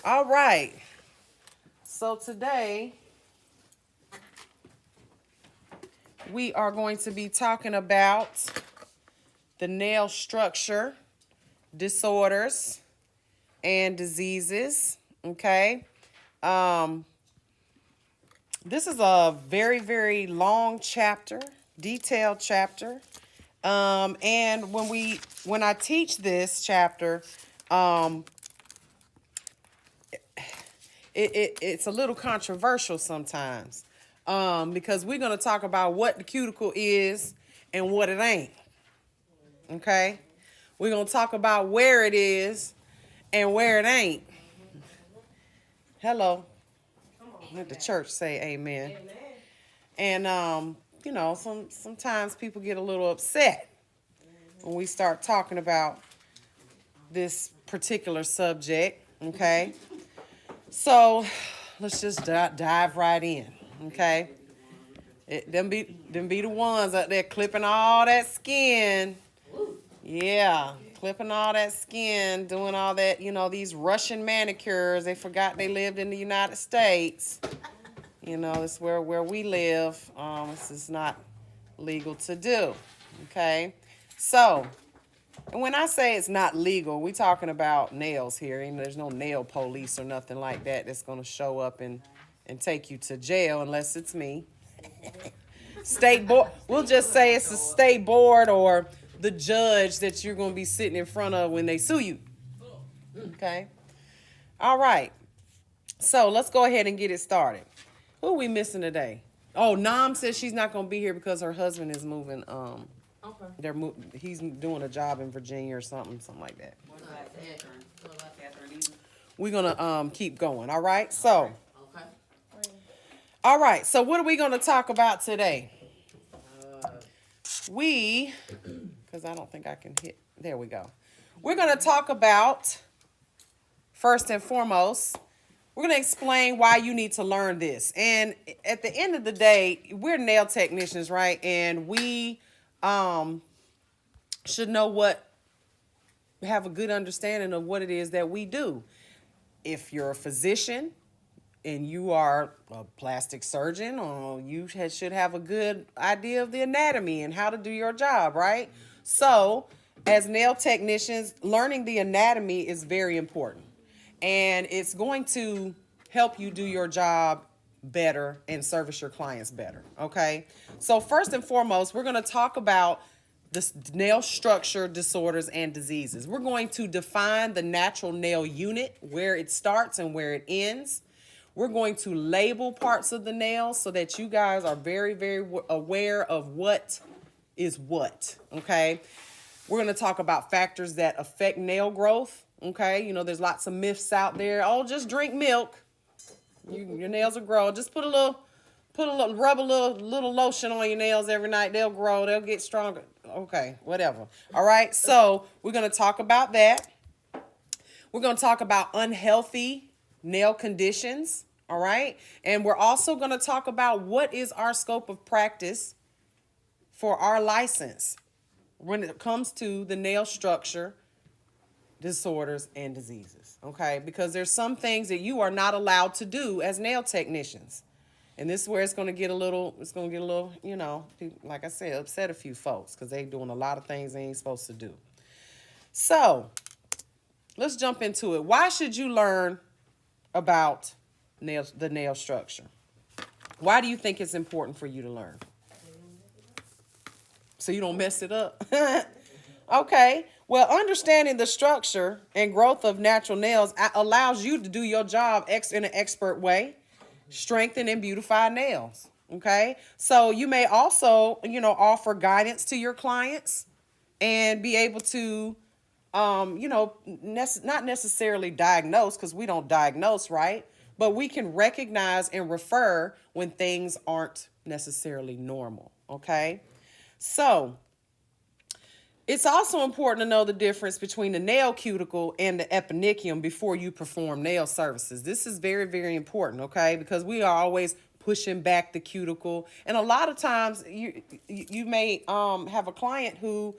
All right. So today we are going to be talking about the nail structure, disorders, and diseases. Okay. Um, this is a very, very long chapter, detailed chapter. And when I teach this chapter, um, it's a little controversial sometimes, because we're going to talk about what the cuticle is and what it ain't. Okay? We're going to talk about where it is and where it ain't. Hello. Let the church say amen. And, sometimes people get a little upset when we start talking about this particular subject. Okay? So let's just dive right in. Okay? Them be the ones out there clipping all that skin. Yeah, clipping all that skin, doing all that, these Russian manicures. They forgot they lived in the United States. It's where we live. This is not legal to do. Okay? So, and when I say it's not legal, we talking about nails here. And there's no nail police or nothing like that that's going to show up and take you to jail unless it's me. State board. We'll just say it's a state board or the judge that you're going to be sitting in front of when they sue you. Okay. All right. So let's go ahead and get it started. Who are we missing today? Oh, Nam says she's not going to be here because her husband is moving. Okay. He's doing a job in Virginia or something like that. We're going to keep going. All right. So. All right, so what are we going to talk about today? Because I don't think I can hit, there we go. We're going to talk about, first and foremost, we're going to explain why you need to learn this. And at the end of the day, we're nail technicians, right? And we should know have a good understanding of what it is that we do. If you're a physician, and you are a plastic surgeon, or you should have a good idea of the anatomy and how to do your job, right? So, as nail technicians, learning the anatomy is very important. And it's going to help you do your job better and service your clients better, okay? So, first and foremost, we're going to talk about the nail structure, disorders, and diseases. We're going to define the natural nail unit, where it starts and where it ends. We're going to label parts of the nail so that you guys are very, very aware of what is what, okay? We're going to talk about factors that affect nail growth, okay? There's lots of myths out there. Oh, just drink milk. Your nails will grow. Just rub a little lotion on your nails every night. They'll grow. They'll get stronger. Okay, whatever. All right, so we're going to talk about that. We're going to talk about unhealthy nail conditions, all right? And we're also going to talk about what is our scope of practice for our license when it comes to the nail structure, disorders, and diseases, okay? Because there's some things that you are not allowed to do as nail technicians. And this is where it's going to get a little, like I said, upset a few folks because they're doing a lot of things they ain't supposed to do. So, let's jump into it. Why should you learn about the nail structure? Why do you think it's important for you to learn? So you don't mess it up? Okay. Well, understanding the structure and growth of natural nails allows you to do your job in an expert way, strengthen and beautify nails. Okay. So you may also, offer guidance to your clients and be able to not necessarily diagnose, because we don't diagnose, right? But we can recognize and refer when things aren't necessarily normal, okay? So, it's also important to know the difference between the nail cuticle and the eponychium before you perform nail services. This is very, very important, okay? Because we are always pushing back the cuticle. And a lot of times, you may have a client who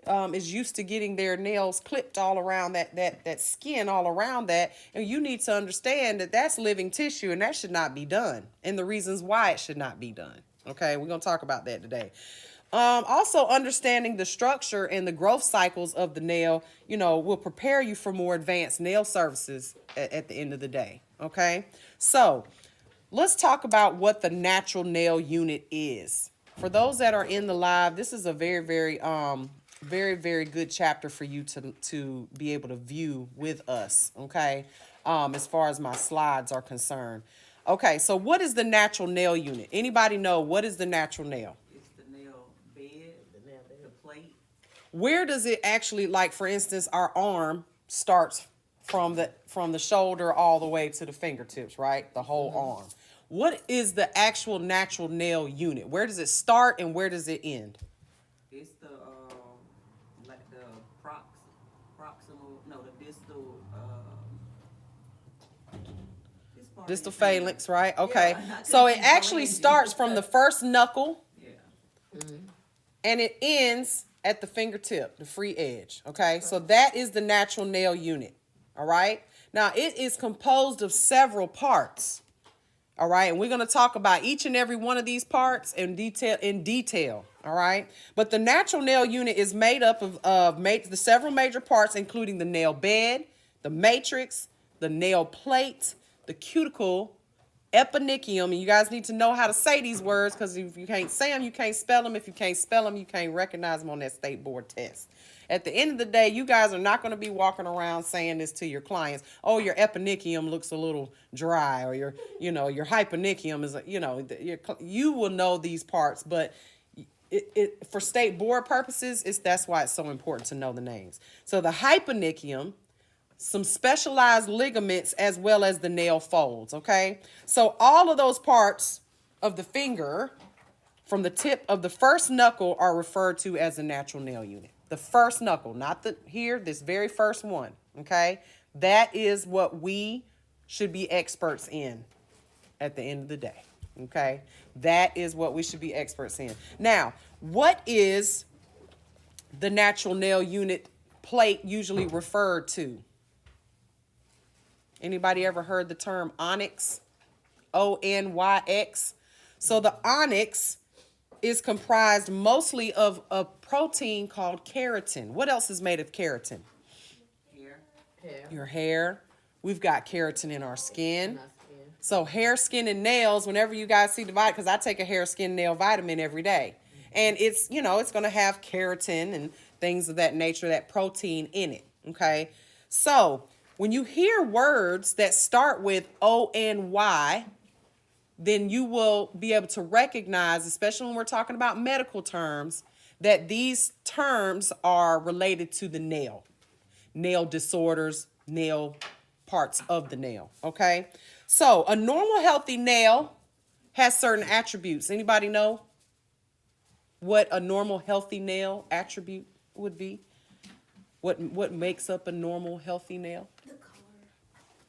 is used to getting their nails clipped all around that skin all around that, and you need to understand that that's living tissue and that should not be done, and the reasons why it should not be done. Okay, we're gonna talk about that today. Also, understanding the structure and the growth cycles of the nail, will prepare you for more advanced nail services at the end of the day. Okay, so let's talk about what the natural nail unit is. For those that are in the live, this is a very, very, very good chapter for you to be able to view with us. Okay, as far as my slides are concerned. Okay, so what is the natural nail unit? Anybody know what is the natural nail? Where does it actually, like for instance, our arm starts from the shoulder all the way to the fingertips, right? The whole arm. What is the actual natural nail unit? Where does it start and where does it end? It's the like the proximal, no, the distal distal phalanx, right? Okay. Yeah, so it actually starts from the first knuckle. Yeah. And it ends at the fingertip, the free edge. Okay, so that is the natural nail unit. All right, now it is composed of several parts. All right, and we're going to talk about each and every one of these parts in detail. All right, but the natural nail unit is made up of the several major parts, including the nail bed, the matrix, the nail plate, the cuticle, eponychium, and you guys need to know how to say these words, because if you can't say them, you can't spell them. If you can't spell them, you can't recognize them on that state board test. At the end of the day, you guys are not going to be walking around saying this to your clients. Oh, your eponychium looks a little dry, or your hyponychium is, you will know these parts, but for state board purposes, that's why it's so important to know the names. So the hyponychium, some specialized ligaments, as well as the nail folds, okay? So all of those parts of the finger from the tip of the first knuckle are referred to as the natural nail unit. The first knuckle, not this very first one, okay? That is what we should be experts in at the end of the day, okay? That is what we should be experts in. Now, what is the natural nail unit plate usually referred to? Anybody ever heard the term onyx? Onyx. So the onyx is comprised mostly of a protein called keratin. What else is made of keratin? Hair. Your hair. We've got keratin in our skin. So hair, skin, and nails, whenever you guys see the vitamin, because I take a hair, skin, nail vitamin every day. And it's going to have keratin and things of that nature, that protein in it, okay? So when you hear words that start with O-N-Y, then you will be able to recognize, especially when we're talking about medical terms, that these terms are related to the nail disorders, nail parts of the nail, okay? So a normal healthy nail has certain attributes. Anybody know what a normal healthy nail attribute would be? What makes up a normal healthy nail?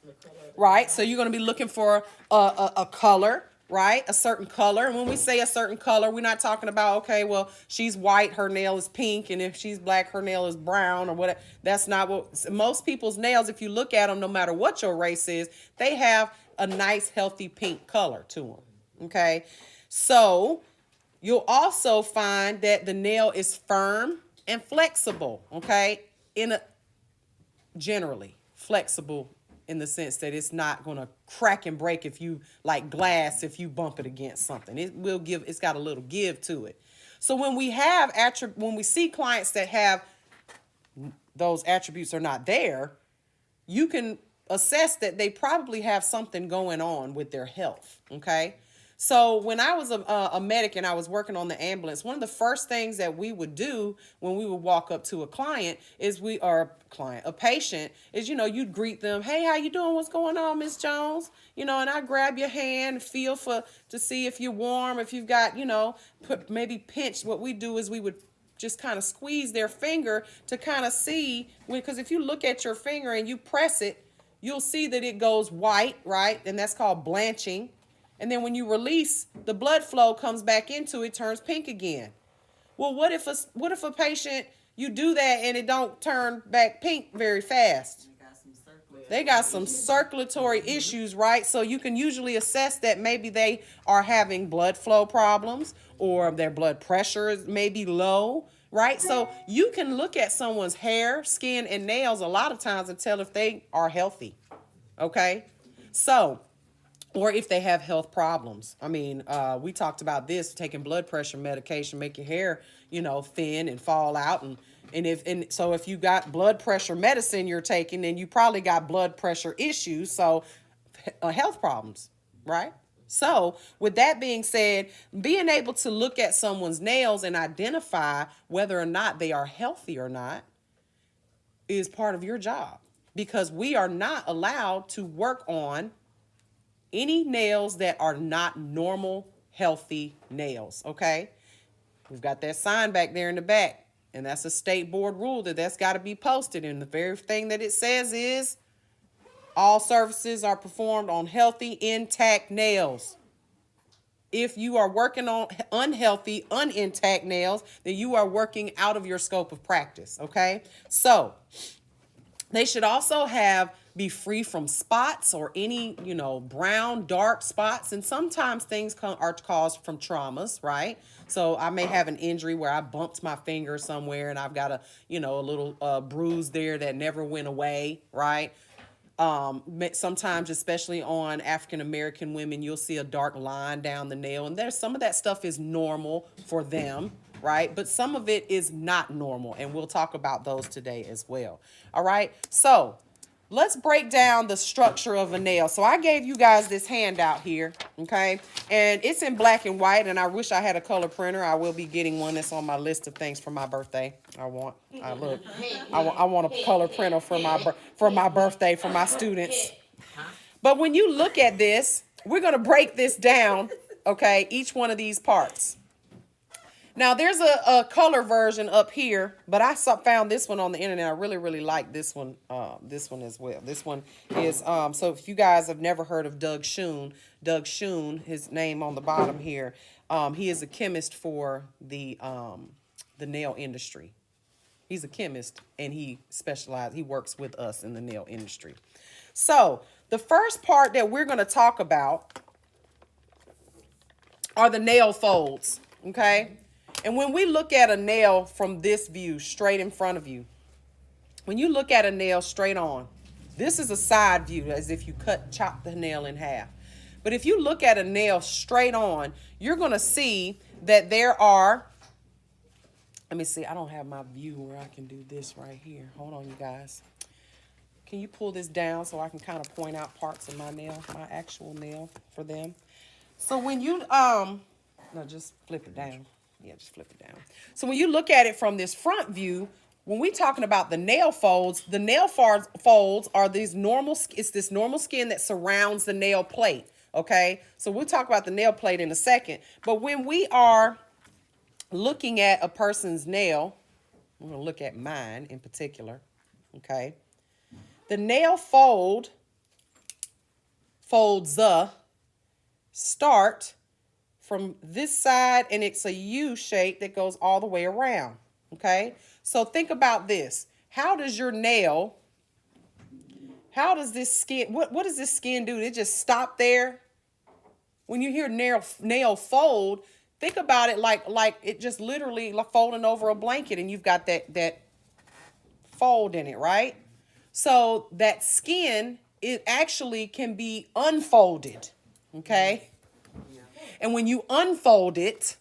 The color. Right, so you're going to be looking for a color, right? A certain color. And when we say a certain color, we're not talking about, okay, well, she's white, her nail is pink, and if she's black, her nail is brown or whatever. That's not what most people's nails, if you look at them, no matter what your race is, they have a nice, healthy pink color to them, okay? So you'll also find that the nail is firm and flexible, okay? Generally flexible in the sense that it's not going to crack and break if you, like glass, if you bump it against something. It's got a little give to it. So when we see clients that have those attributes are not there, you can assess that they probably have something going on with their health, okay? So when I was a medic and I was working on the ambulance, one of the first things that we would do when we would walk up to a client is a patient is, you'd greet them. Hey, how you doing? What's going on, Miss Jones? And I grab your hand, to see if you're warm, if you've got, maybe pinch. What we do is we would just kind of squeeze their finger to kind of see, because if you look at your finger and you press it, you'll see that it goes white, right? And that's called blanching. And then when you release, the blood flow comes back into it, turns pink again. Well, what if a patient you do that and it don't turn back pink very fast. They got some circulatory. They got some circulatory issues, right? So you can usually assess that maybe they are having blood flow problems or their blood pressure is maybe low, right? So you can look at someone's hair, skin, and nails a lot of times and tell if they are healthy, okay? So, or if they have health problems. I mean, we talked about this, taking blood pressure medication, make your hair, thin and fall out. So if you got blood pressure medicine you're taking, then you probably got blood pressure issues, so health problems, right? So with that being said, being able to look at someone's nails and identify whether or not they are healthy or not is part of your job, because we are not allowed to work on any nails that are not normal, healthy nails, okay? We've got that sign back there in the back, and that's a state board rule that's got to be posted. And the very thing that it says is all services are performed on healthy, intact nails. If you are working on unhealthy, unintact nails, then you are working out of your scope of practice, okay? So they should also be free from spots or any, brown, dark spots. And sometimes things are caused from traumas, right? So I may have an injury where I bumped my finger somewhere and I've got a little bruise there that never went away, right? Sometimes, especially on African American women, you'll see a dark line down the nail, and there's some of that stuff is normal for them, right? But some of it is not normal, and we'll talk about those today as well. All right, so let's break down the structure of a nail. So I gave you guys this handout here, okay? And it's in black and white, and I wish I had a color printer. I will be getting one. That's on my list of things for my birthday. I want a color printer for my birthday for my students. But when you look at this, we're going to break this down, okay? Each one of these parts. Now, there's a color version up here, but I found this one on the internet. I really, really like this one as well. This one is, so if you guys have never heard of Doug Schoon, his name on the bottom here, he is a chemist for the nail industry. He's a chemist, and he works with us in the nail industry. So the first part that we're going to talk about are the nail folds, okay? And when we look at a nail from this view, straight in front of you, when you look at a nail straight on, this is a side view, as if you chop the nail in half. But if you look at a nail straight on, you're going to see that there are, let me see, I don't have my view where I can do this right here. Hold on, you guys. Can you pull this down so I can kind of point out parts of my nail, my actual nail for them? So when you, no, just flip it down. Yeah, just flip it down. So when you look at it from this front view, when we're talking about the nail folds are these it's this normal skin that surrounds the nail plate, okay? So we'll talk about the nail plate in a second. But when we are looking at a person's nail, we're going to look at mine in particular, okay? The nail folds start from this side, and it's a U shape that goes all the way around, okay? So think about this. How does this skin, what does this skin do? It just stop there? When you hear nail fold, think about it like it just literally like folding over a blanket, and you've got that fold in it, right? So that skin, it actually can be unfolded, okay? And when you unfold it,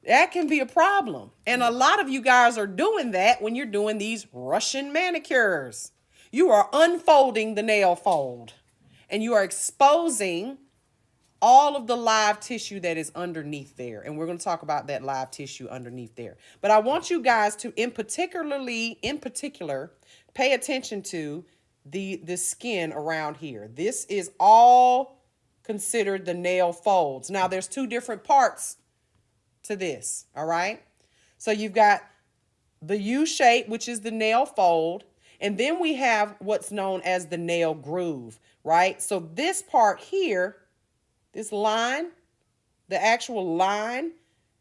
that can be a problem. And a lot of you guys are doing that when you're doing these Russian manicures. You are unfolding the nail fold, and you are exposing all of the live tissue that is underneath there. And we're going to talk about that live tissue underneath there. But I want you guys to, in particular, pay attention to the skin around here. This is all considered the nail folds. Now, there's two different parts to this, all right? So you've got the U shape, which is the nail fold, and then we have what's known as the nail groove, right? So this part here, this line, the actual line,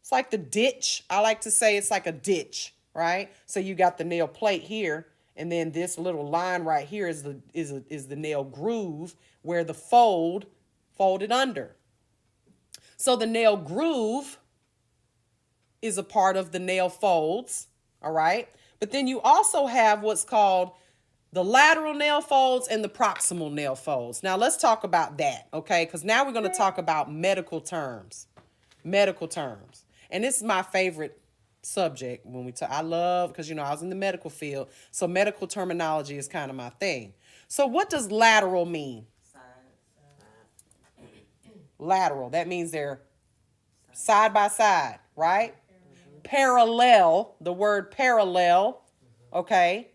it's like the ditch. I like to say it's like a ditch, right? So you got the nail plate here, and then this little line right here is the nail groove where the folded under. So the nail groove is a part of the nail folds, all right? But then you also have what's called the lateral nail folds and the proximal nail folds. Now let's talk about that, okay? Because now we're going to talk about medical terms. Medical terms. And this is my favorite subject when we talk. I love, because I was in the medical field, so medical terminology is kind of my thing. So what does lateral mean? Lateral. That means they're side by side, right? Parallel, the word parallel, okay?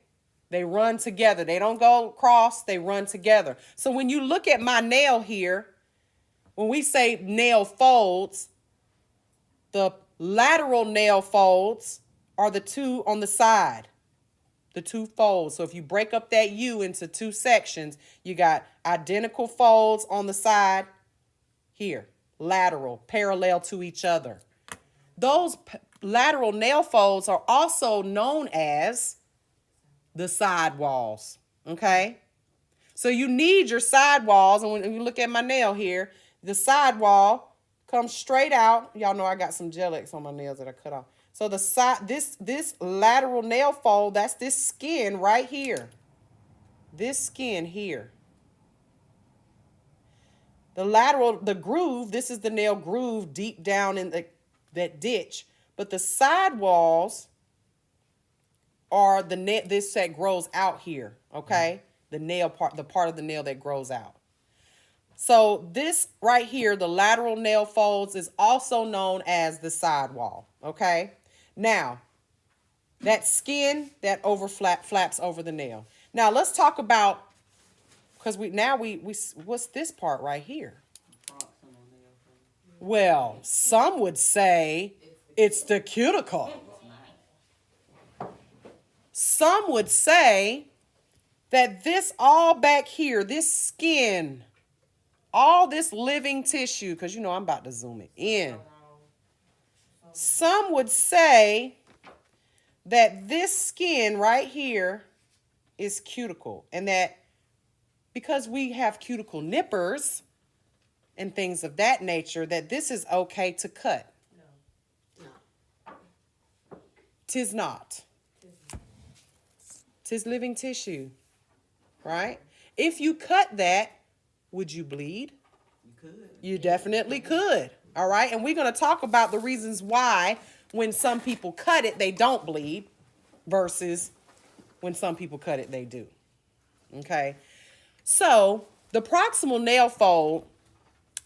They run together. They don't go across, they run together. So when you look at my nail here, when we say nail folds, the lateral nail folds are the two on the side, the two folds. So if you break up that U into two sections, you got identical folds on the side here, lateral, parallel to each other. Those lateral nail folds are also known as the side walls, okay? So you need your side walls, and when you look at my nail here, the side wall comes straight out. Y'all know I got some gel-X on my nails that I cut off. So the side, this lateral nail fold, that's this skin right here. This skin here. The groove, this is the nail groove deep down in that ditch. But the side walls are this that grows out here, okay? The nail part, the part of the nail that grows out. So this right here, the lateral nail folds, is also known as the sidewall, okay? Now, that skin that flaps over the nail. Now let's talk about, because what's this part right here? Well, some would say it's the cuticle. Some would say that this all back here, this skin, all this living tissue, because I'm about to zoom it in. Some would say that this skin right here is cuticle, and that because we have cuticle nippers and things of that nature, that this is okay to cut. No. Tis not. Tis living tissue, right? If you cut that, would you bleed? You could. You definitely could, all right? And we're going to talk about the reasons why when some people cut it, they don't bleed, versus when some people cut it, they do, okay? So the proximal nail fold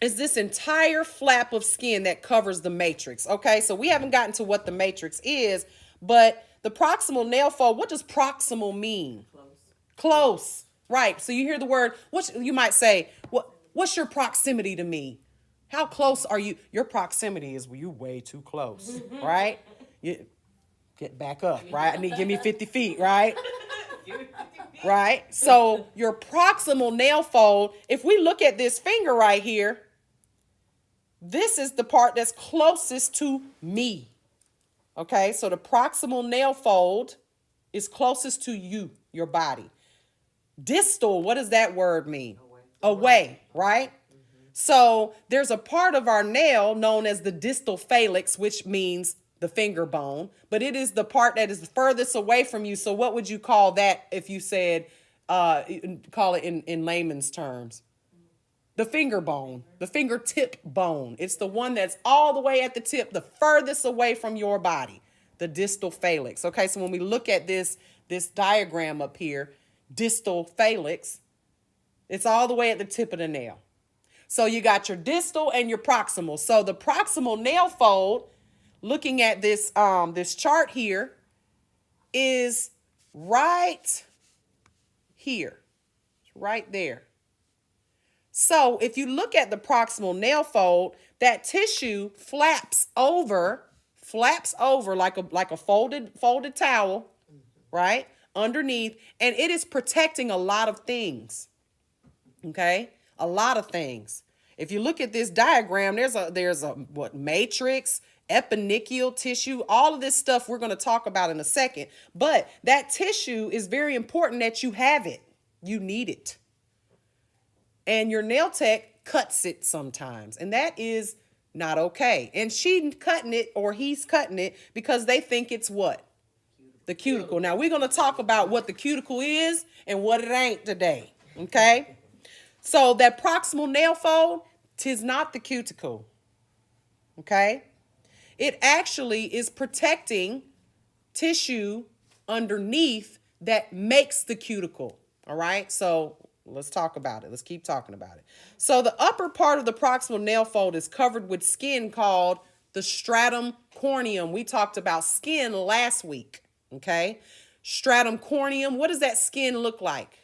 is this entire flap of skin that covers the matrix, okay? So we haven't gotten to what the matrix is, but the proximal nail fold, what does proximal mean? Close, right. So you hear the word, you might say, what's your proximity to me? How close are you? Your proximity is, you way too close, right? You get back up, right? Give me 50 feet, right? Right? So your proximal nail fold, if we look at this finger right here, this is the part that's closest to me. Okay, so the proximal nail fold is closest to you, your body. Distal, what does that word mean? Away, right? Mm-hmm. So there's a part of our nail known as the distal phalanx, which means the finger bone, but it is the part that is furthest away from you. So what would you call that if you said, call it in layman's terms? The finger bone, the fingertip bone. It's the one that's all the way at the tip, the furthest away from your body, the distal phalanx. Okay, so when we look at this diagram up here, distal phalanx, it's all the way at the tip of the nail. So you got your distal and your proximal. So the proximal nail fold, looking at this chart here, is right here, right there. So if you look at the proximal nail fold, that tissue flaps over like a folded towel, right? Underneath, and it is protecting a lot of things. Okay? A lot of things. If you look at this diagram, there's a matrix epinicular tissue, all of this stuff we're going to talk about in a second. But that tissue is very important that you have it. You need it. And your nail tech cuts it sometimes. And that is not okay. And she's cutting it, or he's cutting it, because they think it's what? The cuticle. Now, we're going to talk about what the cuticle is and what it ain't today. Okay? So that proximal nail fold, 'tis not the cuticle. Okay? It actually is protecting tissue underneath that makes the cuticle. All right? So let's talk about it. Let's keep talking about it. So the upper part of the proximal nail fold is covered with skin called the stratum corneum. We talked about skin last week. Okay? Stratum corneum. What does that skin look like?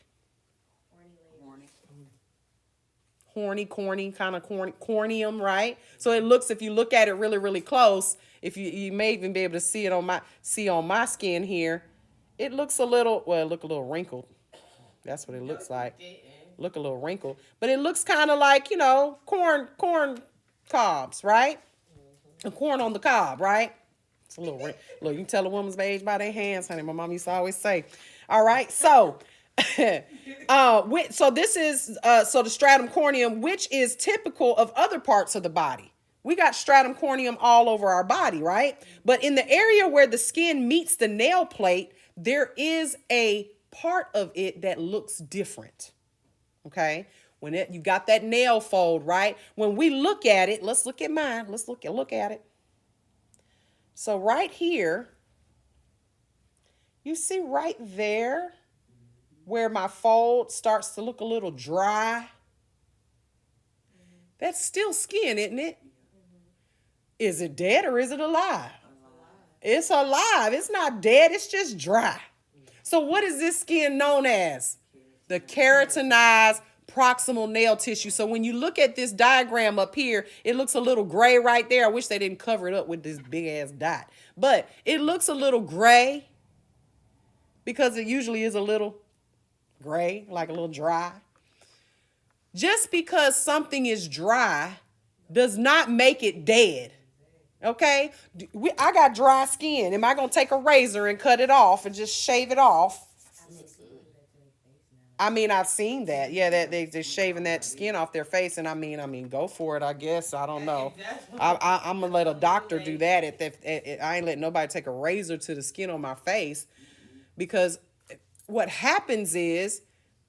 Corny, kind of corneum, right? So it looks, if you look at it really, really close, if you may even be able to see it on my skin here, it looks a little, well, it look a little wrinkled. That's what it looks like. Look a little wrinkled, but it looks kind of like, corn cobs, right? The corn on the cob, right? It's a little wrinkled. Look, you can tell a woman's age by their hands, honey. My mom used to always say. All right, so. So this is so the stratum corneum, which is typical of other parts of the body. We got stratum corneum all over our body, right? But in the area where the skin meets the nail plate, there is a part of it that looks different. Okay? When you got that nail fold, right? When we look at it, let's look at mine. Let's look at it. So right here, you see right there where my fold starts to look a little dry. That's still skin, isn't it? Is it dead or is it alive? It's alive. It's not dead. It's just dry. So what is this skin known as? The keratinized proximal nail tissue. So when you look at this diagram up here, it looks a little gray right there. I wish they didn't cover it up with this big ass dot. But it looks a little gray because it usually is a little gray, like a little dry. Just because something is dry does not make it dead. Okay? I got dry skin. Am I going to take a razor and cut it off and just shave it off? I mean, I've seen that. Yeah, that they're shaving that skin off their face, and I mean, go for it. I guess I don't know. I'm gonna let a doctor do that. I ain't letting nobody take a razor to the skin on my face, because what happens is,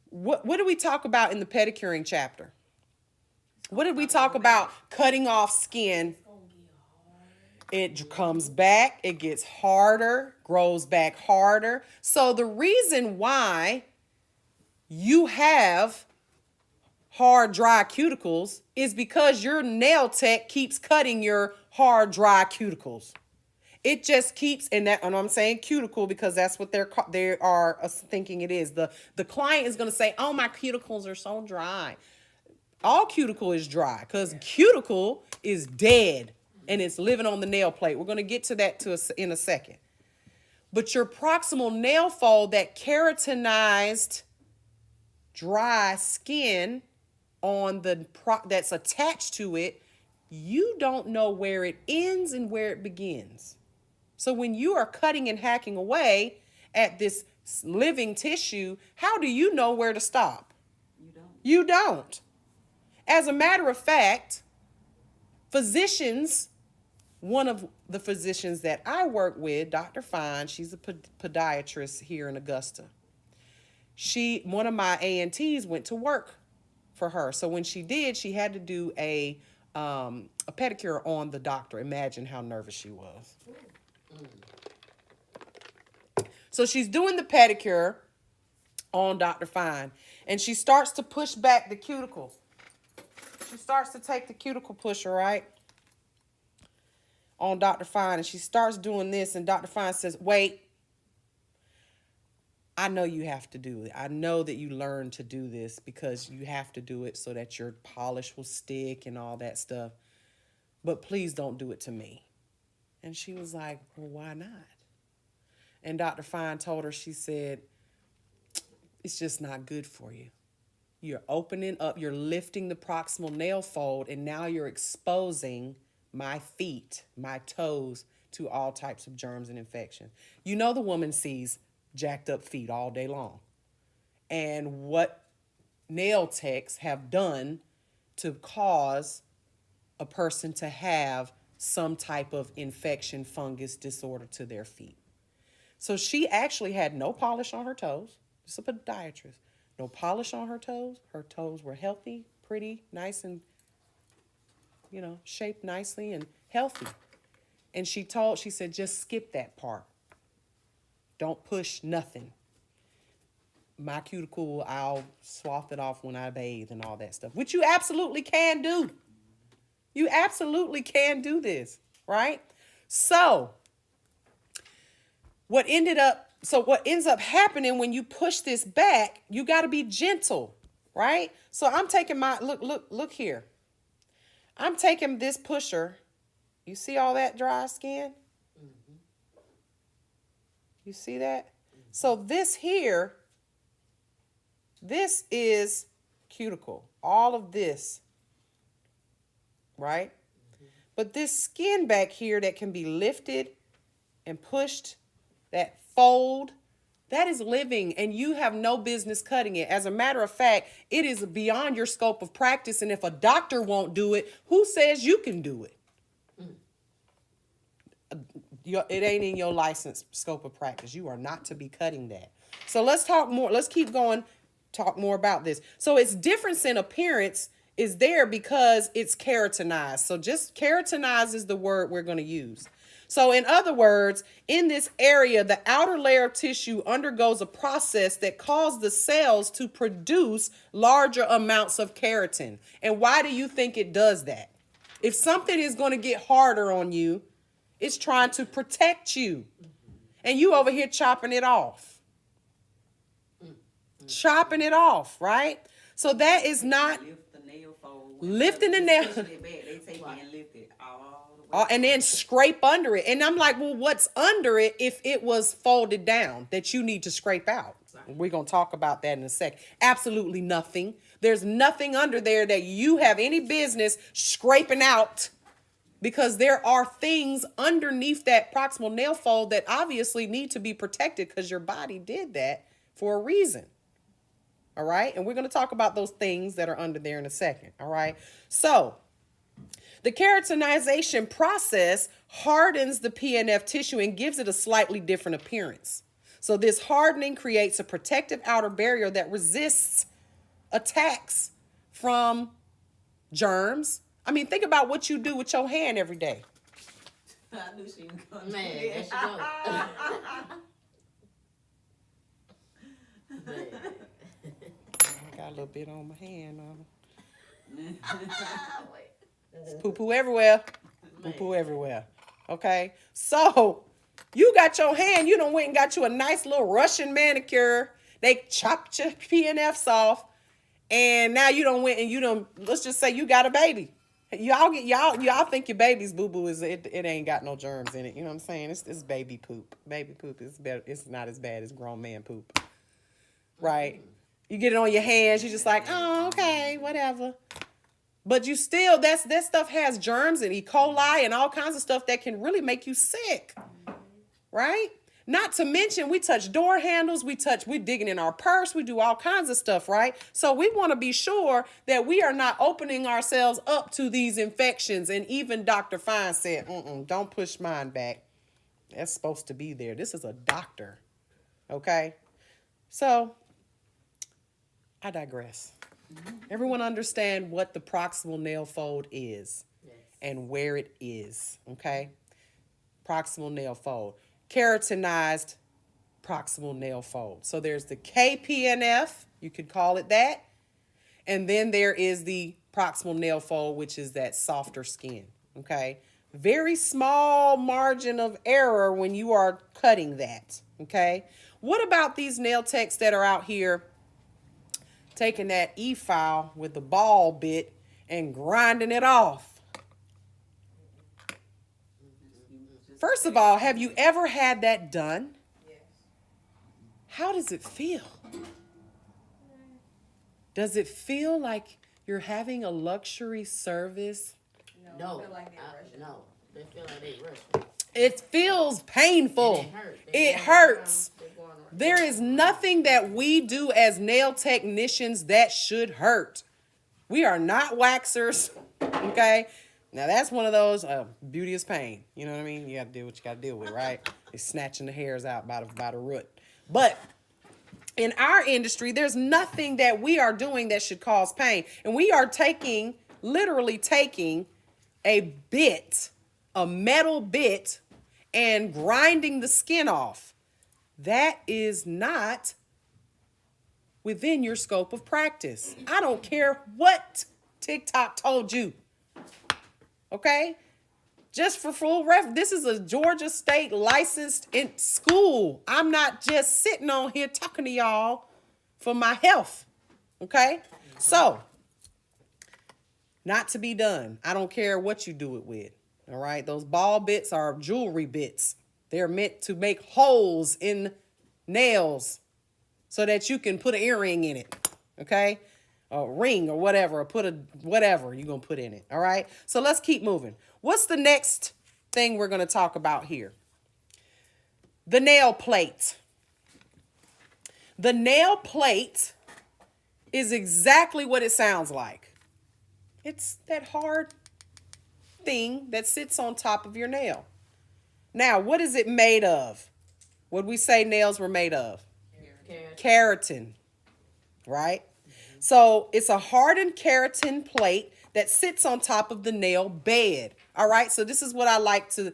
what did we talk about in the pedicuring chapter? What did we talk about? Cutting off skin. It comes back, it gets harder, grows back harder. So the reason why you have hard, dry cuticles is because your nail tech keeps cutting your hard, dry cuticles. It just keeps, and I'm saying cuticle because that's what they are thinking it is. The client is going to say, "Oh, my cuticles are so dry." All cuticle is dry because cuticle is dead and it's living on the nail plate. We're going to get to that in a second. But your proximal nail fold, that keratinized dry skin on that's attached to it, you don't know where it ends and where it begins. So when you are cutting and hacking away at this living tissue, how do you know where to stop? You don't. As a matter of fact, physicians, one of the physicians that I work with, Dr. Fine, she's a podiatrist here in Augusta. One of my ANTs went to work for her. So when she did, she had to do a pedicure on the doctor. Imagine how nervous she was. So she's doing the pedicure on Dr. Fine, and she starts to push back the cuticle. She starts to take the cuticle pusher, right, on Dr. Fine, and she starts doing this, and Dr. Fine says, "Wait, I know you have to do it. I know that you learned to do this because you have to do it so that your polish will stick and all that stuff. But please don't do it to me." And she was like, "Well, why not?" And Dr. Fine told her, she said, "It's just not good for you. You're opening up, you're lifting the proximal nail fold, and now you're exposing my feet, my toes to all types of germs and infection. You know, the woman sees jacked up feet all day long. And what nail techs have done to cause a person to have some type of infection, fungus disorder to their feet. So she actually had no polish on her toes. Just a podiatrist. No polish on her toes. Her toes were healthy, pretty, nice, and, shaped nicely and healthy. And she said, just skip that part. Don't push nothing. My cuticle, I'll swath it off when I bathe and all that stuff, which you absolutely can do. You absolutely can do this, right? So what ends up happening when you push this back, you got to be gentle, right? So I'm taking look here. I'm taking this pusher. You see all that dry skin? Mm-hmm. You see that? Mm-hmm. So this is cuticle. All of this, right? Mm-hmm. But this skin back here that can be lifted and pushed, that fold, that is living, and you have no business cutting it. As a matter of fact, it is beyond your scope of practice, and if a doctor won't do it, who says you can do it? It ain't in your license scope of practice. You are not to be cutting that. So let's talk more. Let's keep going, talk more about this. So its difference in appearance is there because it's keratinized. So just keratinized is the word we're going to use. So in other words, in this area, the outer layer of tissue undergoes a process that causes the cells to produce larger amounts of keratin. And why do you think it does that? If something is going to get harder on you, it's trying to protect you. And you over here chopping it off. Chopping it off, right? So that is not Lift the nail fold. lifting the nail. They take it and lift it all the way. And then scrape under it. And I'm like, well, what's under it if it was folded down that you need to scrape out? We're going to talk about that in a sec. Absolutely nothing. There's nothing under there that you have any business scraping out, because there are things underneath that proximal nail fold that obviously need to be protected because your body did that for a reason. All right? And we're going to talk about those things that are under there in a second. All right? So the keratinization process hardens the PNF tissue and gives it a slightly different appearance. So this hardening creates a protective outer barrier that resists attacks from germs. I mean, think about what you do with your hand every day. I knew she was going to Man, do there she that. go. I got a little bit on my hand. It's poo-poo everywhere. Poo-poo everywhere. Okay? So, you got your hand, you done went and got you a nice little Russian manicure. They chopped your PNFs off. And now you done went and let's just say you got a baby. Y'all think your baby's boo-boo it ain't got no germs in it. You know what I'm saying? It's baby poop. Baby poop is better. It's not as bad as grown man poop. Right? You get it on your hands, you're just like, oh, okay, whatever. But you still, that stuff has germs and E. coli and all kinds of stuff that can really make you sick. Right? Not to mention, we touch door handles, we're digging in our purse, we do all kinds of stuff, right? So we want to be sure that we are not opening ourselves up to these infections. And even Dr. Fine said, don't push mine back. That's supposed to be there. This is a doctor, okay? So, I digress. Everyone understand what the proximal nail fold is and where it is, okay? Proximal nail fold. Keratinized proximal nail fold. So there's the KPNF, you could call it that. And then there is the proximal nail fold, which is that softer skin, okay? Very small margin of error when you are cutting that, okay? What about these nail techs that are out here taking that E-file with the ball bit and grinding it off? First of all, have you ever had that done? Yes. How does it feel? Does it feel like you're having a luxury service No, feel like they're rushing. no, they feel like they rushing. It feels painful. And it hurt. It hurts. There is nothing that we do as nail technicians that should hurt. We are not waxers, okay? Now that's one of those beauty is pain. You know what I mean? You got to deal with what you got to deal with, right? It's snatching the hairs out by the root. But in our industry, there's nothing that we are doing that should cause pain. And we are literally taking a metal bit, and grinding the skin off. That is not within your scope of practice. I don't care what TikTok told you. Okay? Just for full this is a Georgia State licensed in school. I'm not just sitting on here talking to y'all for my health. Okay? So, not to be done. I don't care what you do it with. All right? Those ball bits are jewelry bits. They're meant to make holes in nails so that you can put an earring in it. Okay? A ring or whatever, or put a whatever you're going to put in it. All right? So let's keep moving. What's the next thing we're going to talk about here? The nail plate. The nail plate is exactly what it sounds like. It's that hard thing that sits on top of your nail. Now, what is it made of? What did we say nails were made of? Keratin, right? So it's a hardened keratin plate that sits on top of the nail bed. All right. So this is what I like to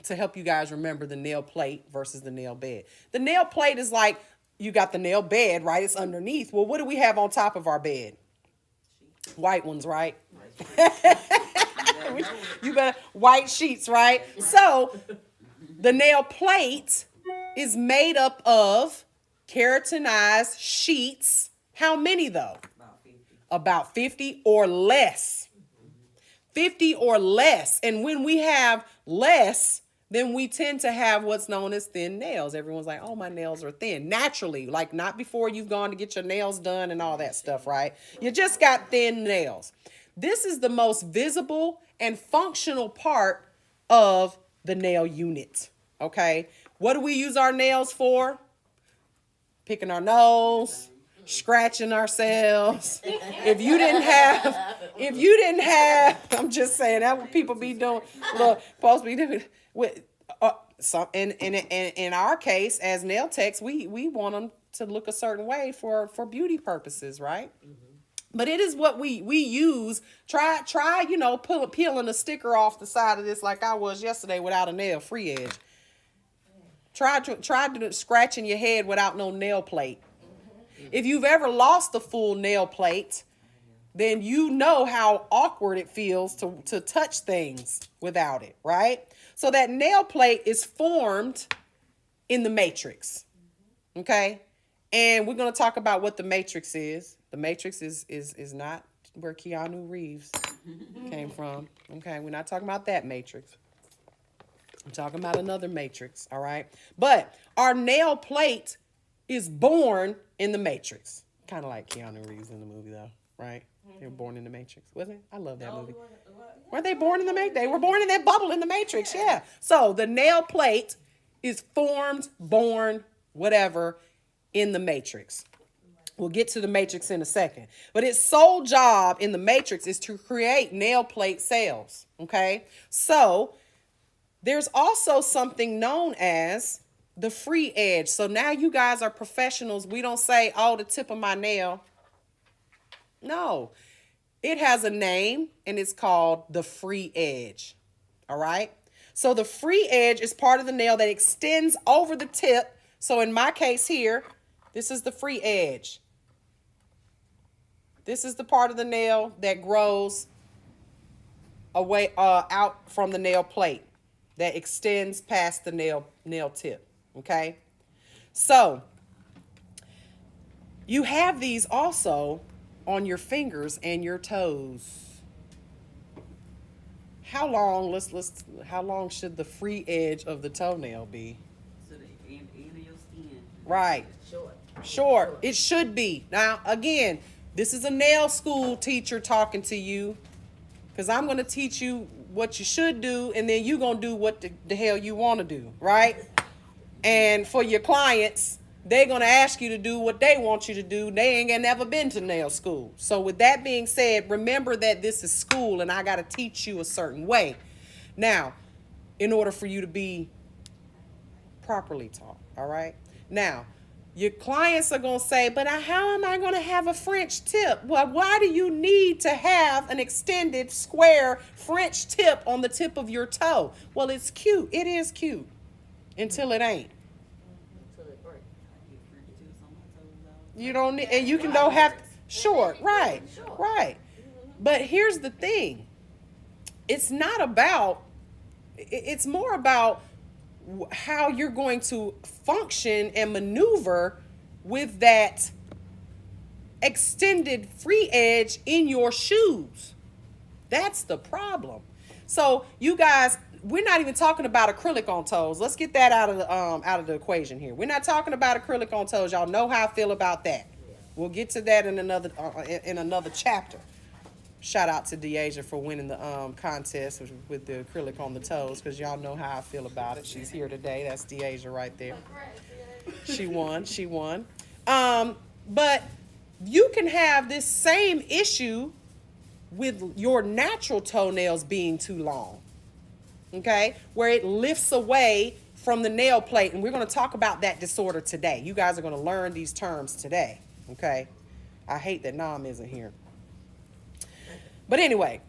help you guys remember the nail plate versus the nail bed. The nail plate is like you got the nail bed, right? It's underneath. Well, what do we have on top of our bed? White ones, right? You better white sheets, right? So the nail plate is made up of keratinized sheets. How many though? About 50 or less. 50 or less. And when we have less, then we tend to have what's known as thin nails. Everyone's like, oh, my nails are thin. Naturally, like not before you've gone to get your nails done and all that stuff, right? You just got thin nails. This is the most visible and functional part of the nail unit, okay? What do we use our nails for? Picking our nose, scratching ourselves. If you didn't have, I'm just saying that what people be doing. Look, supposed to be doing with some. In our case, as nail techs, we want them to look a certain way for beauty purposes, right? Mm-hmm. But it is what we use. Try peeling a sticker off the side of this like I was yesterday without a nail, free edge. Try scratching your head without no nail plate. If you've ever lost a full nail plate, then you know how awkward it feels to touch things without it, right? So that nail plate is formed in the matrix, okay? And we're going to talk about what the matrix is. The matrix is not where Keanu Reeves came from, okay? We're not talking about that matrix. I'm talking about another matrix, all right? But our nail plate is born in the matrix. Kind of like Keanu Reeves in the movie, though, right? They were born in the matrix, wasn't it? I love that movie. Weren't they born in the matrix? They were born in that bubble in the matrix, yeah. So the nail plate is formed, born, whatever, in the matrix. We'll get to the matrix in a second. But its sole job in the matrix is to create nail plate cells, okay? So there's also something known as the free edge. So now you guys are professionals. We don't say, oh, the tip of my nail. No, it has a name and it's called the free edge. All right. So the free edge is part of the nail that extends over the tip. So in my case here, this is the free edge. This is the part of the nail that grows away out from the nail plate that extends past the nail tip. Okay. So you have these also on your fingers and your toes. How long? How long should the free edge of the toenail be? So the end of your skin. Right. Short. It should be. Now, again, this is a nail school teacher talking to you. Because I'm going to teach you what you should do, and then you're going to do what the hell you want to do, right? And for your clients, they're going to ask you to do what they want you to do. They ain't never been to nail school. So with that being said, remember that this is school, and I got to teach you a certain way. Now, in order for you to be properly taught, all right? Now, your clients are going to say, but how am I going to have a French tip? Well, why do you need to have an extended square French tip on the tip of your toe? Well, it's cute. It is cute until it ain't. Until it breaks. Get French tips on my toes out. You don't need, and you can don't have short, right, Short. right. But here's the thing. It's not about, it's more about how you're going to function and maneuver with that extended free edge in your shoes. That's the problem. So you guys, we're not even talking about acrylic on toes. Let's get that out of the equation here. We're not talking about acrylic on toes. Y'all know how I feel about that. We'll get to that in another chapter. Shout out to Deasia for winning the contest with the acrylic on the toes, because y'all know how I feel about it. She's here today. That's Deasia right there. She won. But you can have this same issue with your natural toenails being too long, okay? Where it lifts away from the nail plate, and we're going to talk about that disorder today. You guys are going to learn these terms today, okay? I hate that Nam isn't here. But anyway,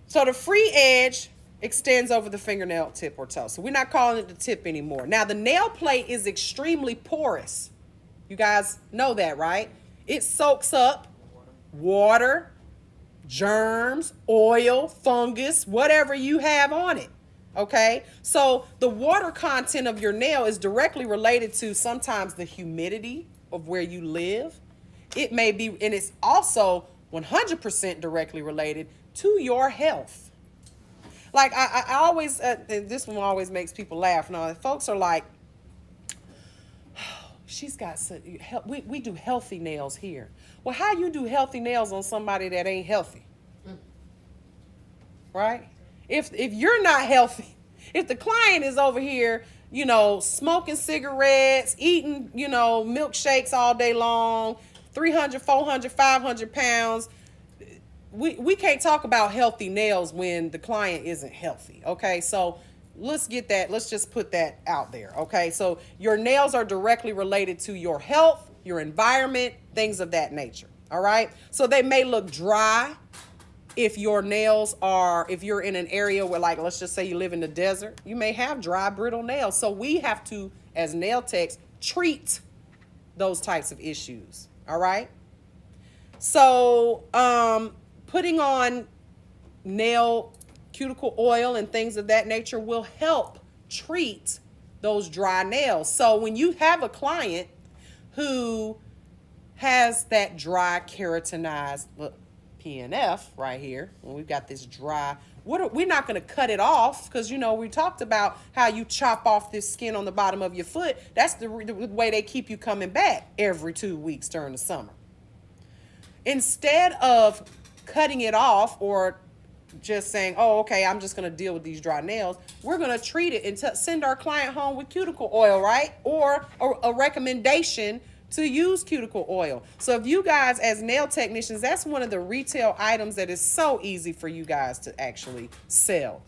so the free edge extends over the fingernail tip or toe. So we're not calling it the tip anymore. Now, the nail plate is extremely porous. You guys know that, right? It soaks up water, germs, oil, fungus, whatever you have on it. Okay? So the water content of your nail is directly related to sometimes the humidity of where you live. It may be, and it's also 100% directly related to your health. Like I always, this one always makes people laugh. Now, folks are like, oh, she's got we do healthy nails here. Well, how you do healthy nails on somebody that ain't healthy? Right? If you're not healthy, if the client is over here, smoking cigarettes, eating, milkshakes all day long, 300, 400, 500 pounds. We can't talk about healthy nails when the client isn't healthy. Okay, so let's get that. Let's just put that out there. Okay, so your nails are directly related to your health, your environment, things of that nature. All right, so they may look dry if your nails are, if you're in an area where, like, let's just say you live in the desert, you may have dry, brittle nails. So we have to, as nail techs, treat those types of issues. All right. So, putting on nail cuticle oil and things of that nature will help treat those dry nails. So when you have a client who has that dry keratinized, look, PNF right here, when we've got this dry, we're not going to cut it off because, we talked about how you chop off this skin on the bottom of your foot. That's the way they keep you coming back every 2 weeks during the summer. Instead of cutting it off or just saying, oh, okay, I'm just going to deal with these dry nails, we're going to treat it and send our client home with cuticle oil, right? Or a recommendation to use cuticle oil. So if you guys as nail technicians, that's one of the retail items that is so easy for you guys to actually sell.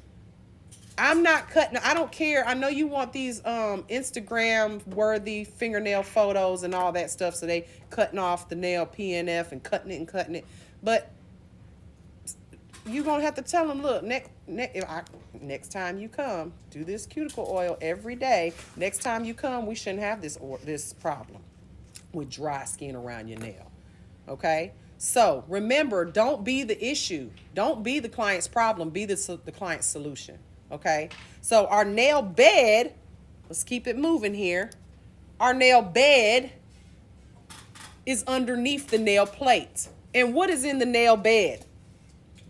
I'm not cutting, I don't care. I know you want these Instagram worthy fingernail photos and all that stuff. So they cutting off the nail PNF and cutting it. But you're going to have to tell them, look, next time you come, do this cuticle oil every day. Next time you come, we shouldn't have this problem with dry skin around your nail. Okay? So remember, don't be the issue. Don't be the client's problem. Be the client's solution. Okay? So our nail bed, let's keep it moving here. Our nail bed is underneath the nail plate. And what is in the nail bed?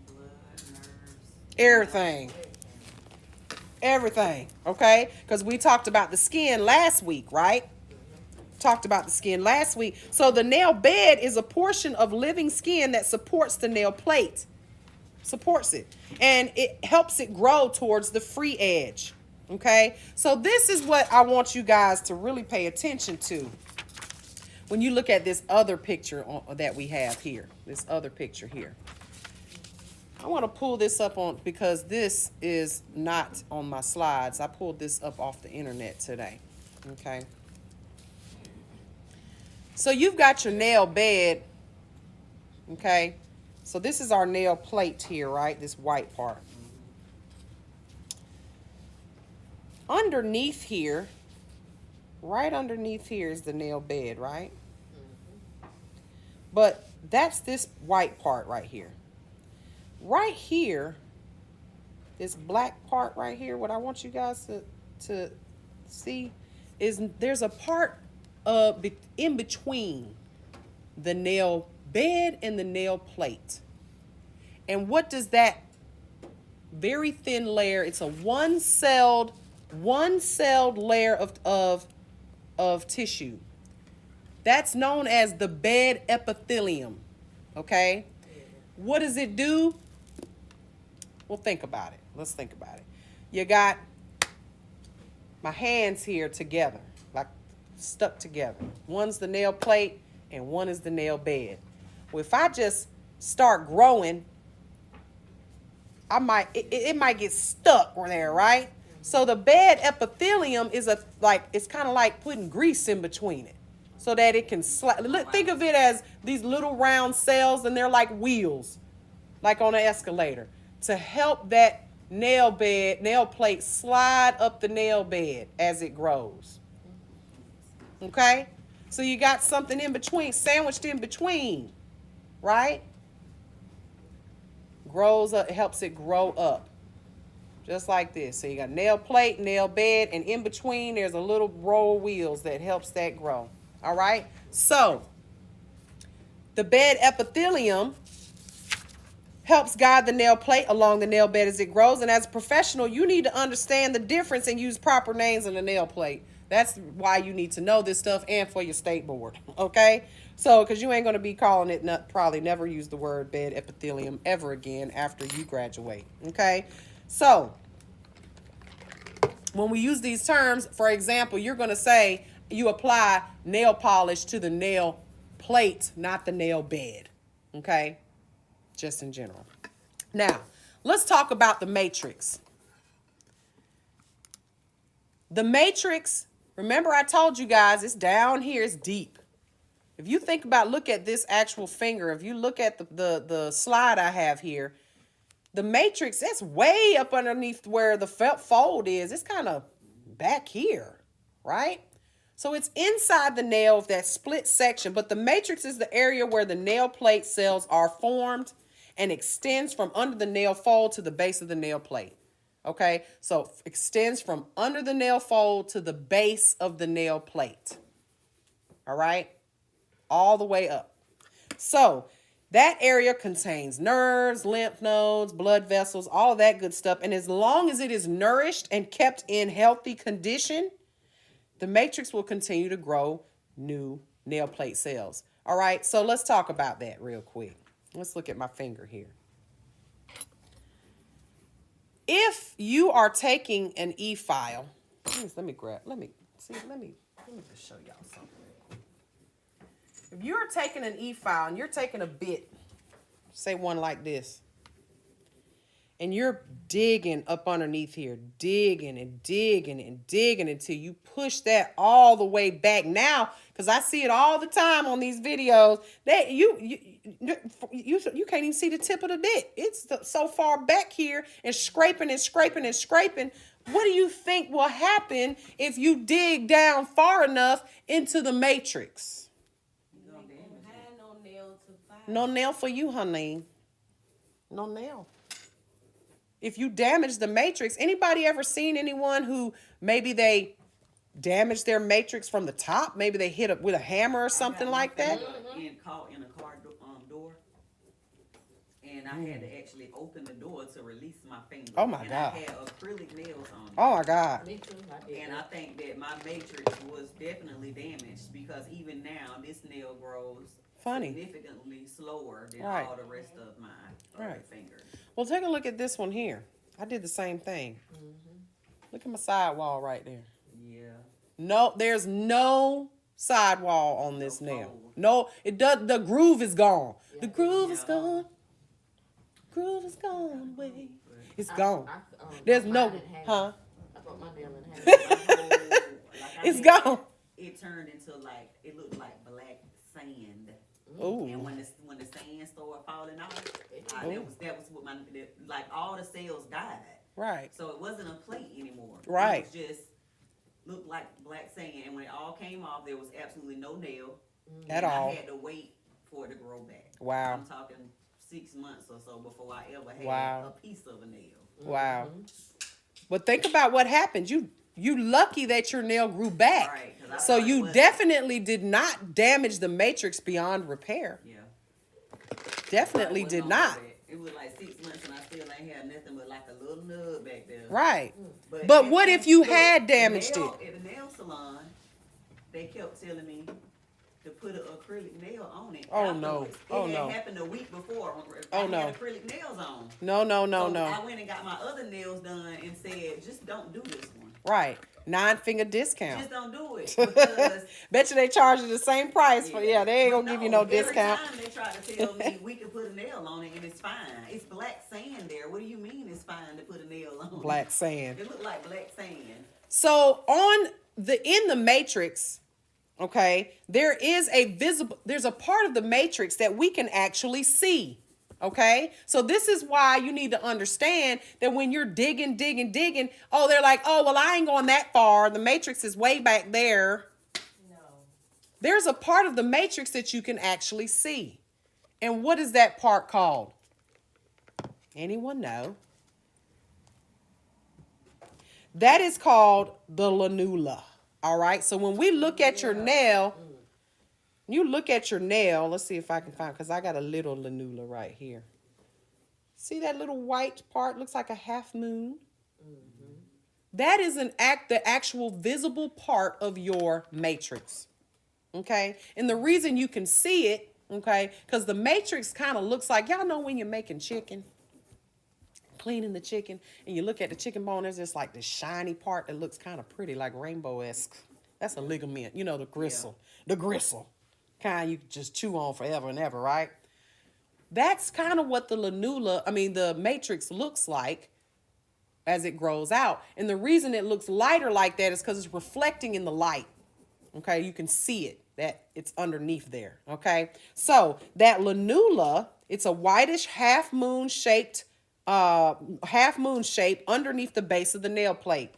Blood, nerves. Everything. Okay? Because we talked about the skin last week, right? Talked about the skin last week. So the nail bed is a portion of living skin that supports the nail plate. supports it. And it helps it grow towards the free edge. Okay? So this is what I want you guys to really pay attention to when you look at this other picture that we have here. This other picture here. I want to pull this up on because this is not on my slides. I pulled this up off the internet today. Okay? So you've got your nail bed. Okay? So this is our nail plate here, right? This white part. Underneath here, right underneath here is the nail bed, right? But that's this white part right here. Right here, this black part right here, what I want you guys to see is there's a part in between the nail bed and the nail plate. And what does that very thin layer, it's a one-celled layer of tissue. That's known as the bed epithelium. Okay? What does it do? Well, think about it. Let's think about it. You got my hands here together, like stuck together. One's the nail plate and one is the nail bed. Well, if I just start growing, it might get stuck there, right? So the bed epithelium is it's kind of like putting grease in between it so that it can think of it as these little round cells, and they're like wheels, like on an escalator, to help that nail plate slide up the nail bed as it grows. Okay? So you got something in between, sandwiched in between, right? Grows up, helps it grow up. Just like this. So you got nail plate, nail bed, and in between there's a little row of wheels that helps that grow. All right? So the bed epithelium helps guide the nail plate along the nail bed as it grows. And as a professional, you need to understand the difference and use proper names on the nail plate. That's why you need to know this stuff, and for your state board. Okay? So, because you ain't going to be calling it, probably never use the word bed epithelium ever again after you graduate. Okay? So, when we use these terms, for example, you're going to say you apply nail polish to the nail plate, not the nail bed. Okay? Just in general. Now, let's talk about the matrix. The matrix, remember I told you guys, it's down here, it's deep. If you think about, look at this actual finger, if you look at the slide I have here, the matrix, it's way up underneath where the fold is. It's kind of back here, right? So it's inside the nail, that split section, but the matrix is the area where the nail plate cells are formed and extends from under the nail fold to the base of the nail plate. Okay, so extends from under the nail fold to the base of the nail plate. All right, all the way up. So that area contains nerves, lymph nodes, blood vessels, all of that good stuff. And as long as it is nourished and kept in healthy condition, the matrix will continue to grow new nail plate cells. All right, so let's talk about that real quick. Let's look at my finger here. If you are taking an e-file, let me just show y'all something real quick. If you're taking an e-file and you're taking a bit, say one like this, and you're digging up underneath here, digging and digging and digging until you push that all the way back. Now, because I see it all the time on these videos, that you can't even see the tip of the bit. It's so far back here and scraping and scraping and scraping. What do you think will happen if you dig down far enough into the matrix? No nail for you, honey. No nail. If you damage the matrix, anybody ever seen anyone who maybe they damaged their matrix from the top? Maybe they hit it with a hammer or something like that? Caught in a car door, and I had to actually open the door to release my finger. Oh my God. I had acrylic nails on it. Oh my God. Me too. I did. And I think that my matrix was definitely damaged because even now this nail grows Funny. significantly slower than Right. all the rest of my Right. fingers. Well, take a look at this one here. I did the same thing. Look at my sidewall right there. Yeah. No, there's no sidewall on this No nail. fold. No, it does. The groove is gone. The Yeah. groove is Yeah. gone. Groove is gone away. It's I- gone. I, There's thought no, mine had- huh? I thought my nail had. My whole- like I It's had- gone. It turned into like, it looked like black sand. And Ooh. when the sand started falling off, Ooh. that was what like all the cells died. Right. So it wasn't a plate anymore. Right. It was just looked like black sand. And when it all came off, there was absolutely no nail. At and all. I had to wait for it to grow back. Wow. I'm talking 6 months or so before I ever had Wow. a piece of a nail. Wow. But think about what happened. You lucky that your nail grew back. Right, 'cause I So thought it you was- definitely did not damage the matrix beyond repair. Yeah. Definitely It wasn't did all not. that. It was like 6 months and I still ain't had nothing but like a little nub back there. Right. But at- what if you look, had the damaged nail- it? At the nail salon, they kept telling me to put an acrylic nail on it. Oh, no. afterwards. Oh, It no. had happened a week before. Oh, I no. had acrylic nails on. No, no, no, So no. I went and got my other nails done and said, just don't do this one. Right. 9-finger discount. Just don't do it because Bet you they charge you the same price for, yeah, they ain't gonna give you no discount. Every time they try to tell me we could put a nail on it and it's fine. It's black sand there. What do you mean it's fine to put a nail on? Black sand. It looked like black sand. So in the matrix, okay, there's a part of the matrix that we can actually see. Okay, so this is why you need to understand that when you're digging, oh, they're like, oh, well, I ain't going that far. The matrix is way back there. No. There's a part of the matrix that you can actually see. And what is that part called? Anyone know? That is called the lanula. All right. So when we look at your nail, you look at your nail. Let's see if I can find, because I got a little lanula right here. See that little white part? Looks like a half moon. That is the actual visible part of your matrix. Okay. And the reason you can see it, okay, because the matrix kind of looks like, y'all know when you're making chicken, cleaning the chicken, and you look at the chicken bone, there's just like this shiny part that looks kind of pretty, like rainbow-esque. That's a ligament, you know, the gristle. The gristle. Kind you can just chew on forever and ever, right? That's kind of what the matrix looks like as it grows out. And the reason it looks lighter like that is because it's reflecting in the light. Okay, you can see it, that it's underneath there. Okay, so that lanula, it's a whitish half moon shape underneath the base of the nail plate.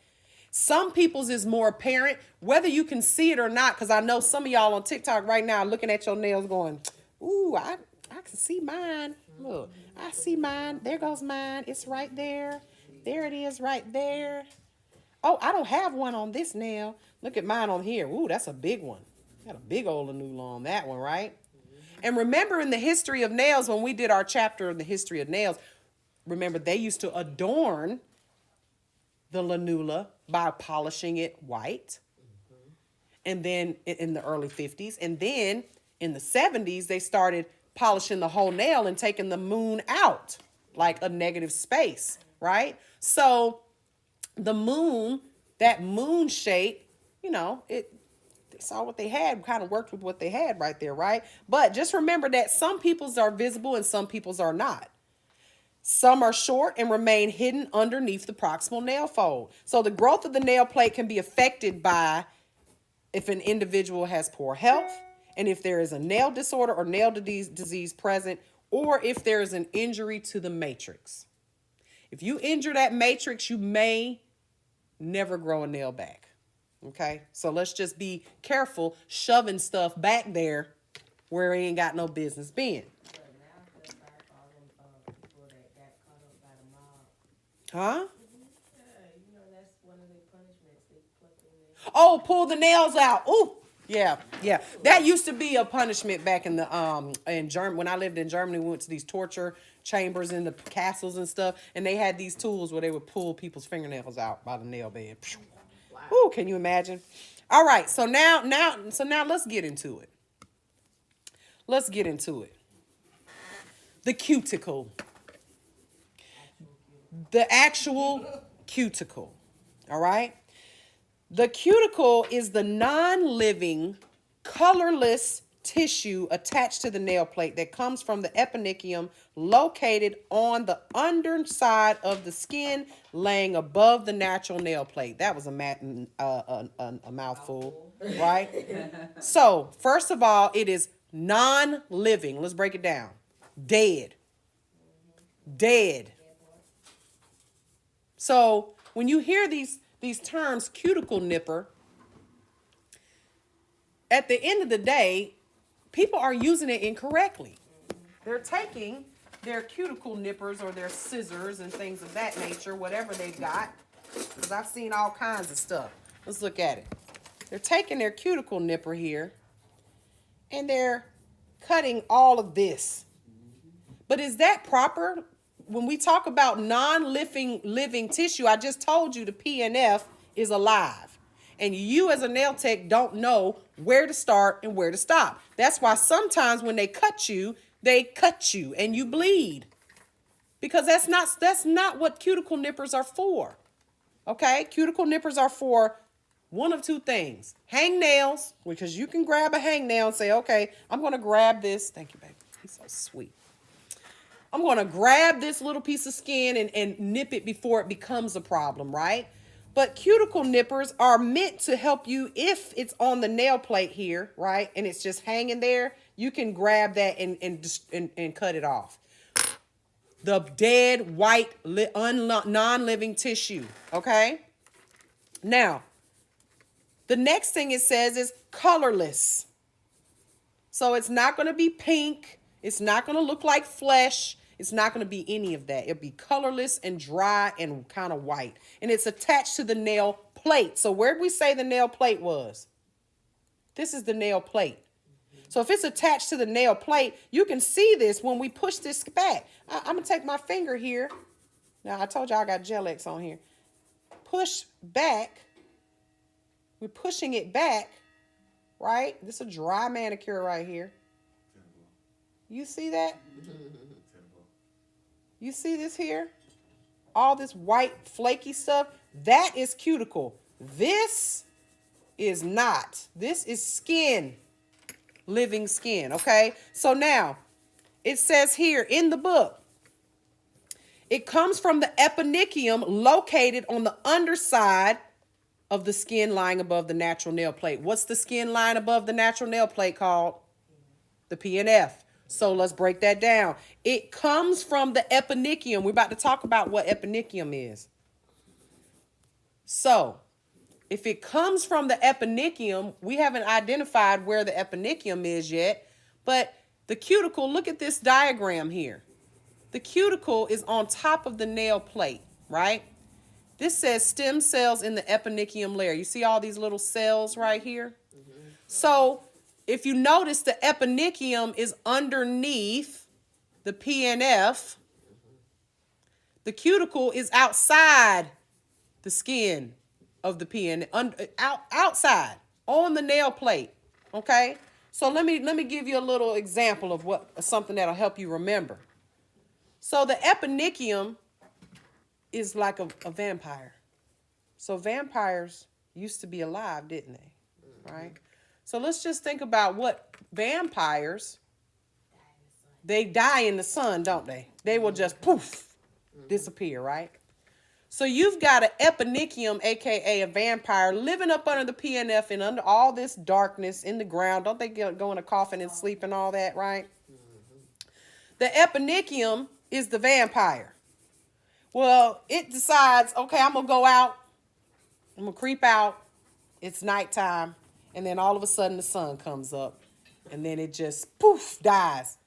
Some people's is more apparent, whether you can see it or not, because I know some of y'all on TikTok right now looking at your nails going, ooh, I can see mine. Look, I see mine. There goes mine. It's right there. There it is right there. Oh, I don't have one on this nail. Look at mine on here. Ooh, that's a big one. Got a big old lanula on that one, right? And remember in the history of nails, when we did our chapter in the history of nails, remember they used to adorn the lanula by polishing it white. And then in the early 50s. And then in the 70s, they started polishing the whole nail and taking the moon out, like a negative space, right? So the moon, that moon shape, you know, they saw what they had, kind of worked with what they had right there, right? But just remember that some people's are visible and some people's are not. Some are short and remain hidden underneath the proximal nail fold. So the growth of the nail plate can be affected by if an individual has poor health, and if there is a nail disorder or nail disease present, or if there is an injury to the matrix. If you injure that matrix, you may never grow a nail back. Okay? So let's just be careful shoving stuff back there where it ain't got no business being. But now I feel sorry for all them people that got caught up by the mob. Huh? Yeah, you know that's one of their punishments. They pluck their nails. Oh, pull the nails out. Ooh. Yeah, yeah. That used to be a punishment back in the in Germany. When I lived in Germany, we went to these torture chambers in the castles and stuff, and they had these tools where they would pull people's fingernails out by the nail bed. Wow. Ooh, can you imagine? All right, so now let's get into it. Let's get into it. The cuticle. The actual cuticle. All right? The cuticle is the non-living, colorless tissue attached to the nail plate that comes from the eponychium located on the underside of the skin laying above the natural nail plate. That was a mouthful, right? So, first of all, it is non-living. Let's break it down. Dead. Dead. So, when you hear these terms, cuticle nipper, at the end of the day, people are using it incorrectly. They're taking their cuticle nippers or their scissors and things of that nature, whatever they've got, because I've seen all kinds of stuff. Let's look at it. They're taking their cuticle nipper here, and they're cutting all of this. But is that proper? When we talk about living tissue, I just told you the PNF is alive. And you as a nail tech don't know where to start and where to stop. That's why sometimes when they cut you and you bleed. Because that's not what cuticle nippers are for. Okay? Cuticle nippers are for one of two things. Hangnails, because you can grab a hangnail and say, okay, I'm going to grab this. Thank you, baby. He's so sweet. I'm going to grab this little piece of skin and nip it before it becomes a problem, right? But cuticle nippers are meant to help you if it's on the nail plate here, right? And it's just hanging there. You can grab that and cut it off. The dead, white, non-living tissue, okay? Now, the next thing it says is colorless. So it's not going to be pink. It's not going to look like flesh. It's not going to be any of that. It'll be colorless and dry and kind of white. And it's attached to the nail plate. So where did we say the nail plate was? This is the nail plate. So if it's attached to the nail plate, you can see this when we push this back. I'm going to take my finger here. Now, I told you I got Gel-X on here. Push back. We're pushing it back, right? This is a dry manicure right here. You see that? You see this here? All this white flaky stuff, that is cuticle. This is not. This is skin, living skin, okay? So now, it says here in the book, it comes from the eponychium located on the underside of the skin lying above the natural nail plate. What's the skin lying above the natural nail plate called? The PNF. So let's break that down. It comes from the eponychium. We're about to talk about what eponychium is. So if it comes from the eponychium, we haven't identified where the eponychium is yet, but the cuticle, look at this diagram here. The cuticle is on top of the nail plate, right? This says stem cells in the eponychium layer. You see all these little cells right here? Mm-hmm. So if you notice, the eponychium is underneath the PNF. The cuticle is outside the skin of the PNF, outside on the nail plate. Okay, so let me give you a little example of something that'll help you remember. So the eponychium is like a vampire. So vampires used to be alive, didn't they? Right. So let's just think about what vampires, they die in the sun, don't they? They will just poof, disappear, right? So you've got an eponychium, aka a vampire, living up under the PNF and under all this darkness in the ground. Don't they go in a coffin and sleep and all that, right? The eponychium is the vampire. Well, it decides, okay, I'm going to go out. I'm going to creep out. It's nighttime. And then all of a sudden the sun comes up. And then it just, poof, dies.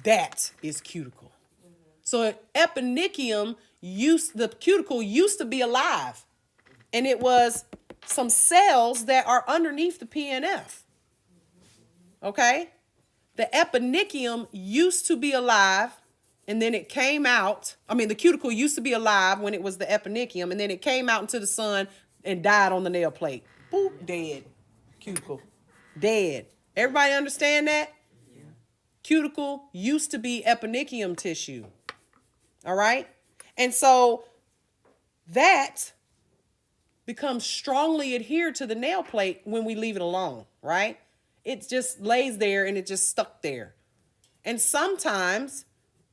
That is cuticle. So eponychium, the cuticle used to be alive. And it was some cells that are underneath the PNF. Okay? The eponychium used to be alive. And then it came out. I mean, the cuticle used to be alive when it was the eponychium. And then it came out into the sun and died on the nail plate. Boop, dead. Cuticle. Dead. Everybody understand that? Yeah. Cuticle used to be eponychium tissue. All right? And so that becomes strongly adhered to the nail plate when we leave it alone, right? It just lays there and it just stuck there. And sometimes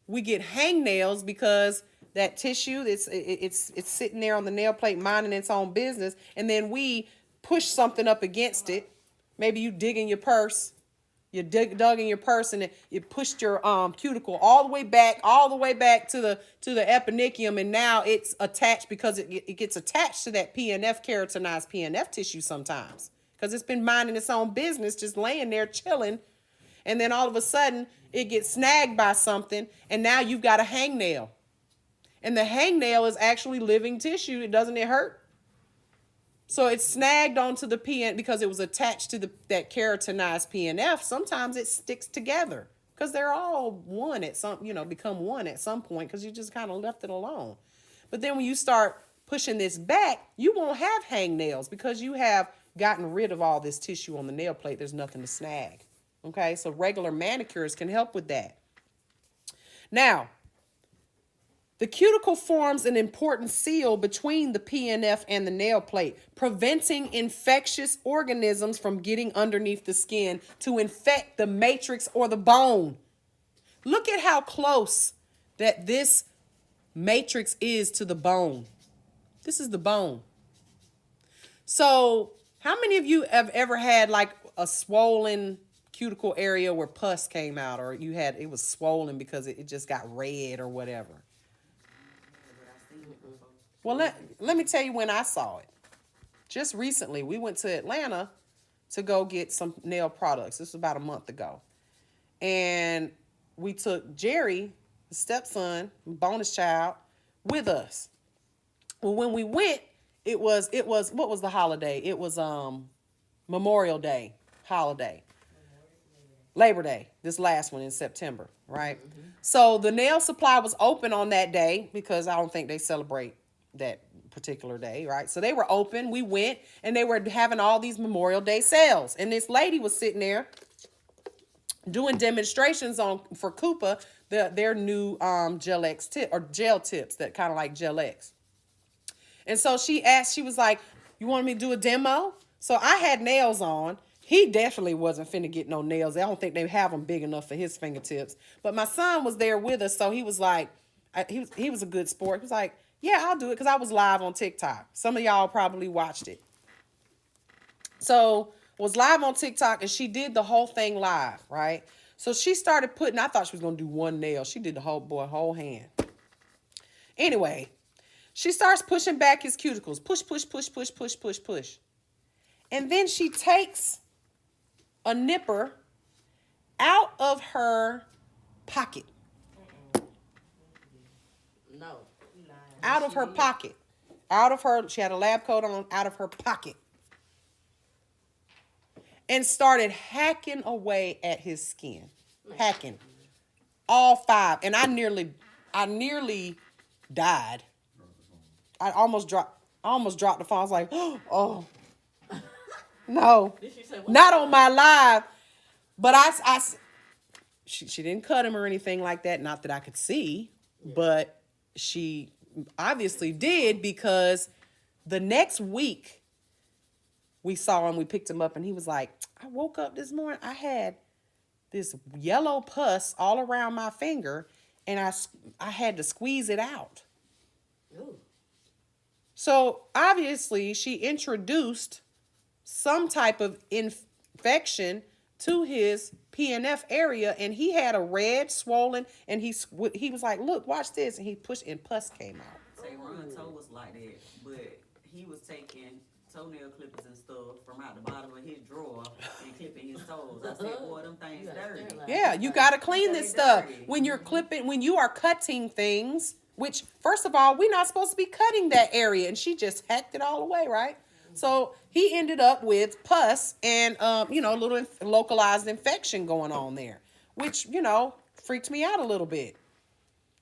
we get hangnails because that tissue, it's sitting there on the nail plate minding its own business, and then we push something up against it. Maybe you dig in your purse, you dug in your purse, and you pushed your cuticle all the way back to the eponychium, and now it's attached because it gets attached to that PNF, keratinized PNF tissue sometimes, because it's been minding its own business, just laying there chilling, and then all of a sudden it gets snagged by something, and now you've got a hangnail. And the hangnail is actually living tissue. Doesn't it hurt? So it's snagged onto the PN because it was attached to that keratinized PNF. Sometimes it sticks together because they're all one at some, become one at some point because you just kind of left it alone. But then when you start pushing this back, you won't have hangnails because you have gotten rid of all this tissue on the nail plate. There's nothing to snag. Okay, so regular manicures can help with that. Now, the cuticle forms an important seal between the PNF and the nail plate, preventing infectious organisms from getting underneath the skin to infect the matrix or the bone. Look at how close that this matrix is to the bone. This is the bone. So, how many of you have ever had like a swollen cuticle area where pus came out, or it was swollen because it just got red or whatever? Well, let me tell you when I saw it. Just recently, we went to Atlanta to go get some nail products. This was about a month ago. And we took Jerry, the stepson, bonus child, with us. Well, when we went, it was what was the holiday? It was Memorial Day holiday. Labor Day, this last one in September, right? Mm-hmm. So the nail supply was open on that day because I don't think they celebrate that particular day, right? So they were open. We went and they were having all these Memorial Day sales. And this lady was sitting there doing demonstrations for Coupa, their new gel tips that kind of like Gel X. And so she was like, "You want me to do a demo?" So I had nails on. He definitely wasn't finna get no nails. I don't think they have them big enough for his fingertips. But my son was there with us, so he was like, he was a good sport. He was like, "Yeah, I'll do it," because I was live on TikTok. Some of y'all probably watched it. So was live on TikTok, and she did the whole thing live, right? So she started I thought she was gonna do one nail. She did the whole hand. Anyway, she starts pushing back his cuticles. Push, push, push, push, push, push, push. And then she takes a nipper out of her pocket. No. Out of her pocket. She had a lab coat on, out of her pocket. And started hacking away at his skin. Hacking. All 5. And I nearly died. I almost dropped the phone. I was like, oh. No. Did she say what? Not on my live. But she didn't cut him or anything like that. Not that I could see. Yeah. But she obviously did, because the next week we saw him, we picked him up, and he was like, "I woke up this morning, I had this yellow pus all around my finger, and I had to squeeze it out." Ooh. So obviously she introduced some type of infection to his PNF area, and he had a red swollen, and he was like, "Look, watch this," and he pushed and pus came out. Say Ron Toe was like that, but he was taking toenail clippers and stuff from out the bottom of his drawer and clipping his toes. I said, "Boy, them things dirty." Yeah, you gotta clean this stuff when you're clipping, when you are cutting things. Which, first of all, we're not supposed to be cutting that area, and she just hacked it all away, right? So he ended up with pus and, a little localized infection going on there, which, freaked me out a little bit.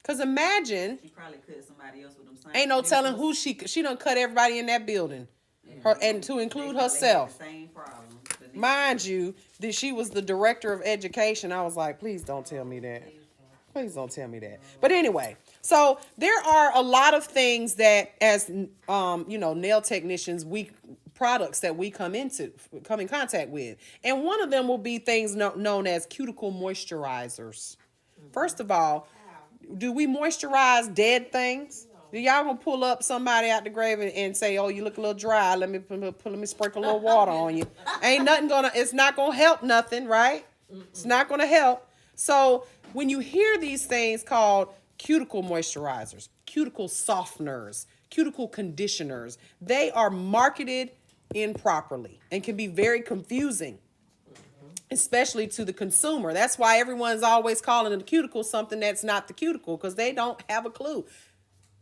Because imagine. She probably cut somebody else with them same. Ain't no telling who she done cut everybody in that building. Yeah. And to include herself. Same problem. Mind you, that she was the director of education. I was like, please don't tell me that. Please don't tell me that. But anyway, so there are a lot of things that as nail technicians, products that we come in contact with. And one of them will be things known as cuticle moisturizers. First of all, do we moisturize dead things? Do y'all gonna pull up somebody out the grave and say, "Oh, you look a little dry. Let me sprinkle a little water on you"? It's not gonna help nothing, right? It's not gonna help. So when you hear these things called cuticle moisturizers, cuticle softeners, cuticle conditioners, they are marketed improperly and can be very confusing, especially to the consumer. That's why everyone's always calling a cuticle something that's not the cuticle, because they don't have a clue.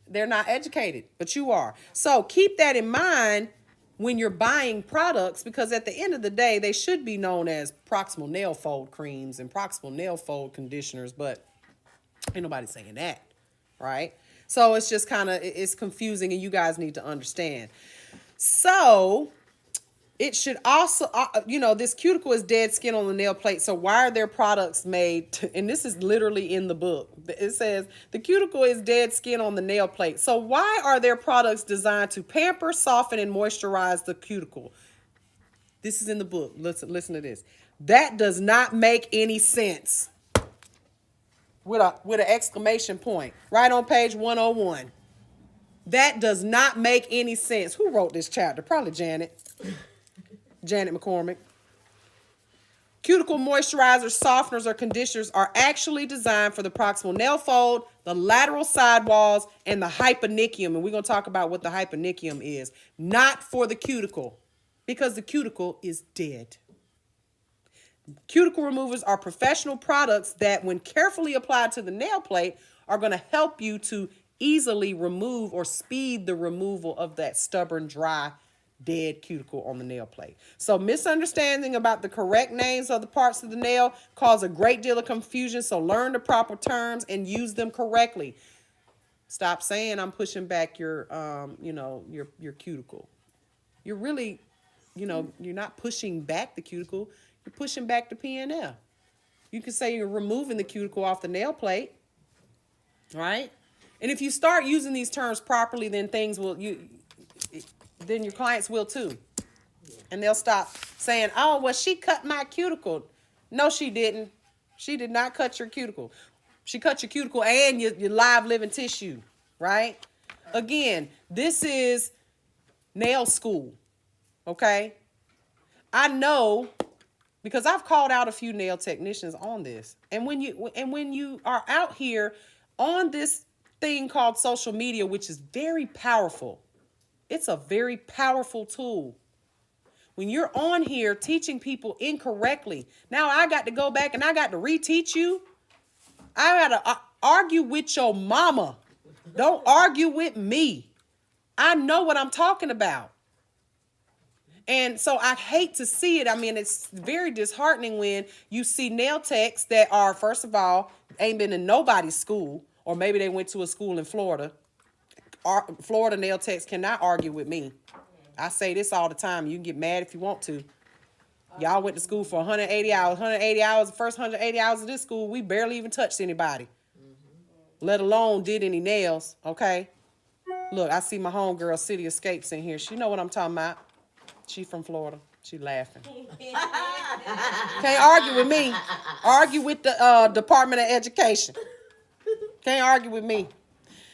They're not educated, but you are. So keep that in mind when you're buying products, because at the end of the day, they should be known as proximal nail fold creams and proximal nail fold conditioners, but ain't nobody saying that, right? So it's just it's confusing, and you guys need to understand. So it should also, this cuticle is dead skin on the nail plate. So why are their products made? And this is literally in the book. It says the cuticle is dead skin on the nail plate. So why are their products designed to pamper, soften, and moisturize the cuticle? This is in the book. Listen to this. That does not make any sense. With an exclamation point right on page 101. That does not make any sense. Who wrote this chapter? Probably Janet McCormick. Cuticle moisturizers, softeners, or conditioners are actually designed for the proximal nail fold, the lateral sidewalls, and the hyponychium. And we're going to talk about what the hyponychium is. Not for the cuticle, because the cuticle is dead. Cuticle removers are professional products that, when carefully applied to the nail plate, are going to help you to easily remove or speed the removal of that stubborn, dry, dead cuticle on the nail plate. So misunderstanding about the correct names of the parts of the nail cause a great deal of confusion. So learn the proper terms and use them correctly. Stop saying I'm pushing back your cuticle. You're really, you're not pushing back the cuticle. You're pushing back the PNF. You can say you're removing the cuticle off the nail plate, right? And if you start using these terms properly, then then your clients will too. And they'll stop saying, "Oh, well, she cut my cuticle." No, she didn't. She did not cut your cuticle. She cut your cuticle and your live living tissue, right? Again, this is nail school, okay? I know, because I've called out a few nail technicians on this. And when you are out here on this thing called social media, which is very powerful, it's a very powerful tool. When you're on here teaching people incorrectly, now I got to go back and I got to reteach you. I got to argue with your mama. Don't argue with me. I know what I'm talking about. And so I hate to see it. I mean, it's very disheartening when you see nail techs that are, first of all, ain't been in nobody's school, or maybe they went to a school in Florida. Florida nail techs cannot argue with me. I say this all the time. You can get mad if you want to. Y'all went to school for 180 hours. 180 hours, the first 180 hours of this school, we barely even touched anybody. Let alone did any nails, okay? Look, I see my homegirl, City Escapes, in here. She know what I'm talking about. She from Florida. She laughing. Can't argue with me. Argue with the Department of Education. Can't argue with me.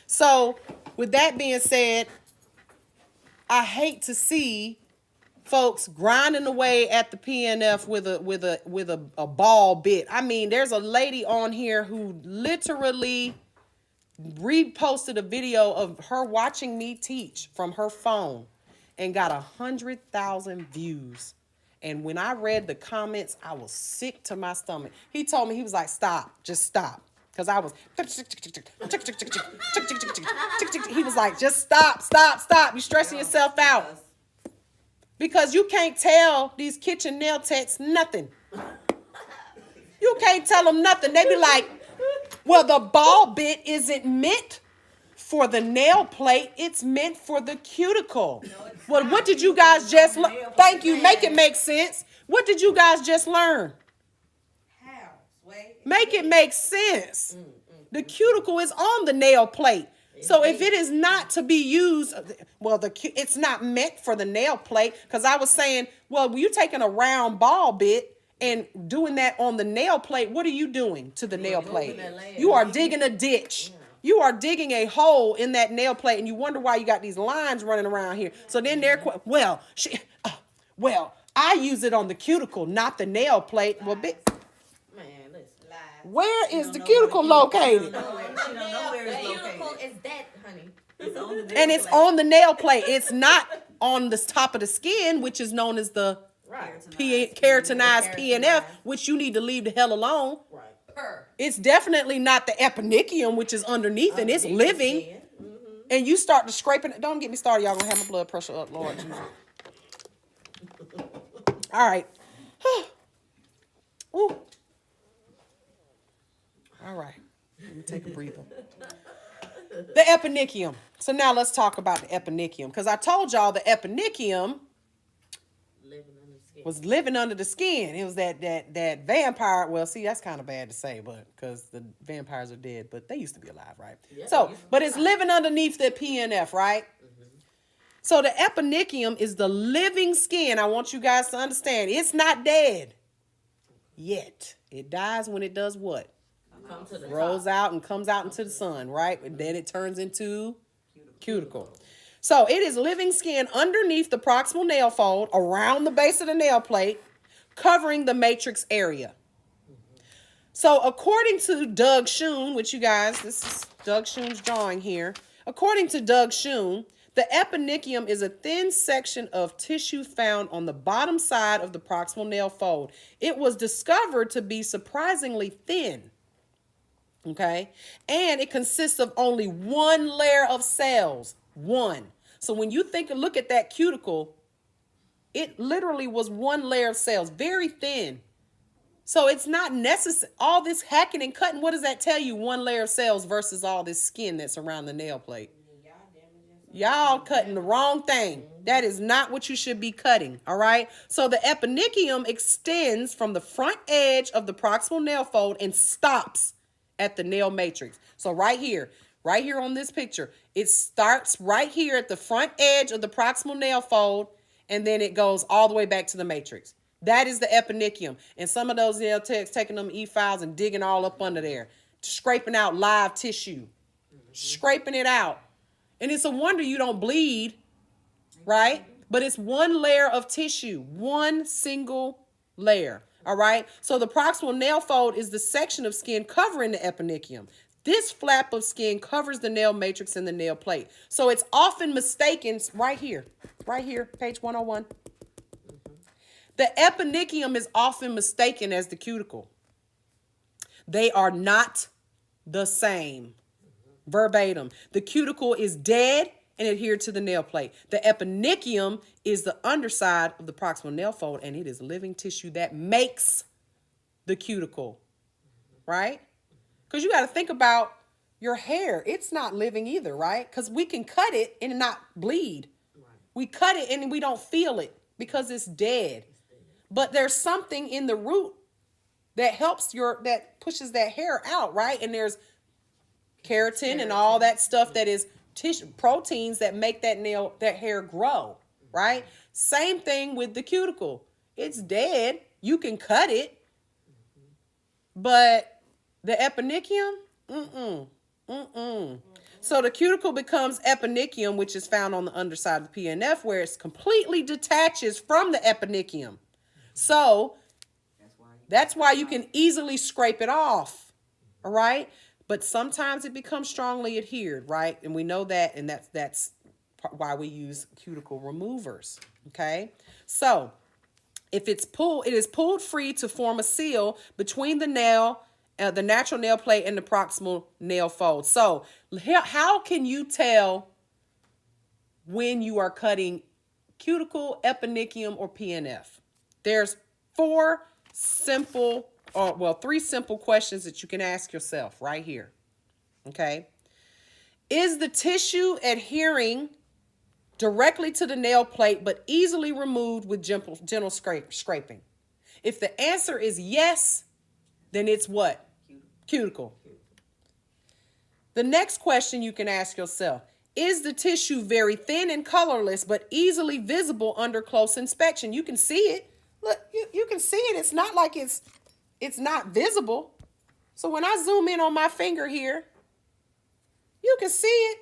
So, with that being said, I hate to see folks grinding away at the PNF with a ball bit. I mean, there's a lady on here who literally reposted a video of her watching me teach from her phone and got 100,000 views. And when I read the comments, I was sick to my stomach. He told me, he was like, "Stop, just stop." Because I was, he was like, "Just stop. You're stressing yourself out." Because you can't tell these kitchen nail techs nothing. You can't tell them nothing. They be like, "Well, the ball bit isn't meant for the nail plate. It's meant for the cuticle." Well, what did you guys just learn? Thank you. Make it make sense. What did you guys just learn? How? Sway? Make it make sense. The cuticle is on the nail plate. So if it is not to be used, well, it's not meant for the nail plate. Because I was saying, well, you're taking a round ball bit and doing that on the nail plate. What are you doing to the nail plate? You are digging a ditch. You are digging a hole in that nail plate, and you wonder why you got these lines running around here. So then well, I use it on the cuticle, not the nail plate. Well, Man, listen. where She is don't the know cuticle where- located? She don't know where it's The cuticle located. is that, honey. It's on the And it's on the nail plate. It's not on the top of the skin, which is known as the Right. keratinized PNF, which you need to leave the hell alone. Right. Her. It's definitely not the eponychium, which is underneath, and it's living. And you start to scraping it. Don't get me started. Y'all gonna have my blood pressure up, Lord Jesus. All right. Ooh. All right. Let me take a breather. The eponychium. So now let's talk about the eponychium. Because I told y'all the eponychium Living under the skin. was living under the skin. It was that vampire. Well, see, that's kind of bad to say, but because the vampires are dead, but they used to be alive, right? Yeah, So, they used to but be it's alive. living underneath the PNF, right? So the eponychium is the living skin. I want you guys to understand. It's not dead yet. It dies when it does what? Come to the Rolls top. out and comes out into the sun, right? And then it turns into cuticle. So it is living skin underneath the proximal nail fold, around the base of the nail plate, covering the matrix area. So according to Doug Schoon, which you guys, this is Doug Schoon's drawing here. According to Doug Schoon, the eponychium is a thin section of tissue found on the bottom side of the proximal nail fold. It was discovered to be surprisingly thin. Okay, and it consists of only one layer of cells. One. So when you look at that cuticle, it literally was one layer of cells, very thin. So it's not necessary. All this hacking and cutting, what does that tell you? One layer of cells versus all this skin that's around the nail plate. Y'all cutting the wrong thing. That is not what you should be cutting, all right? So the eponychium extends from the front edge of the proximal nail fold and stops at the nail matrix. So right here on this picture, it starts right here at the front edge of the proximal nail fold, and then it goes all the way back to the matrix. That is the eponychium. And some of those nail techs taking them E-files and digging all up under there, scraping out live tissue, scraping it out. And it's a wonder you don't bleed, right? But it's one layer of tissue, one single layer, all right? So the proximal nail fold is the section of skin covering the eponychium. This flap of skin covers the nail matrix and the nail plate. So it's often mistaken right here, page 101. The eponychium is often mistaken as the cuticle. They are not the same. Verbatim. The cuticle is dead and adhered to the nail plate. The eponychium is the underside of the proximal nail fold, and it is living tissue that makes the cuticle, right? Because you got to think about your hair. It's not living either, right? Because we can cut it and not bleed. We cut it and we don't feel it because it's dead. But there's something in the root that helps that pushes that hair out, right? And there's keratin and all that stuff that is tissue proteins that make that hair grow, right? Same thing with the cuticle. It's dead. You can cut it, but the eponychium, So the cuticle becomes eponychium, which is found on the underside of the PNF, where it completely detaches from the eponychium. So that's why you can easily scrape it off, all right? But sometimes it becomes strongly adhered, right? And we know that, and that's why we use cuticle removers, okay? So if it is pulled free to form a seal between the natural nail plate and the proximal nail fold. So how can you tell when you are cutting cuticle, eponychium, or PNF? There's three simple questions that you can ask yourself right here. Okay. Is the tissue adhering directly to the nail plate but easily removed with gentle scraping? If the answer is yes, then it's what? Cuticle. The next question you can ask yourself, is the tissue very thin and colorless but easily visible under close inspection? You can see it. Look, you can see it. It's not like it's not visible. So when I zoom in on my finger here, you can see it.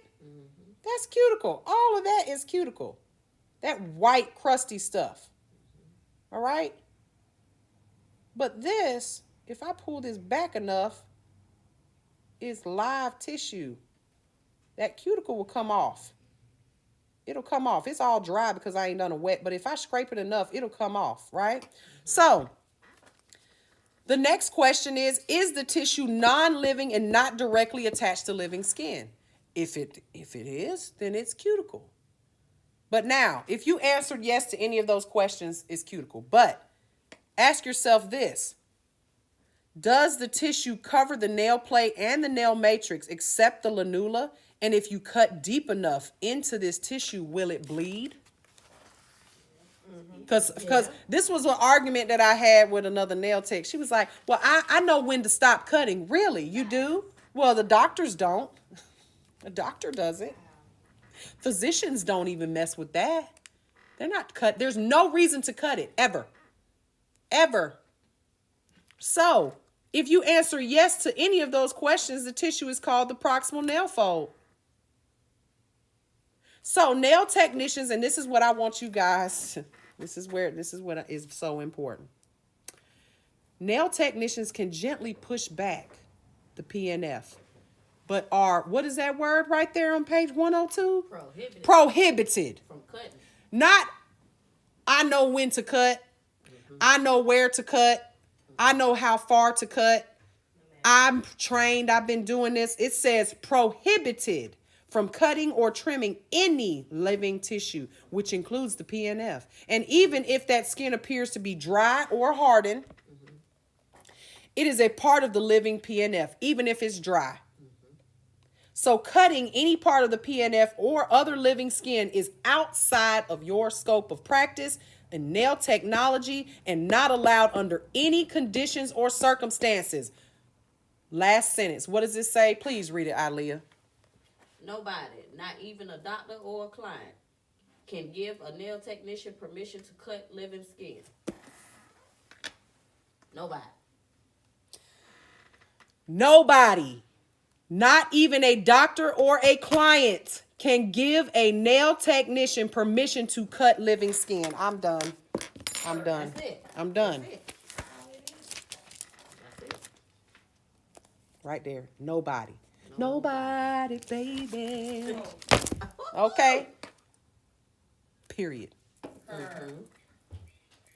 That's cuticle. All of that is cuticle. That white crusty stuff. All right? But this, if I pull this back enough, is live tissue. That cuticle will come off. It'll come off. It's all dry because I ain't done a wet, but if I scrape it enough, it'll come off, right? So, the next question is the tissue non-living and not directly attached to living skin? If it is, then it's cuticle. But now, if you answered yes to any of those questions, it's cuticle. But ask yourself this. Does the tissue cover the nail plate and the nail matrix except the lanula? And if you cut deep enough into this tissue, will it bleed? Because this was an argument that I had with another nail tech. She was like, well, I know when to stop cutting. Really? You do? Well, the doctors don't. A doctor doesn't. Physicians don't even mess with that. They're not cut. There's no reason to cut it, ever. Ever. So, if you answer yes to any of those questions, the tissue is called the proximal nail fold. So, nail technicians, and this is what I want you guys, this is what is so important. Nail technicians can gently push back the PNF, but are, what is that word right there on page 102? Prohibited. Prohibited. From cutting. Not, I know when to cut. I know where to cut. I know how far to cut. I'm trained. I've been doing this. It says prohibited from cutting or trimming any living tissue, which includes the PNF. And even if that skin appears to be dry or hardened, it is a part of the living PNF, even if it's dry. So cutting any part of the PNF or other living skin is outside of your scope of practice and nail technology and not allowed under any conditions or circumstances. Last sentence. What does it say? Please read it, Aaliyah. Nobody, not even a doctor or a client, can give a nail technician permission to cut living skin. Nobody. Nobody, not even a doctor or a client, can give a nail technician permission to cut living skin. I'm done. I'm done. That's it. I'm done. That's it. That's it. Right there. Nobody. Nobody, baby. Okay. Period.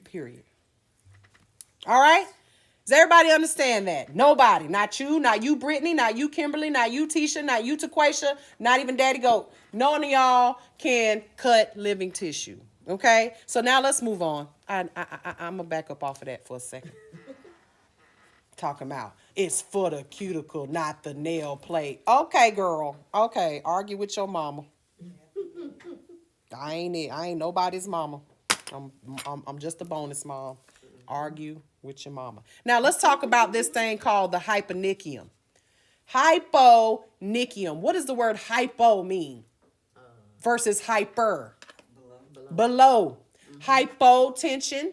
Period. All right? Does everybody understand that? Nobody. Not you, Brittany, not you, Kimberly, not you, Tisha, not you, Taquasia, not even Daddy Goat. None of y'all can cut living tissue. Okay? So now let's move on. I'm going to back up off of that for a second. Talking about it's for the cuticle, not the nail plate. Okay, girl. Okay, argue with your mama. I ain't nobody's mama. I'm just a bonus mom. Argue with your mama. Now let's talk about this thing called the hyponychium. Hyponychium. What does the word hypo mean? Versus hyper. Below. Hypotension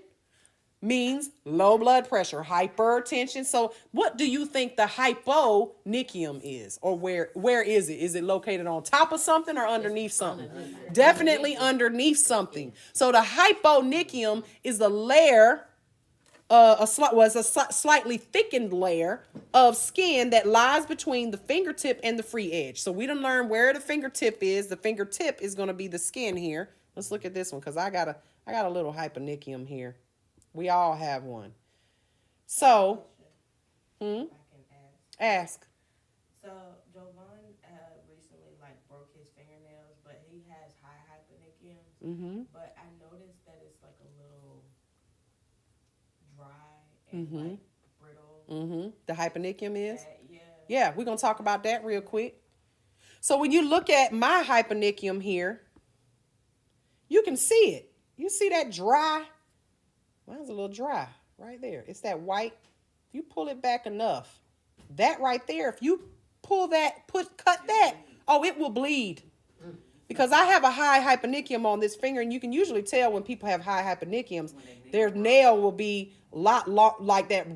means low blood pressure, hypertension. So what do you think the hyponychium is? Or where is it? Is it located on top of something or underneath something? Definitely underneath something. So the hyponychium is the layer, a slightly thickened layer of skin that lies between the fingertip and the free edge. So we done learned where the fingertip is. The fingertip is going to be the skin here. Let's look at this one because I got a little hyponychium here. We all have one. So, I can ask. So Jovan recently broke his fingernails, but he has high hyponychium. Mm-hmm. But I noticed that it's a little dry and brittle. Mm-hmm. The hyponychium is? Yeah. Yeah, we're going to talk about that real quick. So when you look at my hyponychium here, you can see it. You see that dry? Mine's a little dry right there. It's that white. You pull it back enough. That right there, if you pull that, cut that. Oh, it will bleed. Because I have a high hyponychium on this finger, and you can usually tell when people have high hyponychiums, their nail will be like that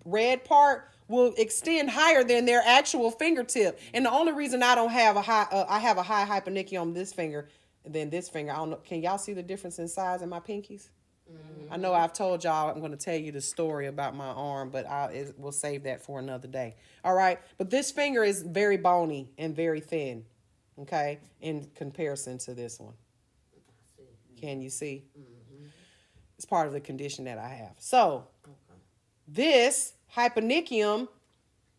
red part will extend higher than their actual fingertip. And the only reason I don't have I have a high hyponychium on this finger than this finger, I don't know. Can y'all see the difference in size in my pinkies? I know I've told y'all I'm going to tell you the story about my arm, but we'll save that for another day. All right. But this finger is very bony and very thin. Okay. In comparison to this one. Can you see? It's part of the condition that I have. So this hyponychium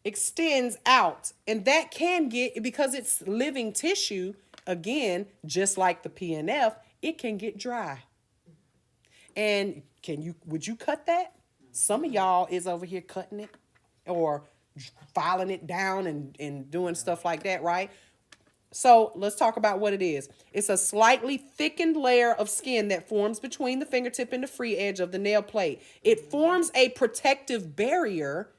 extends out, and that can get, because it's living tissue, again, just like the PNF, it can get dry. And would you cut that? Some of y'all is over here cutting it or filing it down and doing stuff like that, right? So let's talk about what it is. It's a slightly thickened layer of skin that forms between the fingertip and the free edge of the nail plate. It forms a protective barrier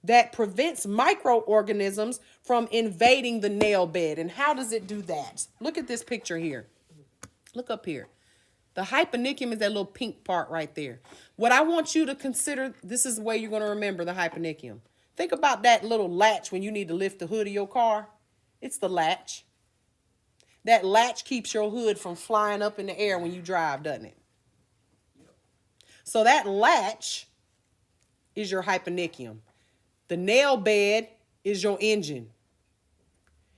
that prevents microorganisms from invading the nail bed. And how does it do that? Look at this picture here. Look up here. The hyponychium is that little pink part right there. What I want you to consider, this is the way you're going to remember the hyponychium. Think about that little latch when you need to lift the hood of your car. It's the latch. That latch keeps your hood from flying up in the air when you drive, doesn't it? So that latch is your hyponychium. The nail bed is your engine.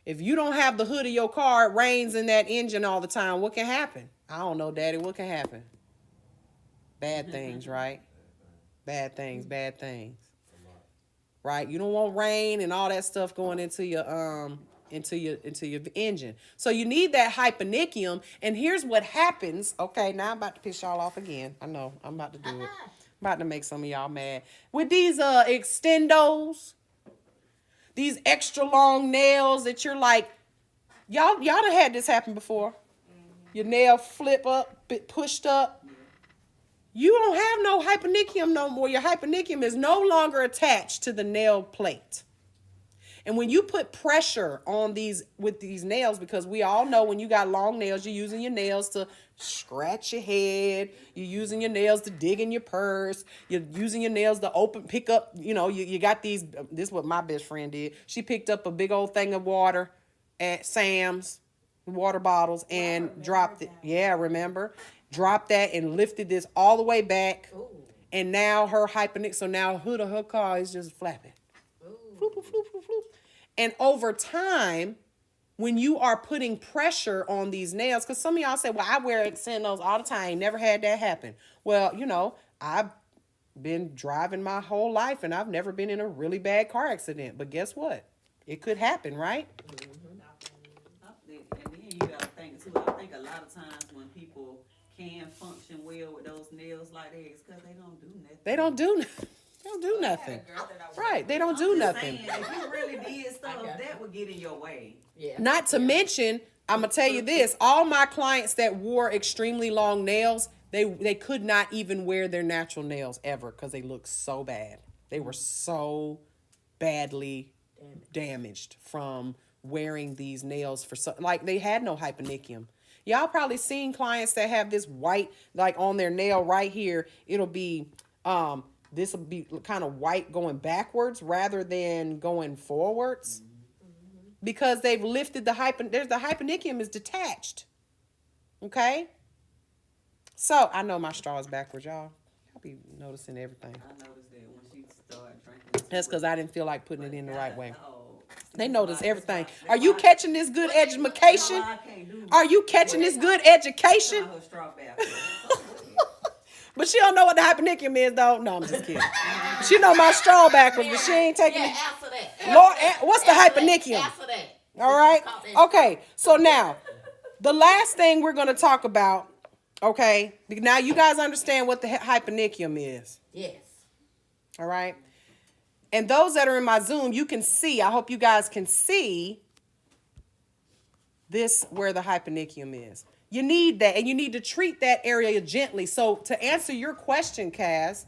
If you don't have the hood of your car, it rains in that engine all the time. What can happen? I don't know, Daddy. What can happen? Bad things, right? Bad things, bad things. Right? You don't want rain and all that stuff going into your engine. So you need that hyponychium. And here's what happens. Okay, now I'm about to piss y'all off again. I know. I'm about to do it. I'm about to make some of y'all mad. With these extendos, these extra long nails that you're like, y'all done had this happen before. Your nail flip up, pushed up. You don't have no hyponychium no more. Your hyponychium is no longer attached to the nail plate. And when you put pressure on with these nails, because we all know when you got long nails, you're using your nails to scratch your head. You're using your nails to dig in your purse. You're using your nails to pick up, you got these. This is what my best friend did. She picked up a big old thing of water at Sam's, water bottles, and dropped it. Yeah, remember? Dropped that and lifted this all the way back. Ooh. And now her hyponychium, so now hood of her car is just flapping. Floop, floop, floop, floop, floop. And over time, when you are putting pressure on these nails, because some of y'all say, well, I wear extendos all the time. Never had that happen. Well, I've been driving my whole life and I've never been in a really bad car accident. But guess what? It could happen, right? Mm-hmm. And then you got to think, too, I think a lot of times when people can function well with those nails like that, it's because they don't do nothing. They don't do nothing. They don't do nothing. Right. They don't do nothing. Saying, if you really did stuff, that would get in your way. Yeah. Not to mention, I'm going to tell you this. All my clients that wore extremely long nails, they could not even wear their natural nails ever because they looked so bad. They were so badly damaged from wearing these nails like they had no hyponychium. Y'all probably seen clients that have this white, like on their nail right here. It'll be, this will be kind of white going backwards rather than going forwards. Mm-hmm. Because they've lifted the hyponychium is detached. Okay? So, I know my straw is backwards, y'all. I'll be noticing everything. I noticed that when she started drinking. That's because I didn't feel like putting it in the right way. Oh. They notice everything. Are you catching this good education? Are you catching this good education? But she don't know what the hyponychium is, though. No, I'm just kidding. She know my straw backwards, but she ain't taking it. Answer that. Lord, what's the hyponychium? Answer that. All right. Okay. So now, the last thing we're going to talk about. Okay. Now you guys understand what the hyponychium is. Yes. All right. And those that are in my Zoom, you can see. I hope you guys can see this where the hyponychium is. You need that, and you need to treat that area gently. So to answer your question, Kaz,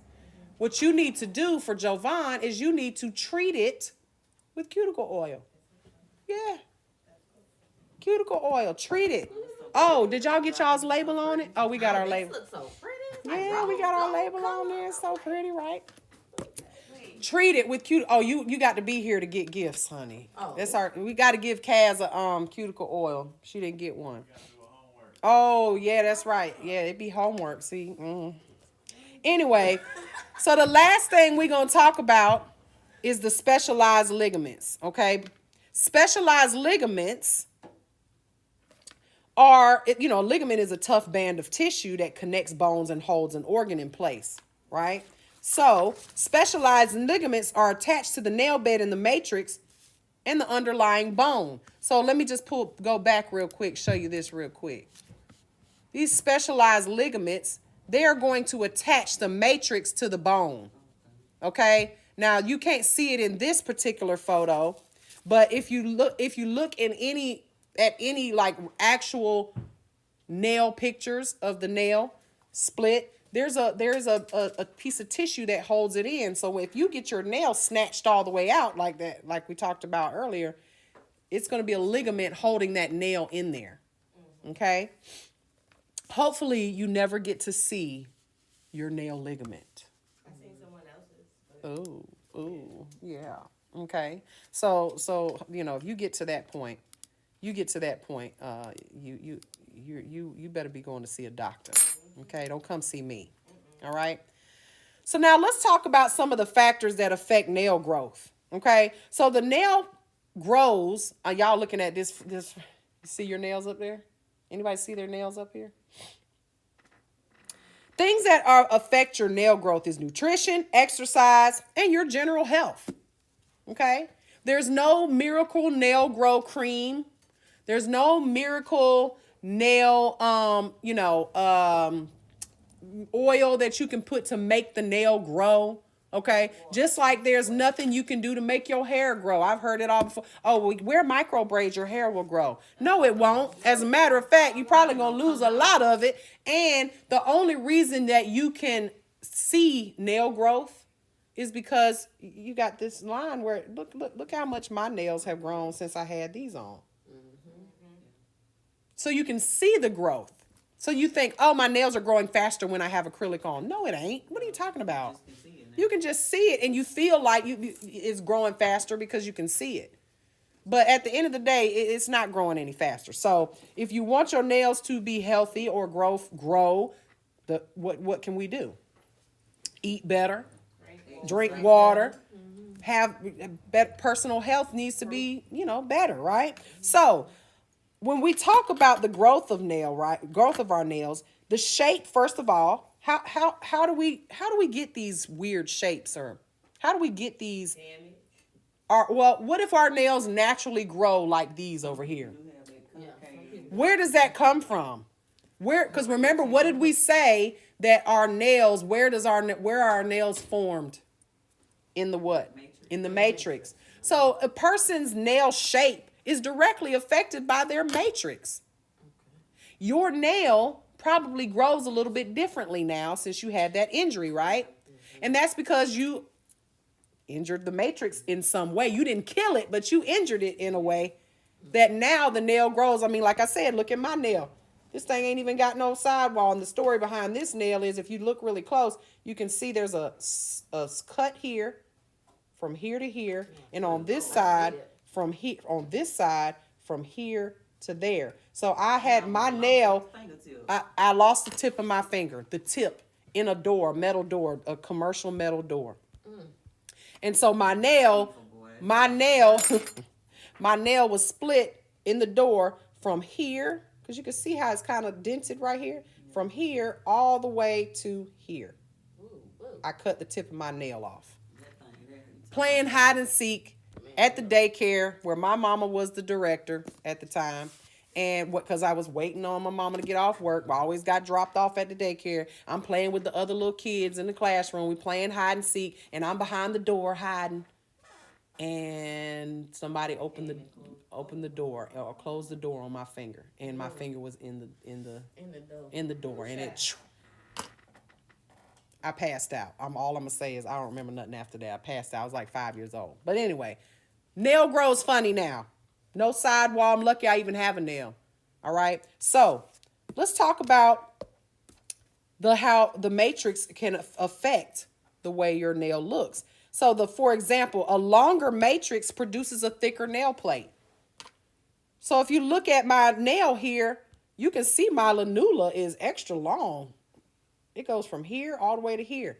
what you need to do for Jovan is you need to treat it with cuticle oil. Yeah. Cuticle oil. Treat it. Oh, did y'all get y'all's label on it? Oh, we got our This label. looks so pretty. It's like Yeah, we got our rose label gold on there. It's so pretty, right? Wait. Treat it with cute. Oh, you got to be here to get gifts, honey. Oh. That's our. We got to give Kaz a cuticle oil. She didn't get one. Oh yeah, that's right. Yeah, it'd be homework. See. Anyway, so the last thing we're gonna talk about is the specialized ligaments. Okay, specialized ligaments are, a ligament is a tough band of tissue that connects bones and holds an organ in place, right? So specialized ligaments are attached to the nail bed in the matrix and the underlying bone. So let me just go back real quick, show you this real quick. These specialized ligaments, they are going to attach the matrix to the bone. Okay? Now you can't see it in this particular photo, but if you look at any like actual nail pictures of the nail split, there's a piece of tissue that holds it in. So if you get your nail snatched all the way out like that, like we talked about earlier, it's going to be a ligament holding that nail in there. Okay? Hopefully you never get to see your nail ligament. I seen someone else's. Oh, yeah. Okay. So if you get to that point, you better be going to see a doctor. Okay? Don't come see me. All right? So now let's talk about some of the factors that affect nail growth. Okay? So the nail grows, are y'all looking at this you see your nails up there? Anybody see their nails up here? Things that affect your nail growth is nutrition, exercise, and your general health. Okay? There's no miracle nail grow cream. There's no miracle nail, oil that you can put to make the nail grow. Okay? Just like there's nothing you can do to make your hair grow. I've heard it all before. Oh, wear micro braids, your hair will grow. No, it won't. As a matter of fact, you're probably going to lose a lot of it. And the only reason that you can see nail growth is because you got this line where, look how much my nails have grown since I had these on. So you can see the growth. So you think, oh, my nails are growing faster when I have acrylic on. No, it ain't. What are you talking about? You can just see it and you feel like it's growing faster because you can see it. But at the end of the day, it's not growing any faster. So if you want your nails to be healthy or grow, what can we do? Eat better, drink water, have better personal health needs to be, better, right? So when we talk about the growth of our nails, the shape, first of all, how do we get these weird shapes, or how do we get these? What if our nails naturally grow like these over here? Where does that come from? Because remember, what did we say that our nails? Where are our nails formed? In the what? In the matrix. So a person's nail shape is directly affected by their matrix. Your nail probably grows a little bit differently now since you had that injury, right? And that's because you injured the matrix in some way. You didn't kill it, but you injured it in a way that now the nail grows. I mean, like I said, look at my nail. This thing ain't even got no sidewall. And the story behind this nail is, if you look really close, you can see there's a cut here, from here to here, and on this side, from here to there. So I had my nail, I lost the tip of my finger, the tip in a door, metal door, a commercial metal door. And so my nail was split in the door from here, because you can see how it's kind of dented right here, from here all the way to here. I cut the tip of my nail off. Playing hide and seek at the daycare where my mama was the director at the time. And because I was waiting on my mama to get off work, I always got dropped off at the daycare. I'm playing with the other little kids in the classroom. We playing hide and seek, and I'm behind the door hiding. And somebody opened the door or closed the door on my finger, and my finger was in the door, and I passed out. All I'm gonna say is I don't remember nothing after that. I passed out. I was like 5 years old. But anyway, nail grows funny now. No sidewall. I'm lucky I even have a nail. All right. So let's talk about how the matrix can affect the way your nail looks. So for example, a longer matrix produces a thicker nail plate. So if you look at my nail here, you can see my lanula is extra long. It goes from here all the way to here.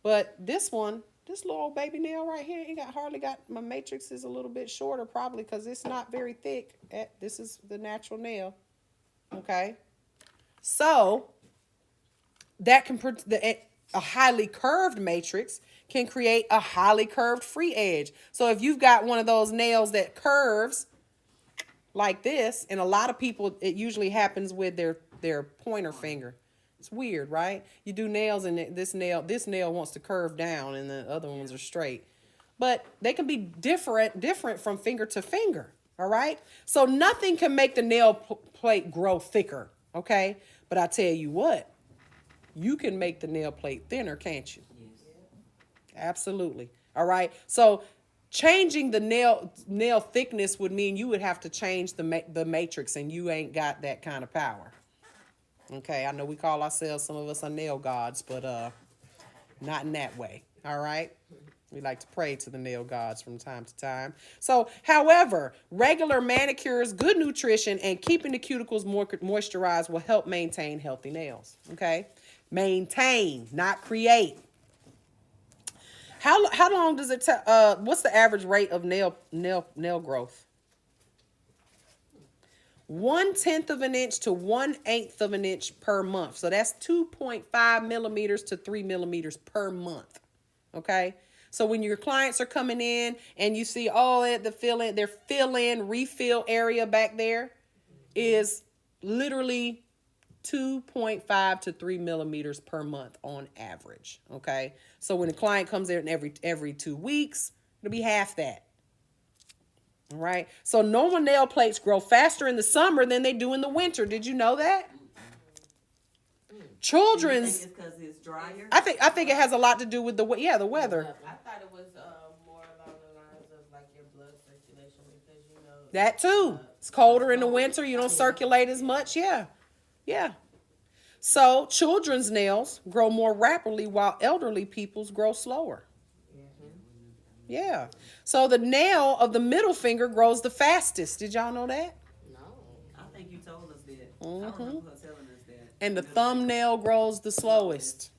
But this one, this little old baby nail right here, hardly got, my matrix is a little bit shorter probably because it's not very thick. This is the natural nail. Okay. So that can, a highly curved matrix can create a highly curved free edge. So if you've got one of those nails that curves like this, and a lot of people, it usually happens with their pointer finger. It's weird, right? You do nails and this nail wants to curve down and the other ones are straight. But they can be different from finger to finger, all right? So nothing can make the nail plate grow thicker, okay? But I tell you what, you can make the nail plate thinner, can't you? Yes. Absolutely. All right. So changing the nail thickness would mean you would have to change the matrix, and you ain't got that kind of power. Okay, I know we call ourselves, some of us are nail gods, but not in that way. All right. We like to pray to the nail gods from time to time. So, however, regular manicures, good nutrition, and keeping the cuticles more moisturized will help maintain healthy nails. Okay, maintain, not create. How long does it take? What's the average rate of nail growth? 1/10 of an inch to 1/8 of an inch per month. So that's 2.5 millimeters to 3 millimeters per month. Okay. So when your clients are coming in and you see, their fill-in, refill area back there is literally 2.5 to 3 millimeters per month on average. Okay. So when a client comes in every 2 weeks, it'll be half that. All right. So normal nail plates grow faster in the summer than they do in the winter. Did you know that? Children's. You think it's because it's drier? I think it has a lot to do with the weather. I thought it was more along the lines of like your blood circulation because That too. It's colder in the winter. You don't circulate as much. Yeah. Yeah. So children's nails grow more rapidly while elderly people's grow slower. Yeah. So the nail of the middle finger grows the fastest. Did y'all know that? No. I think you told us that. I remember her telling us that. And the thumbnail grows the slowest.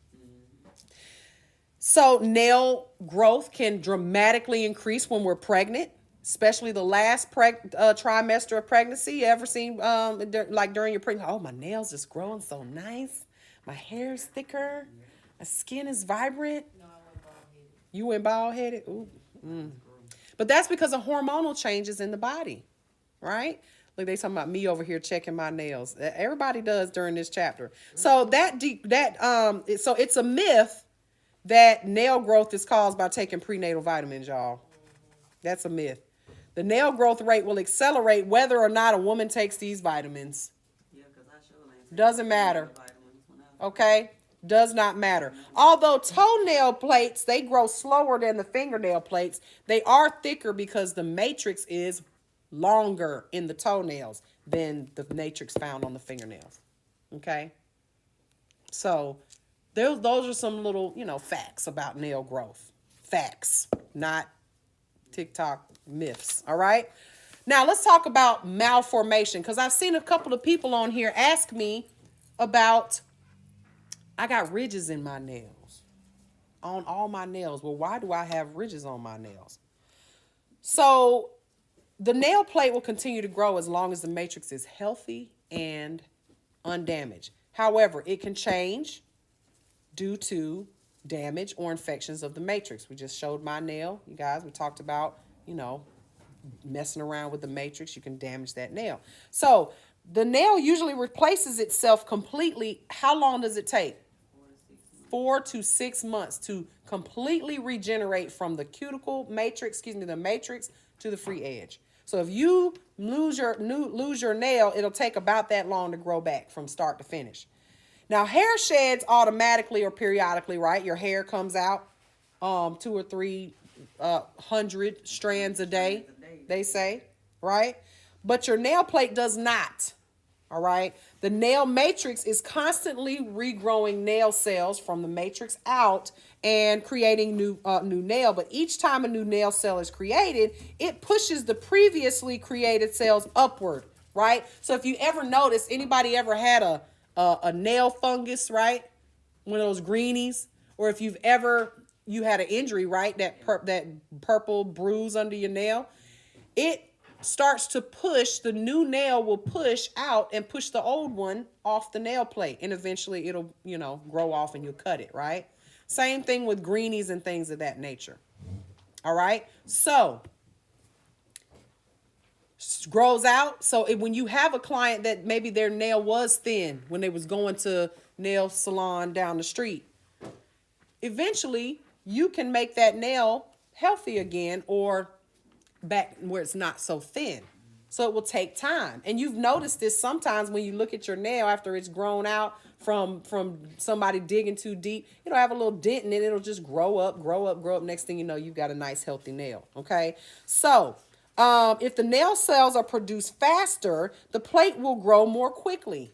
So nail growth can dramatically increase when we're pregnant, especially the last trimester of pregnancy. You ever seen like during your pregnancy? Oh, my nails just growing so nice. My hair is thicker. My skin is vibrant. No, I went bald-headed. You went bald-headed? Ooh. But that's because of hormonal changes in the body, right? Look, they talking about me over here checking my nails. Everybody does during this chapter. So so it's a myth that nail growth is caused by taking prenatal vitamins, y'all. That's a myth. The nail growth rate will accelerate whether or not a woman takes these vitamins. Yeah, because I sure ain't Doesn't matter. vitamins when I was Okay? Does not matter. Although toenail plates, they grow slower than the fingernail plates, they are thicker because the matrix is longer in the toenails than the matrix found on the fingernails. Okay? So those are some little, facts about nail growth. Facts, not TikTok myths. All right? Now let's talk about malformation, because I've seen a couple of people on here ask me about, I got ridges in my nails, on all my nails. Well, why do I have ridges on my nails? So the nail plate will continue to grow as long as the matrix is healthy and undamaged. However, it can change due to damage or infections of the matrix. We just showed my nail, you guys. We talked about, messing around with the matrix. You can damage that nail. So the nail usually replaces itself completely. How long does it take? 4 to 6 months to completely regenerate from the the matrix to the free edge. So if you lose your nail, it'll take about that long to grow back from start to finish. Now, hair sheds automatically or periodically, right? Your hair comes out 200 or 300 strands a day. they say, right? But your nail plate does not. All right. The nail matrix is constantly regrowing nail cells from the matrix out and creating new nail. But each time a new nail cell is created, it pushes the previously created cells upward, right? So if you ever notice, anybody ever had a nail fungus, right? One of those greenies, or if you had an injury, right? That purple bruise under your nail, it starts to push, the new nail will push out and push the old one off the nail plate. And eventually it'll, grow off and you'll cut it, right? Same thing with greenies and things of that nature. All right. So grows out. So when you have a client that maybe their nail was thin when they was going to nail salon down the street, eventually you can make that nail healthy again or back where it's not so thin. So it will take time. And you've noticed this sometimes when you look at your nail after it's grown out from somebody digging too deep, it'll have a little dent in it. It'll just grow up. Next thing you know, you've got a nice healthy nail. Okay. So if the nail cells are produced faster, the plate will grow more quickly.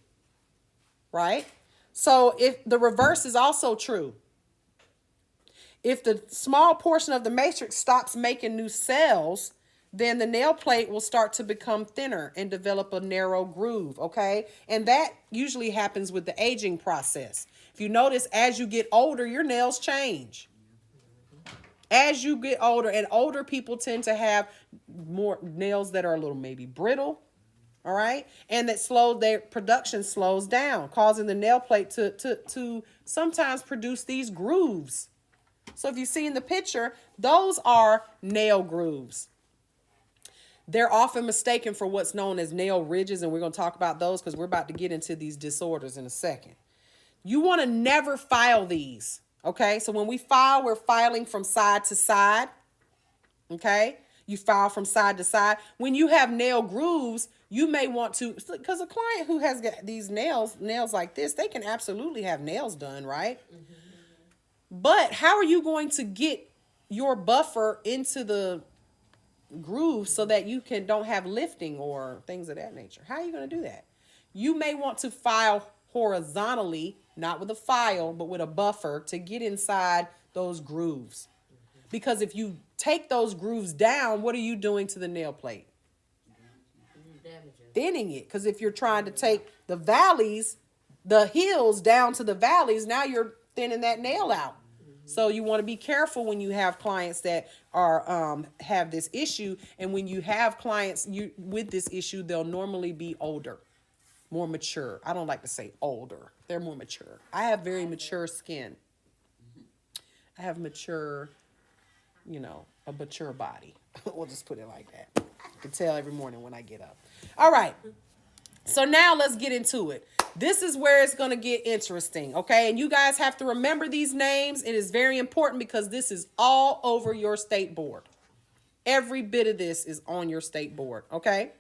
Right? So if the reverse is also true. If the small portion of the matrix stops making new cells, then the nail plate will start to become thinner and develop a narrow groove, okay? And that usually happens with the aging process. If you notice, as you get older, your nails change. As you get older, and older people tend to have more nails that are a little maybe brittle, all right? And that their production slows down, causing the nail plate to sometimes produce these grooves. So if you see in the picture, those are nail grooves. They're often mistaken for what's known as nail ridges, and we're going to talk about those because we're about to get into these disorders in a second. You want to never file these, okay? So when we file, we're filing from side to side, okay? You file from side to side. When you have nail grooves, you may want to, because a client who has got these nails like this, they can absolutely have nails done, right? Mm-hmm. But how are you going to get your buffer into the groove so that you don't have lifting or things of that nature? How are you going to do that? You may want to file horizontally, not with a file, but with a buffer to get inside those grooves. Because if you take those grooves down, what are you doing to the nail plate? Thinning it. Because if you're trying to take the valleys, the hills down to the valleys, now you're thinning that nail out. So you want to be careful when you have clients that are have this issue. And when you have clients with this issue, they'll normally be older, more mature. I don't like to say older. They're more mature. I have very mature skin. I have mature, a mature body. We'll just put it like that. I can tell every morning when I get up. All right. So now let's get into it. This is where it's going to get interesting, okay? And you guys have to remember these names. It is very important because this is all over your state board. Every bit of this is on your state board, okay?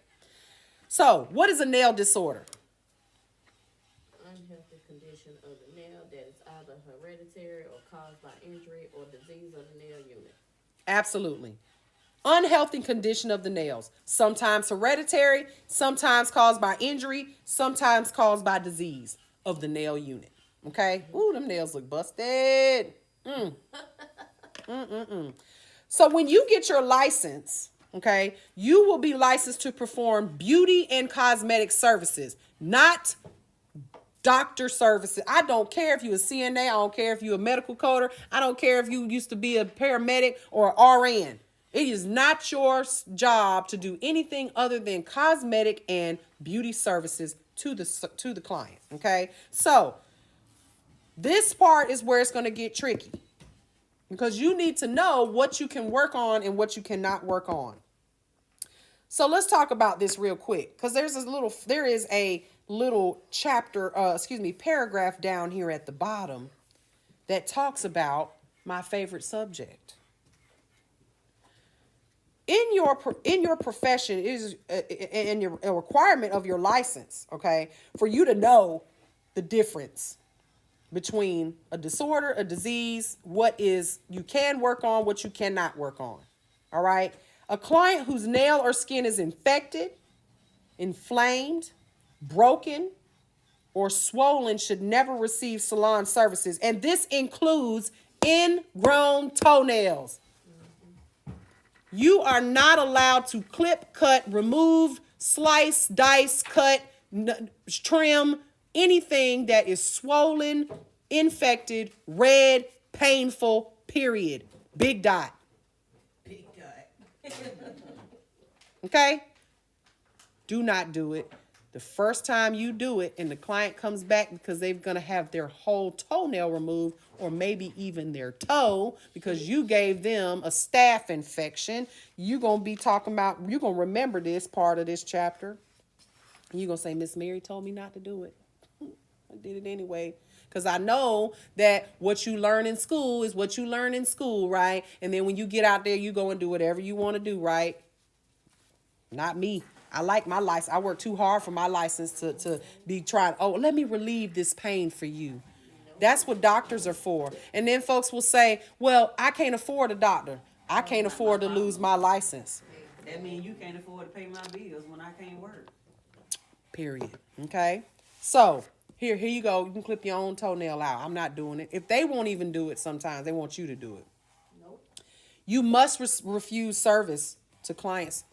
So, what is a nail disorder? Unhealthy condition of the nail that is either hereditary or caused by injury or disease of the nail unit. Absolutely. Unhealthy condition of the nails. Sometimes hereditary, sometimes caused by injury, sometimes caused by disease of the nail unit. Okay? Ooh, them nails look busted. So when you get your license, okay, you will be licensed to perform beauty and cosmetic services, not doctor services. I don't care if you're a CNA. I don't care if you're a medical coder. I don't care if you used to be a paramedic or RN. It is not your job to do anything other than cosmetic and beauty services to the client, okay? So this part is where it's going to get tricky because you need to know what you can work on and what you cannot work on. So let's talk about this real quick because there is a little paragraph down here at the bottom that talks about my favorite subject. In your profession is a requirement of your license, okay, for you to know the difference between a disorder, a disease, what is you can work on, what you cannot work on. All right. A client whose nail or skin is infected, inflamed, broken, or swollen should never receive salon services. And this includes ingrown toenails. You are not allowed to clip, cut, remove, slice, dice, cut, trim anything that is swollen, infected, red, painful, period. Big dot. Big gut. Okay? Do not do it. The first time you do it and the client comes back because they're going to have their whole toenail removed or maybe even their toe because you gave them a staph infection, you're going to be talking about, you're going to remember this part of this chapter. You're going to say, Miss Mary told me not to do it. I did it anyway. Because I know that what you learn in school is what you learn in school, right? And then when you get out there, you go and do whatever you want to do, right? Not me. I like my license. I work too hard for my license to be trying, oh, let me relieve this pain for you. That's what doctors are for. And then folks will say, well, I can't afford a doctor. I can't afford to lose my license. That means you can't afford to pay my bills when I can't work. Period. Okay? So, here you go. You can clip your own toenail out. I'm not doing it. If they won't even do it sometimes, they want you to do it. Nope. You must refuse service to clients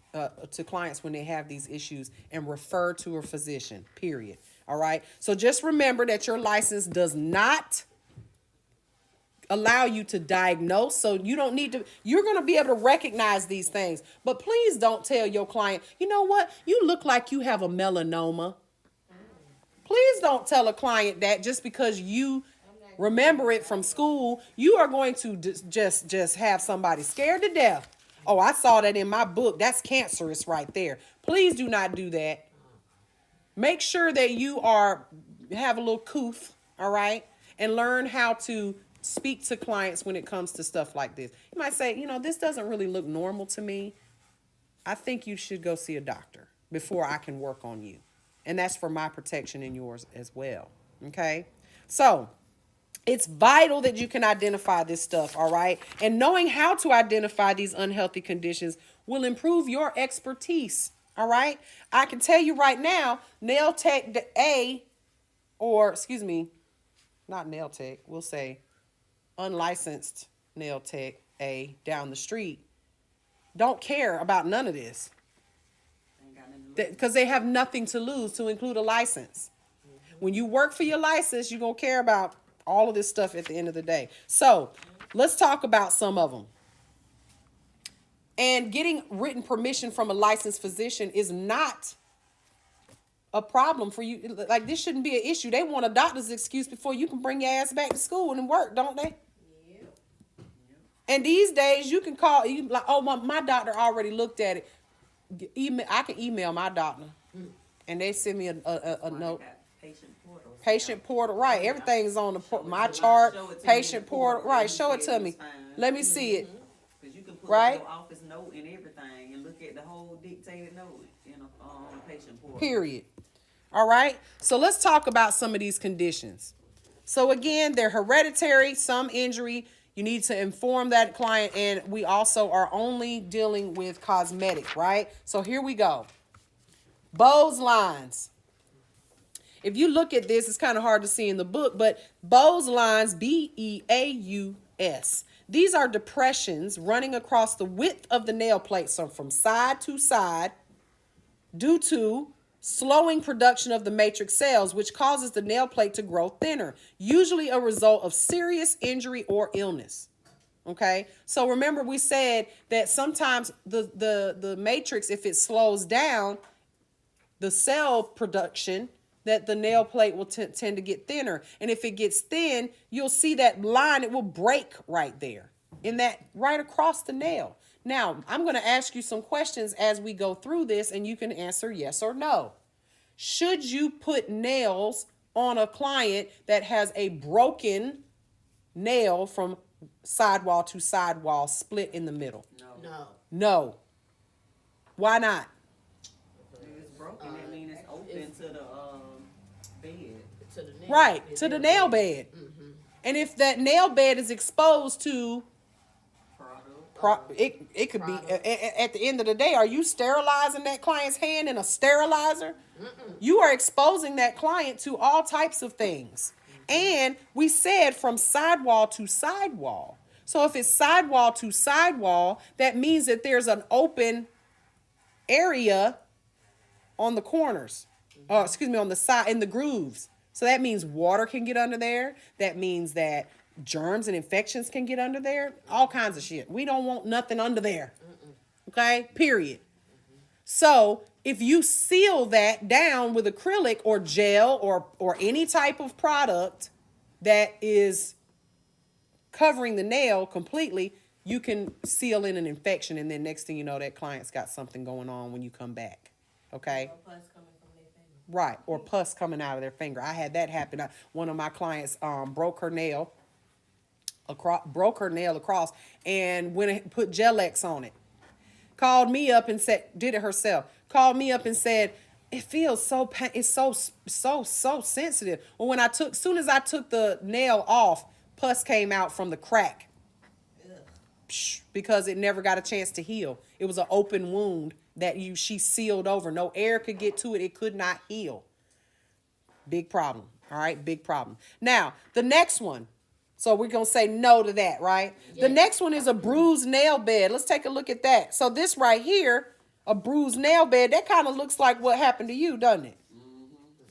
when they have these issues and refer to a physician, period. All right. So just remember that your license does not allow you to diagnose. So you don't need to, you're going to be able to recognize these things, but please don't tell your client, you know what? You look like you have a melanoma. Please don't tell a client that just because you remember it from school. You are going to just have somebody scared to death. Oh, I saw that in my book. That's cancerous right there. Please do not do that. Make sure that you have a little coof, all right? And learn how to speak to clients when it comes to stuff like this. You might say, you know, this doesn't really look normal to me. I think you should go see a doctor before I can work on you. And that's for my protection and yours as well, okay? So it's vital that you can identify this stuff, all right? And knowing how to identify these unhealthy conditions will improve your expertise, all right? I can tell you right now, Nail Tech A, or excuse me, not Nail Tech, we'll say unlicensed Nail Tech A down the street, don't care about none of this. Because they have nothing to lose to include a license. When you work for your license, you're going to care about all of this stuff at the end of the day. So let's talk about some of them. And getting written permission from a licensed physician is not a problem for you. Like, this shouldn't be an issue. They want a doctor's excuse before you can bring your ass back to school and work, don't they? Yep. And these days you can call, you like, oh, my doctor already looked at it. I can email my doctor and they send me a note. Patient portal, right? Everything's on the my chart. Patient portal, right? Show it to me. Let me see it. Because you can put Right? your office note and everything and look at the whole dictated note in a patient portal. Period. All right. So let's talk about some of these conditions. So again, they're hereditary, some injury. You need to inform that client, and we also are only dealing with cosmetic, right? So here we go. Bowes lines. If you look at this, it's kind of hard to see in the book, but Bowes lines, B-E-A-U-S. These are depressions running across the width of the nail plate, so from side to side, due to slowing production of the matrix cells, which causes the nail plate to grow thinner, usually a result of serious injury or illness. Okay, so remember we said that sometimes the matrix, if it slows down, the cell production, that the nail plate will tend to get thinner. And if it gets thin, you'll see that line, it will break right there, in that right across the nail. Now, I'm going to ask you some questions as we go through this, and you can answer yes or no. Should you put nails on a client that has a broken nail from sidewall to sidewall, split in the middle? No. No. Why not? If it's broken, that means it's open to the bed. To the nail. Right, to the nail bed. And if that nail bed is exposed to It could be at the end of the day. Are you sterilizing that client's hand in a sterilizer? You are exposing that client to all types of things. And we said from sidewall to sidewall. So if it's sidewall to sidewall, that means that there's an open area on the corners. On the side, in the grooves. So that means water can get under there. That means that germs and infections can get under there. All kinds of shit. We don't want nothing under there. Okay? Period. So if you seal that down with acrylic or gel or any type of product that is covering the nail completely, you can seal in an infection, and then next thing you know, that client's got something going on when you come back. Okay? Right, or pus coming out of their finger. I had that happen. One of my clients broke her nail across, and went and put Gel-X on it. Called me up and said, did it herself. Called me up and said, it feels so pain. It's so sensitive. Well, soon as I took the nail off, pus came out from the crack. Because it never got a chance to heal. It was an open wound that she sealed over. No air could get to it. It could not heal. Big problem. All right, big problem. Now, the next one. So we're going to say no to that, right? Yeah. The next one is a bruised nail bed. Let's take a look at that. So this right here, a bruised nail bed, that kind of looks like what happened to you, doesn't it?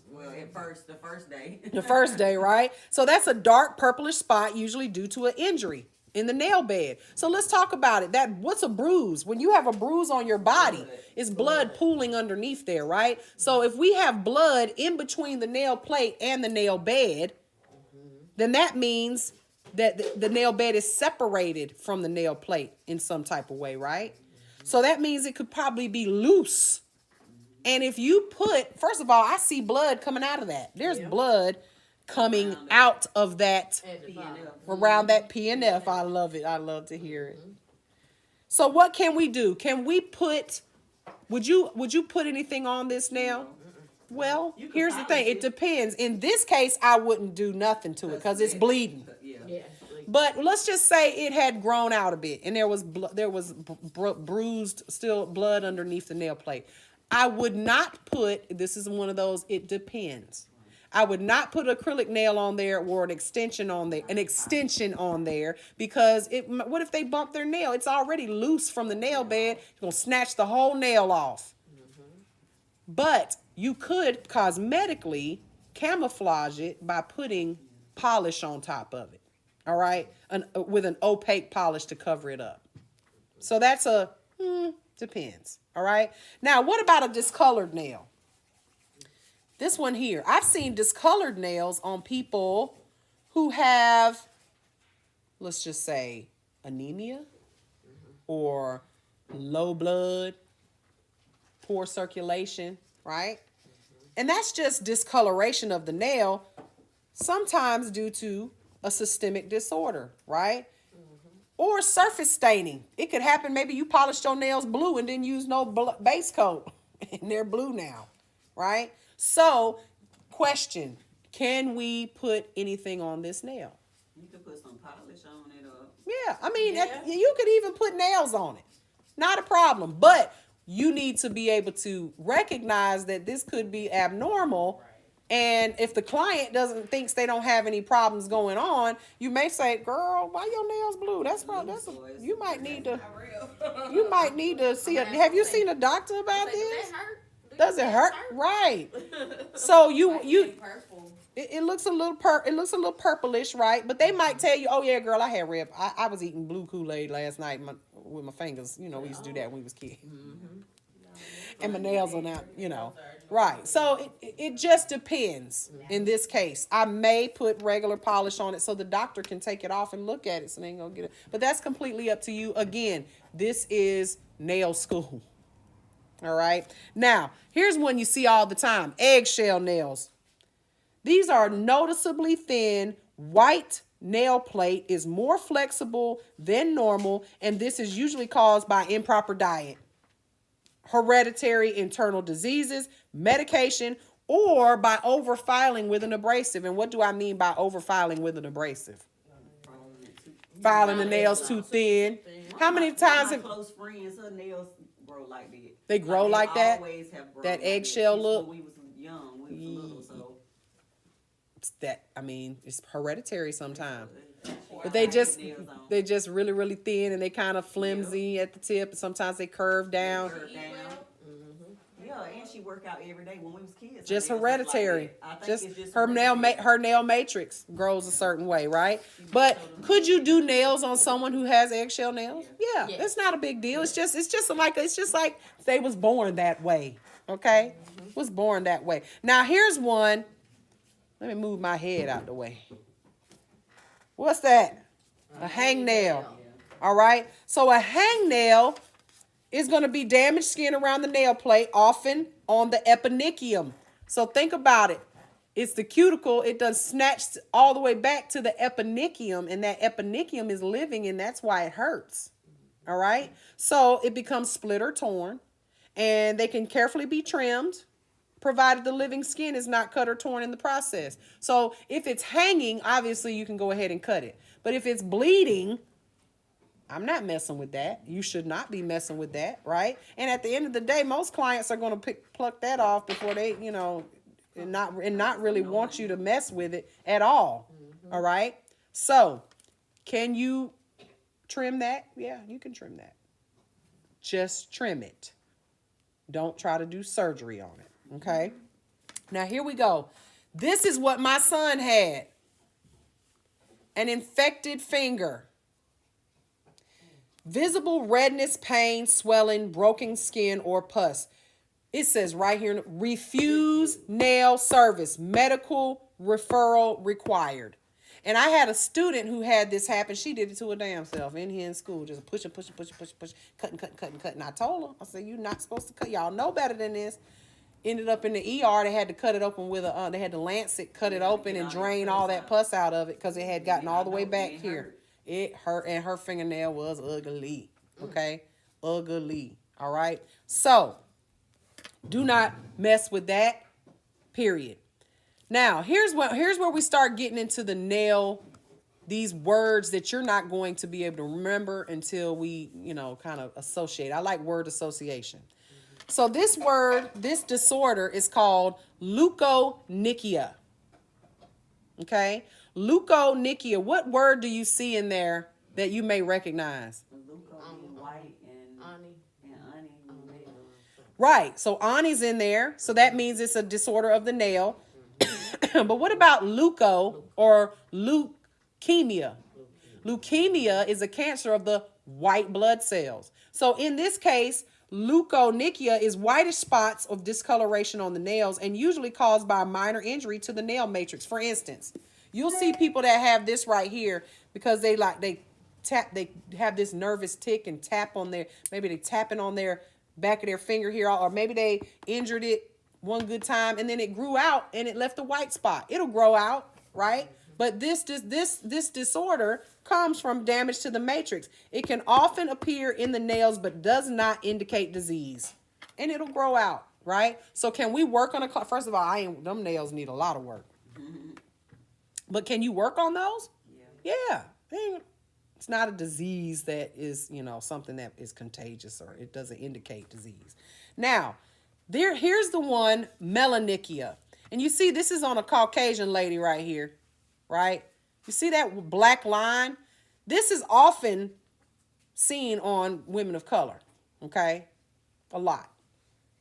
Well, the first day. The first day, right? So that's a dark purplish spot, usually due to an injury in the nail bed. So let's talk about it. What's a bruise? When you have a bruise on your body, it's blood pooling underneath there, right? So if we have blood in between the nail plate and the nail bed, then that means that the nail bed is separated from the nail plate in some type of way, right? So that means it could probably be loose. And if you first of all, I see blood coming out of that. There's blood coming out of that, around that PNF. I love it. I love to hear it. So what can we do? Can we would you put anything on this nail? Well, here's the thing. It depends. In this case, I wouldn't do nothing to it because it's bleeding. Yeah. But let's just say it had grown out a bit and there was bruised still blood underneath the nail plate. I would not this is one of those, it depends. I would not put acrylic nail on there or an extension on there because what if they bump their nail? It's already loose from the nail bed. It's going to snatch the whole nail off. But you could cosmetically camouflage it by putting polish on top of it. All right? With an opaque polish to cover it up. So that's depends. All right? Now, what about a discolored nail? This one here. I've seen discolored nails on people who have, let's just say, anemia or low blood, poor circulation, right? And that's just discoloration of the nail, sometimes due to a systemic disorder, right? Or surface staining. It could happen, maybe you polished your nails blue and didn't use no base coat, and they're blue now, right? So, question, can we put anything on this nail? You could put some polish on it. Yeah, I mean, you could even put nails on it. Not a problem. But you need to be able to recognize that this could be abnormal. And if the client thinks they don't have any problems going on, you may say, "Girl, why your nails blue? You might need to see have you seen a doctor about this? Does it hurt? Right. So it looks a little purplish, right? But they might tell you, "Oh yeah, girl, I had red. I was eating blue Kool-Aid last night with my fingers. You know, we used to do that when we was kids." And my nails are not, right. So it just depends. In this case, I may put regular polish on it so the doctor can take it off and look at it so they ain't gonna get it. But that's completely up to you. Again, this is nail school. All right. Now, here's one you see all the time. Eggshell nails. These are noticeably thin. White nail plate is more flexible than normal, and this is usually caused by improper diet, hereditary internal diseases, medication, or by overfiling with an abrasive. And what do I mean by overfiling with an abrasive? filing the nails too thin. How many times my have close friends, her nails grow like that. They grow like that? Always have grown That like eggshell since look? When we was young, when we was little, so. that? I mean, it's hereditary sometimes. But I they like just nails on. they just really really thin and they kind of flimsy at the tip. And sometimes they curve down. Curve down. Yeah, and she work out every day. When we was kids, her Just nails was like hereditary. that. I think Just it's just her hereditary. her nail matrix grows a certain way, right? But could you do nails on someone who has eggshell nails? Yeah, Yeah. it's not a big deal. It's just like they was born that way. Okay, was born that way. Now here's one. Let me move my head out the way. What's that? A hangnail. All right. So a hangnail is going to be damaged skin around the nail plate, often on the eponychium. So think about it. It's the cuticle. It does snatched all the way back to the eponychium, and that eponychium is living, and that's why it hurts. All right. So it becomes split or torn, and they can carefully be trimmed, provided the living skin is not cut or torn in the process. So if it's hanging, obviously you can go ahead and cut it. But if it's bleeding, I'm not messing with that. You should not be messing with that, right? And at the end of the day, most clients are going to pluck that off before they, and not really want you to mess with it at all. All right? So, can you trim that? Yeah, you can trim that. Just trim it. Don't try to do surgery on it, okay? Now, here we go. This is what my son had. An infected finger. Visible redness, pain, swelling, broken skin, or pus. It says right here, refuse nail service, medical referral required. And I had a student who had this happen. She did it to her damn self in here in school, just pushing, cutting. I told her, I said, you're not supposed to cut. Y'all know better than this. Ended up in the ER. They had to cut it open with a, they had to lancet, cut it open and drain all that pus out of it because it had gotten all the way back here. It hurt, and her fingernail was ugly. Okay? Ugly. All right? So, do not mess with that, period. Now, here's where we start getting into the nail, these words that you're not going to be able to remember until we, kind of associate. I like word association. So this disorder is called leukonychia. Okay? Leukonychia. What word do you see in there that you may recognize? White and Ani. Right. So Ani's in there. So that means it's a disorder of the nail. But what about leuko or leukemia? Leukemia is a cancer of the white blood cells. So in this case, leukonychia is whitish spots of discoloration on the nails and usually caused by a minor injury to the nail matrix. For instance, you'll see people that have this right here because they have this nervous tick and tap on maybe they tapping on their back of their finger here, or maybe they injured it one good time and then it grew out and it left a white spot. It'll grow out, right? But this disorder comes from damage to the matrix. It can often appear in the nails but does not indicate disease. And it'll grow out, right? So can we work on first of all, them nails need a lot of work. But can you work on those? Yeah. It's not a disease that is, something that is contagious or it doesn't indicate disease. Now, here's the one, melanonychia. And you see, this is on a Caucasian lady right here, right? You see that black line? This is often seen on women of color, okay? A lot.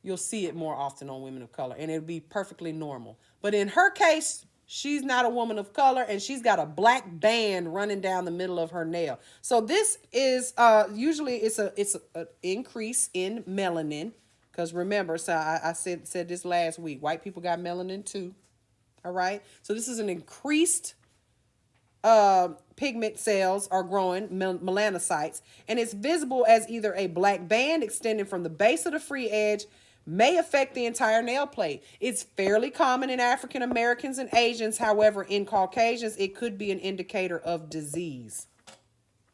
You'll see it more often on women of color, and it'll be perfectly normal. But in her case, she's not a woman of color, and she's got a black band running down the middle of her nail. So this is usually it's an increase in melanin. Because remember, so I said this last week, white people got melanin too. All right. So this is an increased pigment cells are growing, melanocytes, and it's visible as either a black band extending from the base of the free edge, may affect the entire nail plate. It's fairly common in African Americans and Asians. However, in Caucasians, it could be an indicator of disease.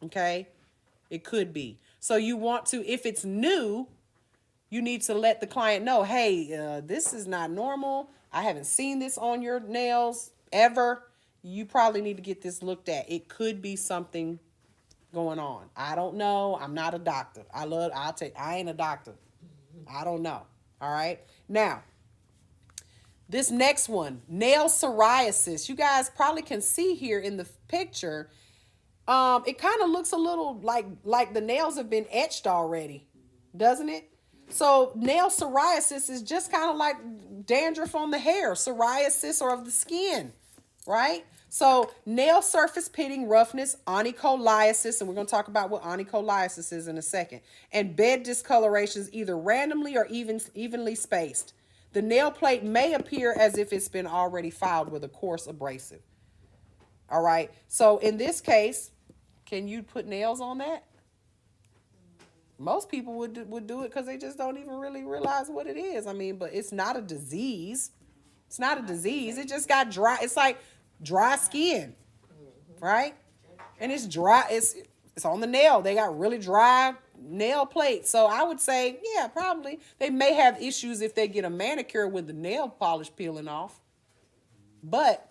Okay? It could be. So you want to, if it's new, you need to let the client know, hey, this is not normal. I haven't seen this on your nails ever. You probably need to get this looked at. It could be something going on. I don't know. I'm not a doctor. I ain't a doctor. I don't know. All right. Now, this next one, nail psoriasis. You guys probably can see here in the picture. It kind of looks a little like the nails have been etched already, doesn't it? So nail psoriasis is just kind of like dandruff on the hair, psoriasis or of the skin, right? So nail surface pitting, roughness, onycholiasis, and we're going to talk about what onycholiasis is in a second, and bed discolorations either randomly or evenly spaced. The nail plate may appear as if it's been already filed with a coarse abrasive. All right. So in this case, can you put nails on that? Most people would do it because they just don't even really realize what it is. I mean, but it's not a disease. It's not a disease. It just got dry. It's like dry skin, right? And it's dry. It's on the nail. They got really dry nail plates. So I would say, yeah, probably. They may have issues if they get a manicure with the nail polish peeling off. But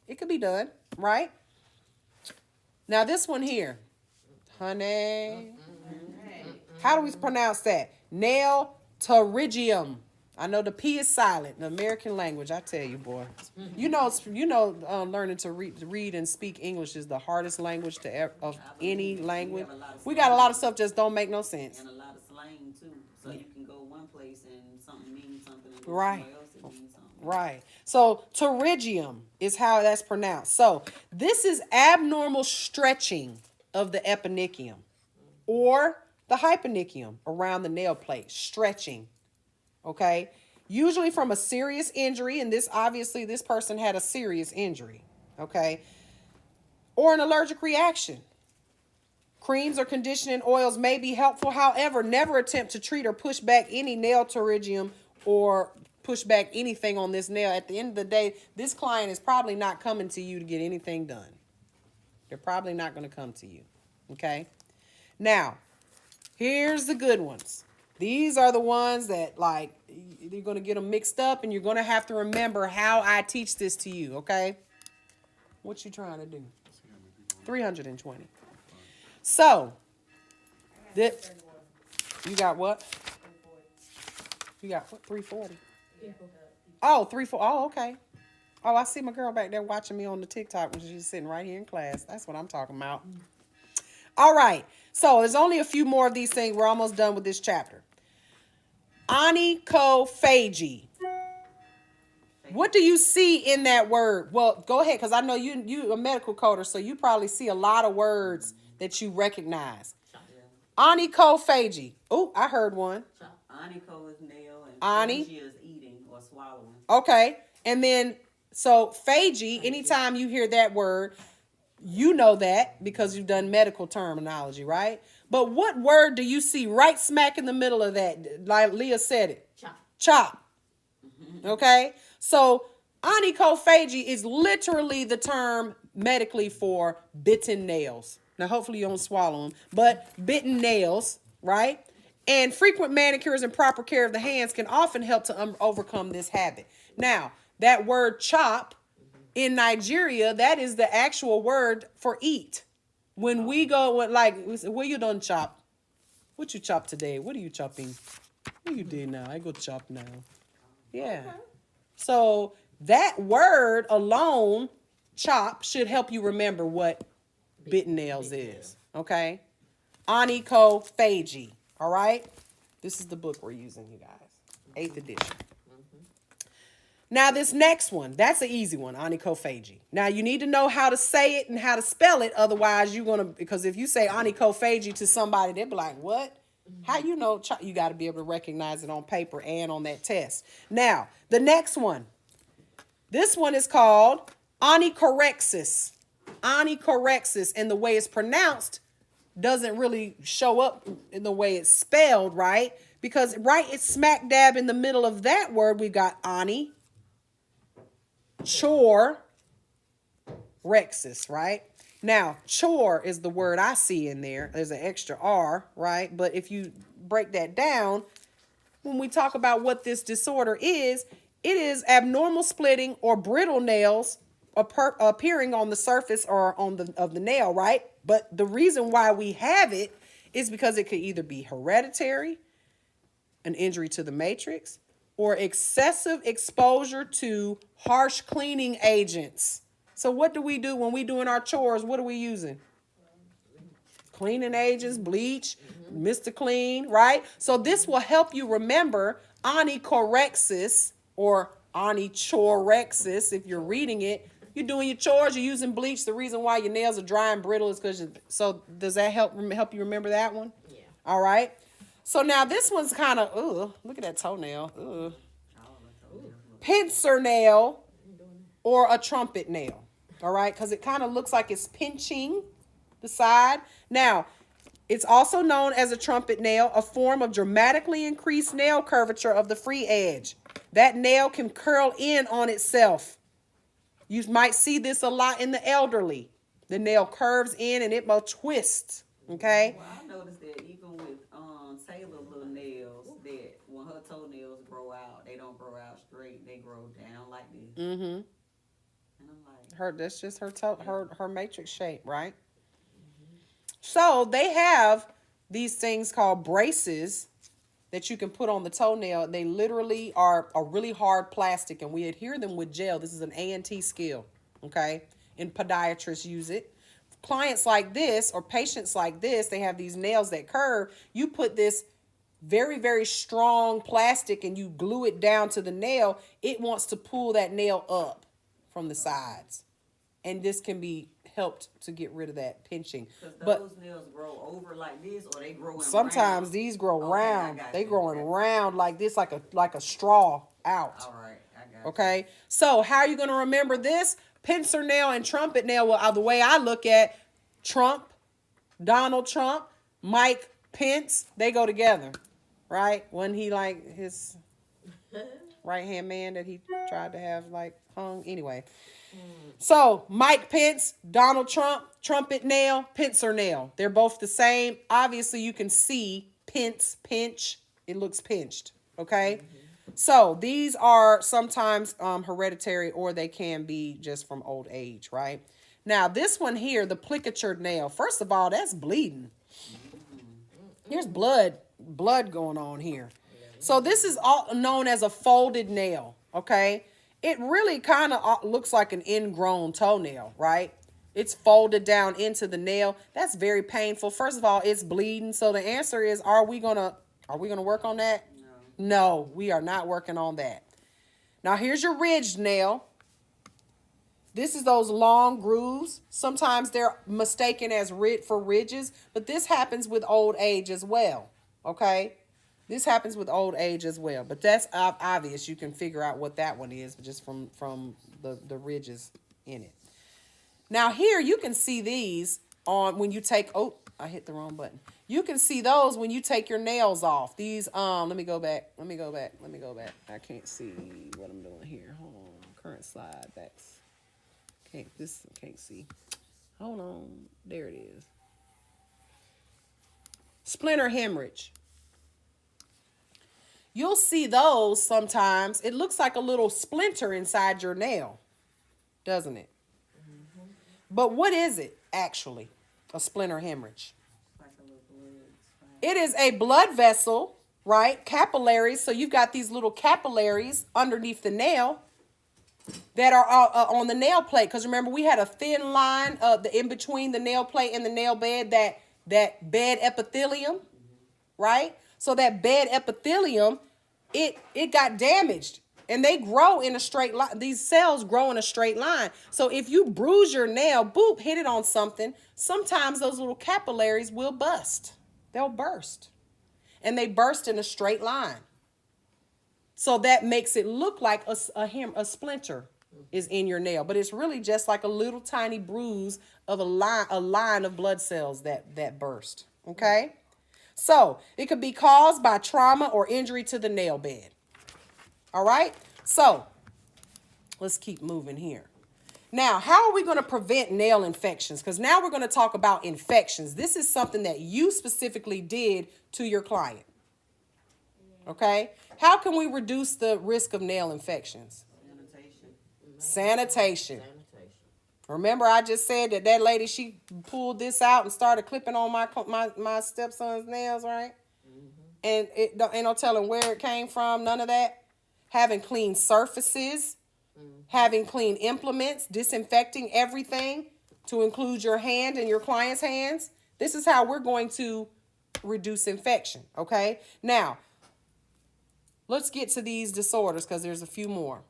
it could be done, right? Now this one here, honey. How do we pronounce that? Nail pterygium. I know the P is silent. The American language, I tell you, boy. You know, learning to read and speak English is the hardest language of any language. We got a lot of stuff just don't make no sense. And a lot of slang too. So you can go one place and something means something, and Right. somewhere else it means something. Right. So pterygium is how that's pronounced. So this is abnormal stretching of the eponychium or the hyponychium around the nail plate, stretching. Okay. Usually from a serious injury. And this person had a serious injury. Okay. Or an allergic reaction. Creams or conditioning oils may be helpful. However, never attempt to treat or push back any nail pterygium or push back anything on this nail. At the end of the day, this client is probably not coming to you to get anything done. They're probably not going to come to you. Okay. Now, here's the good ones. These are the ones that, like, you're going to get them mixed up and you're going to have to remember how I teach this to you, okay? What you trying to do? 320. So, you got what? You got what? 340. Oh, 340. Oh, okay. Oh, I see my girl back there watching me on the TikTok when she's sitting right here in class. That's what I'm talking about. All right. So there's only a few more of these things. We're almost done with this chapter. Onychophagy. What do you see in that word? Well, go ahead, because I know you a medical coder, so you probably see a lot of words that you recognize. Onychophagy. Oh, I heard one. Onycho is nail and Oni? phagia is eating or swallowing. Okay. And then, so phagy, anytime you hear that word, you know that because you've done medical terminology, right? But what word do you see right smack in the middle of that? Like Leah said it. Chop. Okay? So onychophagy is literally the term medically for bitten nails. Now, hopefully you don't swallow them, but bitten nails, right? And frequent manicures and proper care of the hands can often help to overcome this habit. Now, that word chop in Nigeria, that is the actual word for eat. When we go with where you done chop? What you chop today? What are you chopping? What you did now? I go chop now. Yeah. Okay. So that word alone, chop, should help you remember what bitten nails is. Okay? Onychophagy. All right? This is the book we're using, you guys. 8th edition. Now, this next one, that's an easy one, onychophagy. Now, you need to know how to say it and how to spell it. Otherwise, because if you say onychophagy to somebody, they'll be like, what? How you know? You got to be able to recognize it on paper and on that test. Now, the next one. This one is called onychorexis. Onychorexis, and the way it's pronounced doesn't really show up in the way it's spelled, right? Because it's smack dab in the middle of that word. We've got chore, rexis, right? Now, chore is the word I see in there. There's an extra R, right? But if you break that down, when we talk about what this disorder is, it is abnormal splitting or brittle nails appearing on the surface or on the nail, right? But the reason why we have it is because it could either be hereditary, an injury to the matrix, or excessive exposure to harsh cleaning agents. So what do we do when we doing our chores? What are we using? Cleaning agents, bleach, Mr. Clean, right? So this will help you remember onychorexis or onychorexis if you're reading it. You're doing your chores, you're using bleach. The reason why your nails are dry and brittle is because so does that help you remember that one? Yeah. All right. So now this one's kind of, look at that toenail. Pincer nail or a trumpet nail. All right, because it kind of looks like it's pinching the side. Now, it's also known as a trumpet nail, a form of dramatically increased nail curvature of the free edge. That nail can curl in on itself. You might see this a lot in the elderly. The nail curves in and it will twist. Okay? Well, I noticed that even with Taylor's little nails, that when her toenails grow out, they don't grow out straight. They grow down like this. Mm-hmm. And I'm like, That's just her matrix shape, right? So they have these things called braces that you can put on the toenail. They literally are a really hard plastic, and we adhere them with gel. This is an A&T skill, okay? And podiatrists use it. Clients like this or patients like this, they have these nails that curve. You put this very, very strong plastic and you glue it down to the nail. It wants to pull that nail up from the sides. And this can be helped to get rid of that pinching. But those nails grow over like this, or they grow in sometimes round? these grow Okay, round. I got They you. growing round like this, like a straw out. All right, I got you. Okay. So how are you going to remember this? Pincer nail and trumpet nail. Well, the way I look at Trump, Donald Trump, Mike Pence, they go together, right? Wasn't he like his right-hand man that he tried to have like hung? Anyway. So Mike Pence, Donald Trump, trumpet nail, pincer nail. They're both the same. Obviously, you can see pinch. It looks pinched. Okay. So these are sometimes hereditary, or they can be just from old age, right? Now this one here, the plicature nail. First of all, that's bleeding. Here's blood going on here. So this is all known as a folded nail. Okay. It really kind of looks like an ingrown toenail, right? It's folded down into the nail. That's very painful. First of all, it's bleeding. So the answer is, are we gonna work on that? No, we are not working on that. Now here's your ridged nail. This is those long grooves. Sometimes they're mistaken as for ridges, but this happens with old age as well. Okay. This happens with old age as well, but that's obvious. You can figure out what that one is just from the ridges in it. Now here you can see these on when you take, I hit the wrong button. You can see those when you take your nails off. These, let me go back. I can't see what I'm doing here. Hold on, current slide backs. Can't see. Hold on, there it is. Splinter hemorrhage. You'll see those sometimes. It looks like a little splinter inside your nail, doesn't it? Mm-hmm. But what is it, actually, a splinter hemorrhage? Like a little blood. It is a blood vessel, right? Capillaries. So you've got these little capillaries underneath the nail that are on the nail plate. Because remember, we had a thin line in between the nail plate and the nail bed, that bed epithelium, right? So that bed epithelium, it got damaged, and they grow in a straight line. These cells grow in a straight line. So if you bruise your nail, boop, hit it on something, sometimes those little capillaries will bust. They'll burst, and they burst in a straight line. So that makes it look like a splinter is in your nail, but it's really just like a little tiny bruise of a line of blood cells that burst. Okay. So it could be caused by trauma or injury to the nail bed. All right. So let's keep moving here. Now, how are we going to prevent nail infections? Because now we're going to talk about infections. This is something that you specifically did to your client. Okay. How can we reduce the risk of nail infections? Sanitation. Sanitation. Remember, I just said that lady, she pulled this out and started clipping on my stepson's nails, right? And ain't no telling where it came from, none of that. Having clean surfaces, having clean implements, disinfecting everything to include your hand and your client's hands. This is how we're going to reduce infection, okay? Now, let's get to these disorders because there's a few more.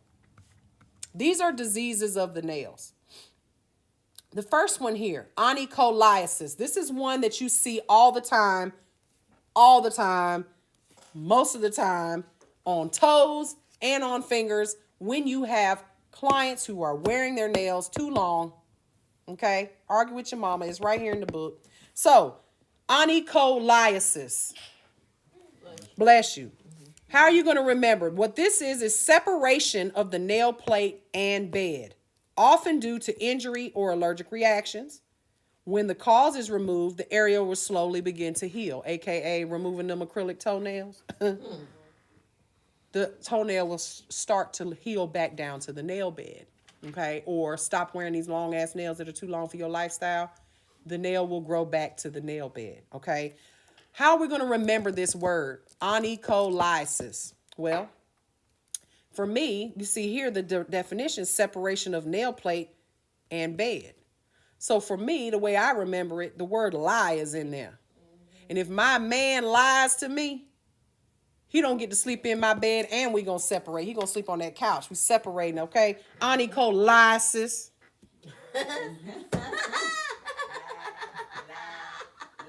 These are diseases of the nails. The first one here, onycholiasis. This is one that you see all the time, most of the time, on toes and on fingers when you have clients who are wearing their nails too long. Okay? Argue with your mama. It's right here in the book. So, onycholiasis. Bless you. How are you going to remember? What this is separation of the nail plate and bed, often due to injury or allergic reactions. When the cause is removed, the area will slowly begin to heal, aka removing them acrylic toenails. The toenail will start to heal back down to the nail bed, okay? Or stop wearing these long-ass nails that are too long for your lifestyle. The nail will grow back to the nail bed, okay? How are we going to remember this word, onycholiasis? Well, for me, you see here the definition, separation of nail plate and bed. So for me, the way I remember it, the word lie is in there. And if my man lies to me, he don't get to sleep in my bed and we going to separate. He going to sleep on that couch. We separating, okay? Onycholiasis.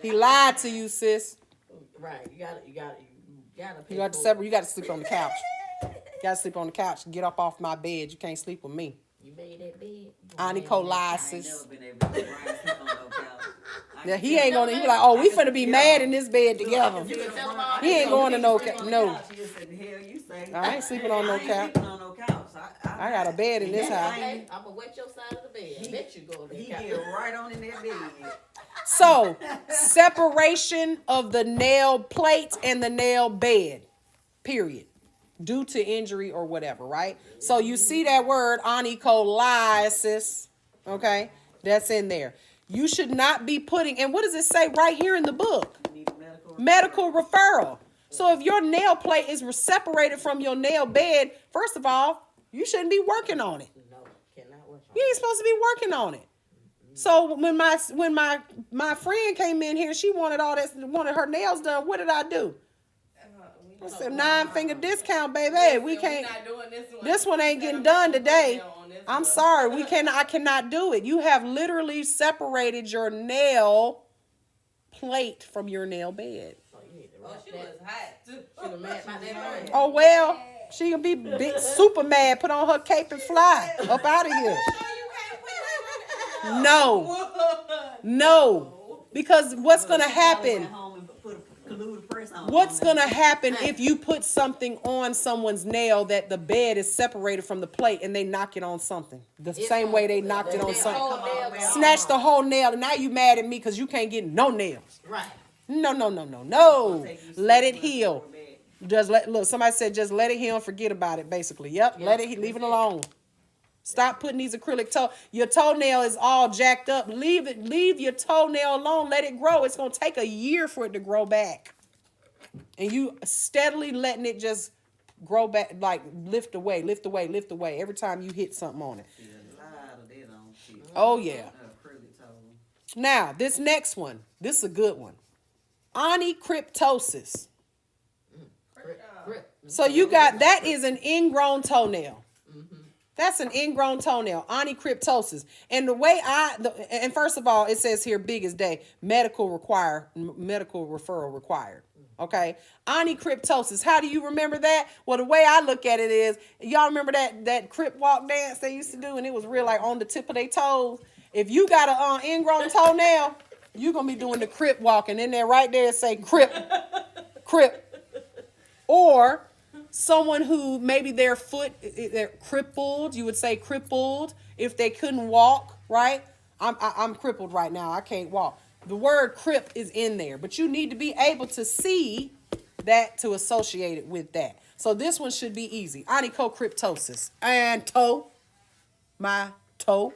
He lied to you, sis. Right. You gotta You got to separate. You got to sleep on the couch. You got to sleep on the couch. Get up off my bed. You can't sleep with me. You made that bed. I ain't Onycholiasis. never been able to Brian sleep on no couch. Yeah, he ain't gonna. He be like, oh, we finna be mad in this bed together. He ain't going to no couch. No, I ain't sleeping on no couch. I got a bed in this house. Okay, I'm gonna wet your side of the bed. I bet you go to He that get right on in that bed. So, separation of the nail plate and the nail bed, period, due to injury or whatever, right? So you see that word onycholiasis, okay? That's in there. You should not be putting, and what does it say right here in the book? Need a Medical referral. So if your nail plate is separated from your nail bed, first of all, you shouldn't be working on it. No, cannot work on You ain't supposed to be working on it. So when my friend came in here, she wanted her nails done. What did I do? I said 9-finger discount, baby. Hey, we can't. Not doing This one ain't getting done today. I'm sorry. I cannot do it. You have literally separated your nail plate from your nail bed. Oh, she was hot too. She was mad about that thing. Oh well, she gonna be big, super mad. Put on her cape and fly up out of here. No, because what's gonna happen? What's gonna happen if you put something on someone's nail that the bed is separated from the plate and they knock it on something? The same way they knocked it on something. Snatch the whole nail, and now you mad at me because you can't get no nails. Right. No. Let it heal. Look, somebody said just let it heal and forget about it, basically. Yep, let it, leave it alone. Stop putting these acrylic your toenail is all jacked up. Leave your toenail alone. Let it grow. It's going to take a year for it to grow back. And you steadily letting it just grow back, like lift away every time you hit something on it. Oh, yeah. Now, this next one, this is a good one. Onycryptosis. So you got, that is an ingrown toenail. That's an ingrown toenail, onycryptosis. And the way and first of all, it says here, big as day, medical referral required. Okay. Onycryptosis. How do you remember that? Well, the way I look at it is, y'all remember that crip walk dance they used to do, and it was real like on the tip of their toes. If you got an ingrown toenail, you're going to be doing the crip walk, and in there right there say crip. Or someone who maybe their foot, they're crippled, you would say crippled if they couldn't walk, right? I'm crippled right now. I can't walk. The word crip is in there, but you need to be able to see that to associate it with that. So this one should be easy. Onychocryptosis. And my toe.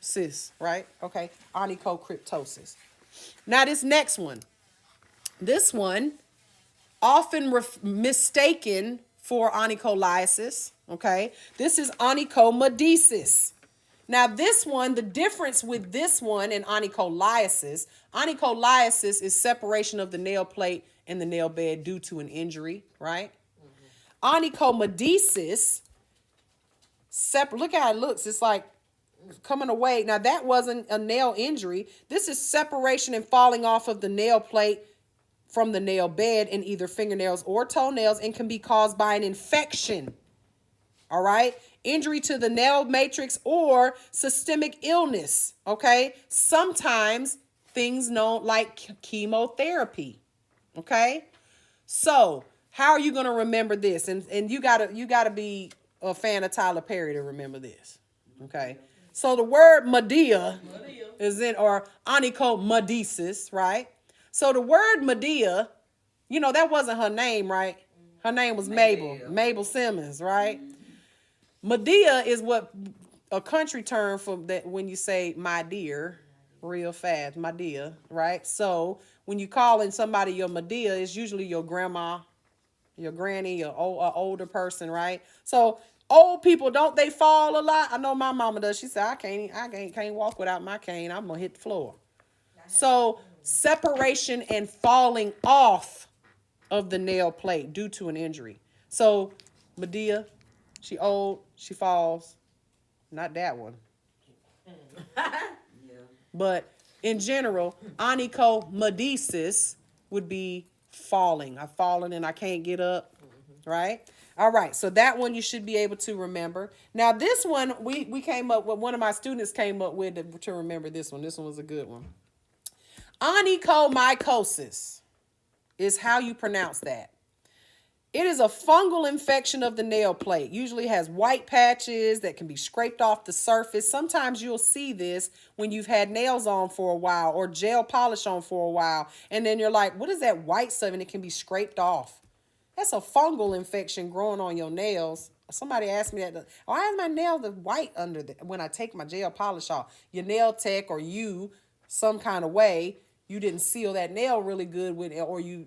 cis, right? Okay, onychocryptosis. Now this next one. This one, often mistaken for onycholiasis, okay? This is onychomedisis. Now this one, the difference with this one and onycholiasis is separation of the nail plate and the nail bed due to an injury, right? Onychomedisis, look how it looks. It's like coming away. Now that wasn't a nail injury. This is separation and falling off of the nail plate from the nail bed in either fingernails or toenails and can be caused by an infection. All right? Injury to the nail matrix or systemic illness. Okay? Sometimes things known like chemotherapy. Okay? So, how are you going to remember this? And you gotta be a fan of Tyler Perry to remember this. Okay? So the word Medea is in, or onychomedisis, right? So the word Medea, you know, that wasn't her name, right? Her name was Mabel Simmons, right? Medea is what a country term for that when you say my dear, real fast, my dear, right? So when you calling somebody your Medea, it's usually your grandma, your granny, your older person, right? So old people, don't they fall a lot? I know my mama does. She said, I can't walk without my cane. I'm gonna hit the floor. So separation and falling off of the nail plate due to an injury. So Medea, she old, she falls. Not that one. Yeah. But in general, onychomedisis would be falling. I've fallen and I can't get up, right? All right, so that one you should be able to remember. Now this one, we came up with, one of my students came up with to remember this one. This one was a good one. Onychomycosis is how you pronounce that. It is a fungal infection of the nail plate. Usually has white patches that can be scraped off the surface. Sometimes you'll see this when you've had nails on for a while or gel polish on for a while. And then you're like, what is that white stuff? And it can be scraped off. That's a fungal infection growing on your nails. Somebody asked me that, why is my nail the white under when I take my gel polish off? Your nail tech or you, some kind of way, you didn't seal that nail really good with it, or you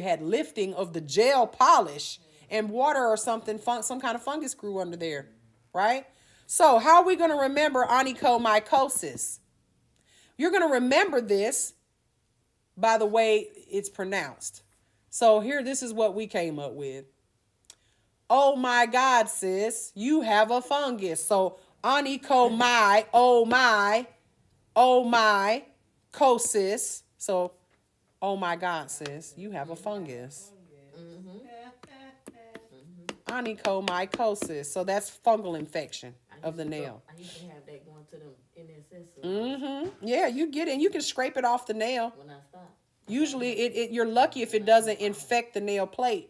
had lifting of the gel polish and water or something, some kind of fungus grew under there, right? So how are we going to remember onychomycosis? You're going to remember this by the way it's pronounced. So here, this is what we came up with. Oh my God, sis, you have a fungus. So onychomy, oh my, cosis. So, oh my God, sis, you have a fungus. Onychomycosis. So that's fungal infection of the nail. I used to have that going to them NSS. Yeah, you get it. You can scrape it off the nail. When I stopped. Usually, you're lucky if it doesn't infect the nail plate,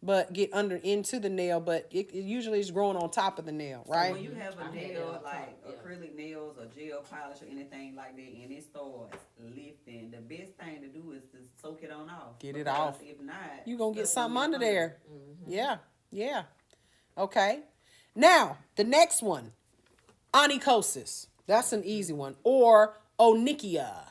but get into the nail. But it usually is growing on top of the nail, right? So when you have a I had nail, that like yeah. acrylic nails or gel polish or anything like that, and it starts lifting, the best thing to do is to soak it on off. Get it Because off. If not, You're going to get stuff will something get under there. Yeah. Okay. Now, the next one, onychosis. That's an easy one. Or onychia.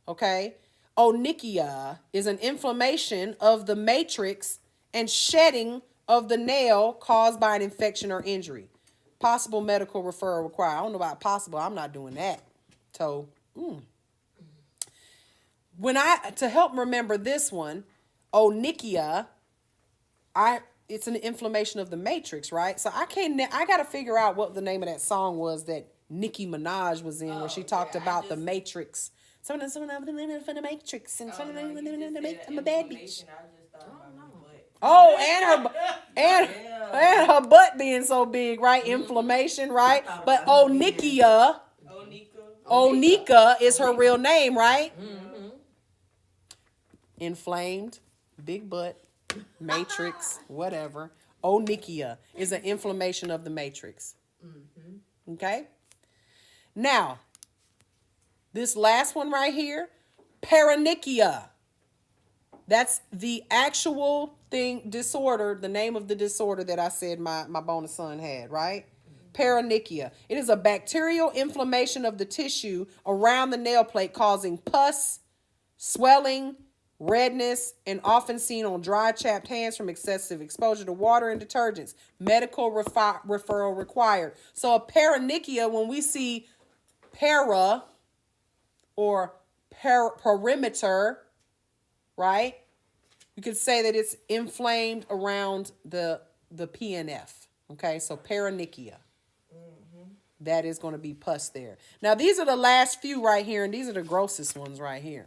Okay. Onychia is an inflammation of the matrix and shedding of the nail caused by an infection or injury. Possible medical referral required. I don't know about possible. I'm not doing that. So, to help remember this one, onychia, it's an inflammation of the matrix, right? So I got to figure out what the name of that song was that Nicki Minaj was in, where she talked about the matrix. Some of them for the matrix, and some of them I'm a bad bitch. Oh, and her butt being so big, right? Inflammation, right? But onychia is her real name, right? Inflamed, big butt, matrix, whatever. Onychia is an inflammation of the matrix. Okay? Now, this last one right here, paronychia. That's the actual disorder, the name of the disorder that I said my bonus son had, right? Paronychia. It is a bacterial inflammation of the tissue around the nail plate causing pus, swelling, redness, and often seen on dry, chapped hands from excessive exposure to water and detergents. Medical referral required. So a paronychia, when we see para or perimeter, right? You could say that it's inflamed around the PNF. Okay, so paronychia. That is going to be pus there. Now, these are the last few right here, and these are the grossest ones right here.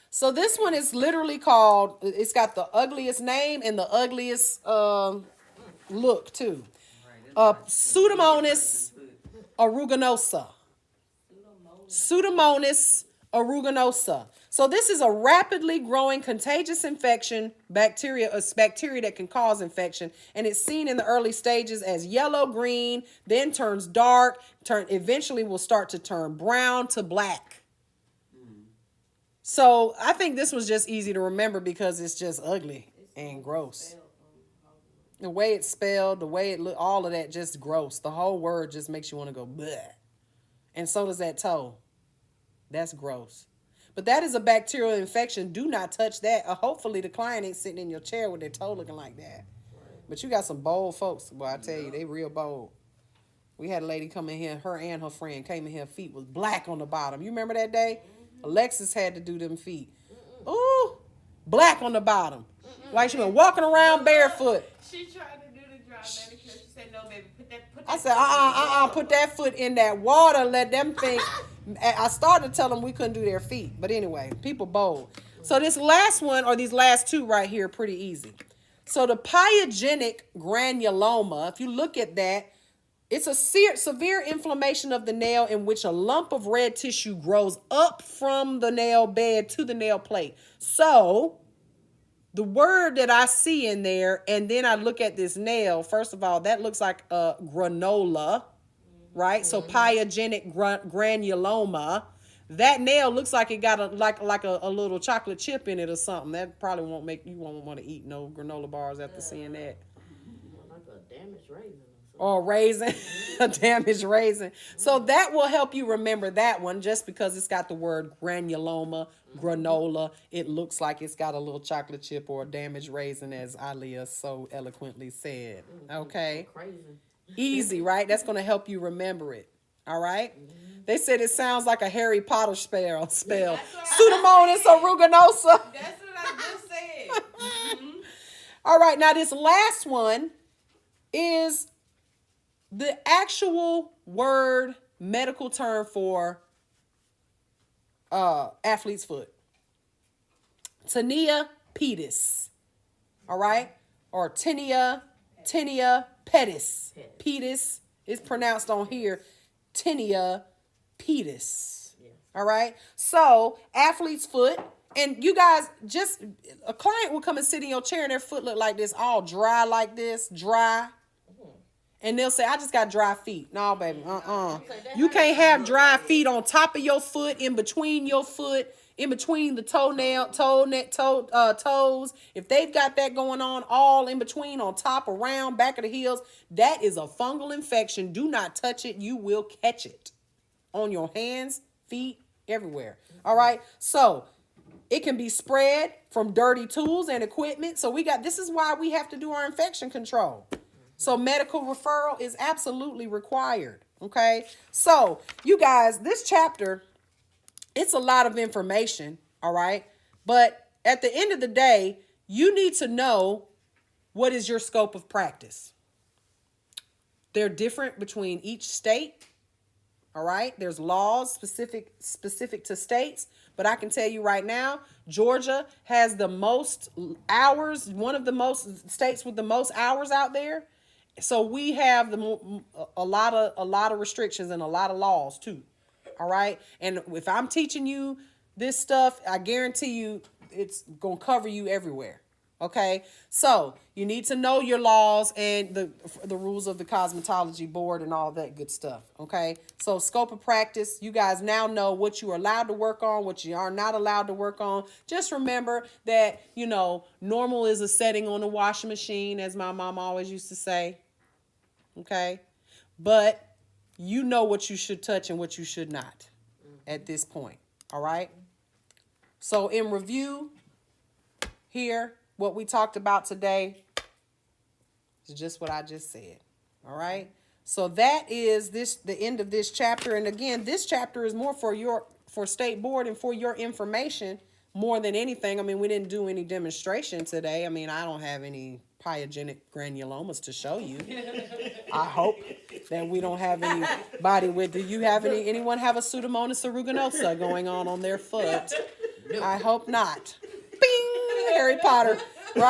So this one is literally called, it's got the ugliest name and the ugliest look, too. Pseudomonas aeruginosa. Pseudomonas aeruginosa. So this is a rapidly growing contagious infection, bacteria that can cause infection, and it's seen in the early stages as yellow-green, then turns dark, eventually will start to turn brown to black. So I think this was just easy to remember because it's just ugly and gross. The way it's spelled, the way it look, all of that just gross. The whole word just makes you want to go bleh. And so does that toe. That's gross. But that is a bacterial infection. Do not touch that. Hopefully the client ain't sitting in your chair with their toe looking like that. But you got some bold folks. Well, I tell you, they real bold. We had a lady come in here, her and her friend came in here, feet was black on the bottom. You remember that day? Alexis had to do them feet. Ooh, black on the bottom. Like she been walking around barefoot. She tried to do the dry manicure. She said, "No, baby, put that." I said, put that foot in that water. Let them think. I started to tell them we couldn't do their feet. But anyway, people bold. So this last one, or these last two right here, pretty easy. So the pyogenic granuloma, if you look at that, it's a severe inflammation of the nail in which a lump of red tissue grows up from the nail bed to the nail plate. So the word that I see in there, and then I look at this nail, first of all, that looks like a granola, right? So pyogenic granuloma. That nail looks like it got a little chocolate chip in it or something. That probably won't make you won't want to eat no granola bars after seeing that. Like a damaged raisin. Or raisin, a damaged raisin. So that will help you remember that one just because it's got the word granuloma, granola. It looks like it's got a little chocolate chip or a damaged raisin, as Aliyah so eloquently said. Okay? Crazy. Easy, right? That's going to help you remember it. All right? They said it sounds like a Harry Potter spell. Pseudomonas aeruginosa. That's what I just said. All right, now this last one is the actual word medical term for athlete's foot. Tinea pedis. All right? Or tinea pedis. Pedis is pronounced on here tinea pedis. All right? So, athlete's foot. And you guys, just a client will come and sit in your chair and their foot look like this, all dry like this, dry. And they'll say, I just got dry feet. No, baby, You can't have dry feet on top of your foot, in between your foot, in between the toes. If they've got that going on, all in between, on top, around, back of the heels, that is a fungal infection. Do not touch it. You will catch it on your hands, feet, everywhere. All right? So it can be spread from dirty tools and equipment. So this is why we have to do our infection control. So medical referral is absolutely required, okay? So, you guys, this chapter, it's a lot of information, all right? But at the end of the day, you need to know what is your scope of practice. They're different between each state, all right? There's laws specific to states, but I can tell you right now, Georgia has the most hours, one of the most states with the most hours out there. So we have a lot of restrictions and a lot of laws too. All right. And if I'm teaching you this stuff, I guarantee you it's going to cover you everywhere. Okay. So you need to know your laws and the rules of the cosmetology board and all that good stuff. Okay. So scope of practice, you guys now know what you are allowed to work on, what you are not allowed to work on. Just remember that, normal is a setting on the washing machine, as my mom always used to say. Okay. but you know what you should touch and what you should not at this point. All right. So in review here, what we talked about today is just what I just said. All right. So that is the end of this chapter. And again, this chapter is more for State Board and for your information more than anything. I mean, we didn't do any demonstration today. I mean, I don't have any pyogenic granulomas to show you. I hope that we don't have anybody with. Do you have anyone have a Pseudomonas aeruginosa going on their foot? I hope not. Bing! Harry Potter.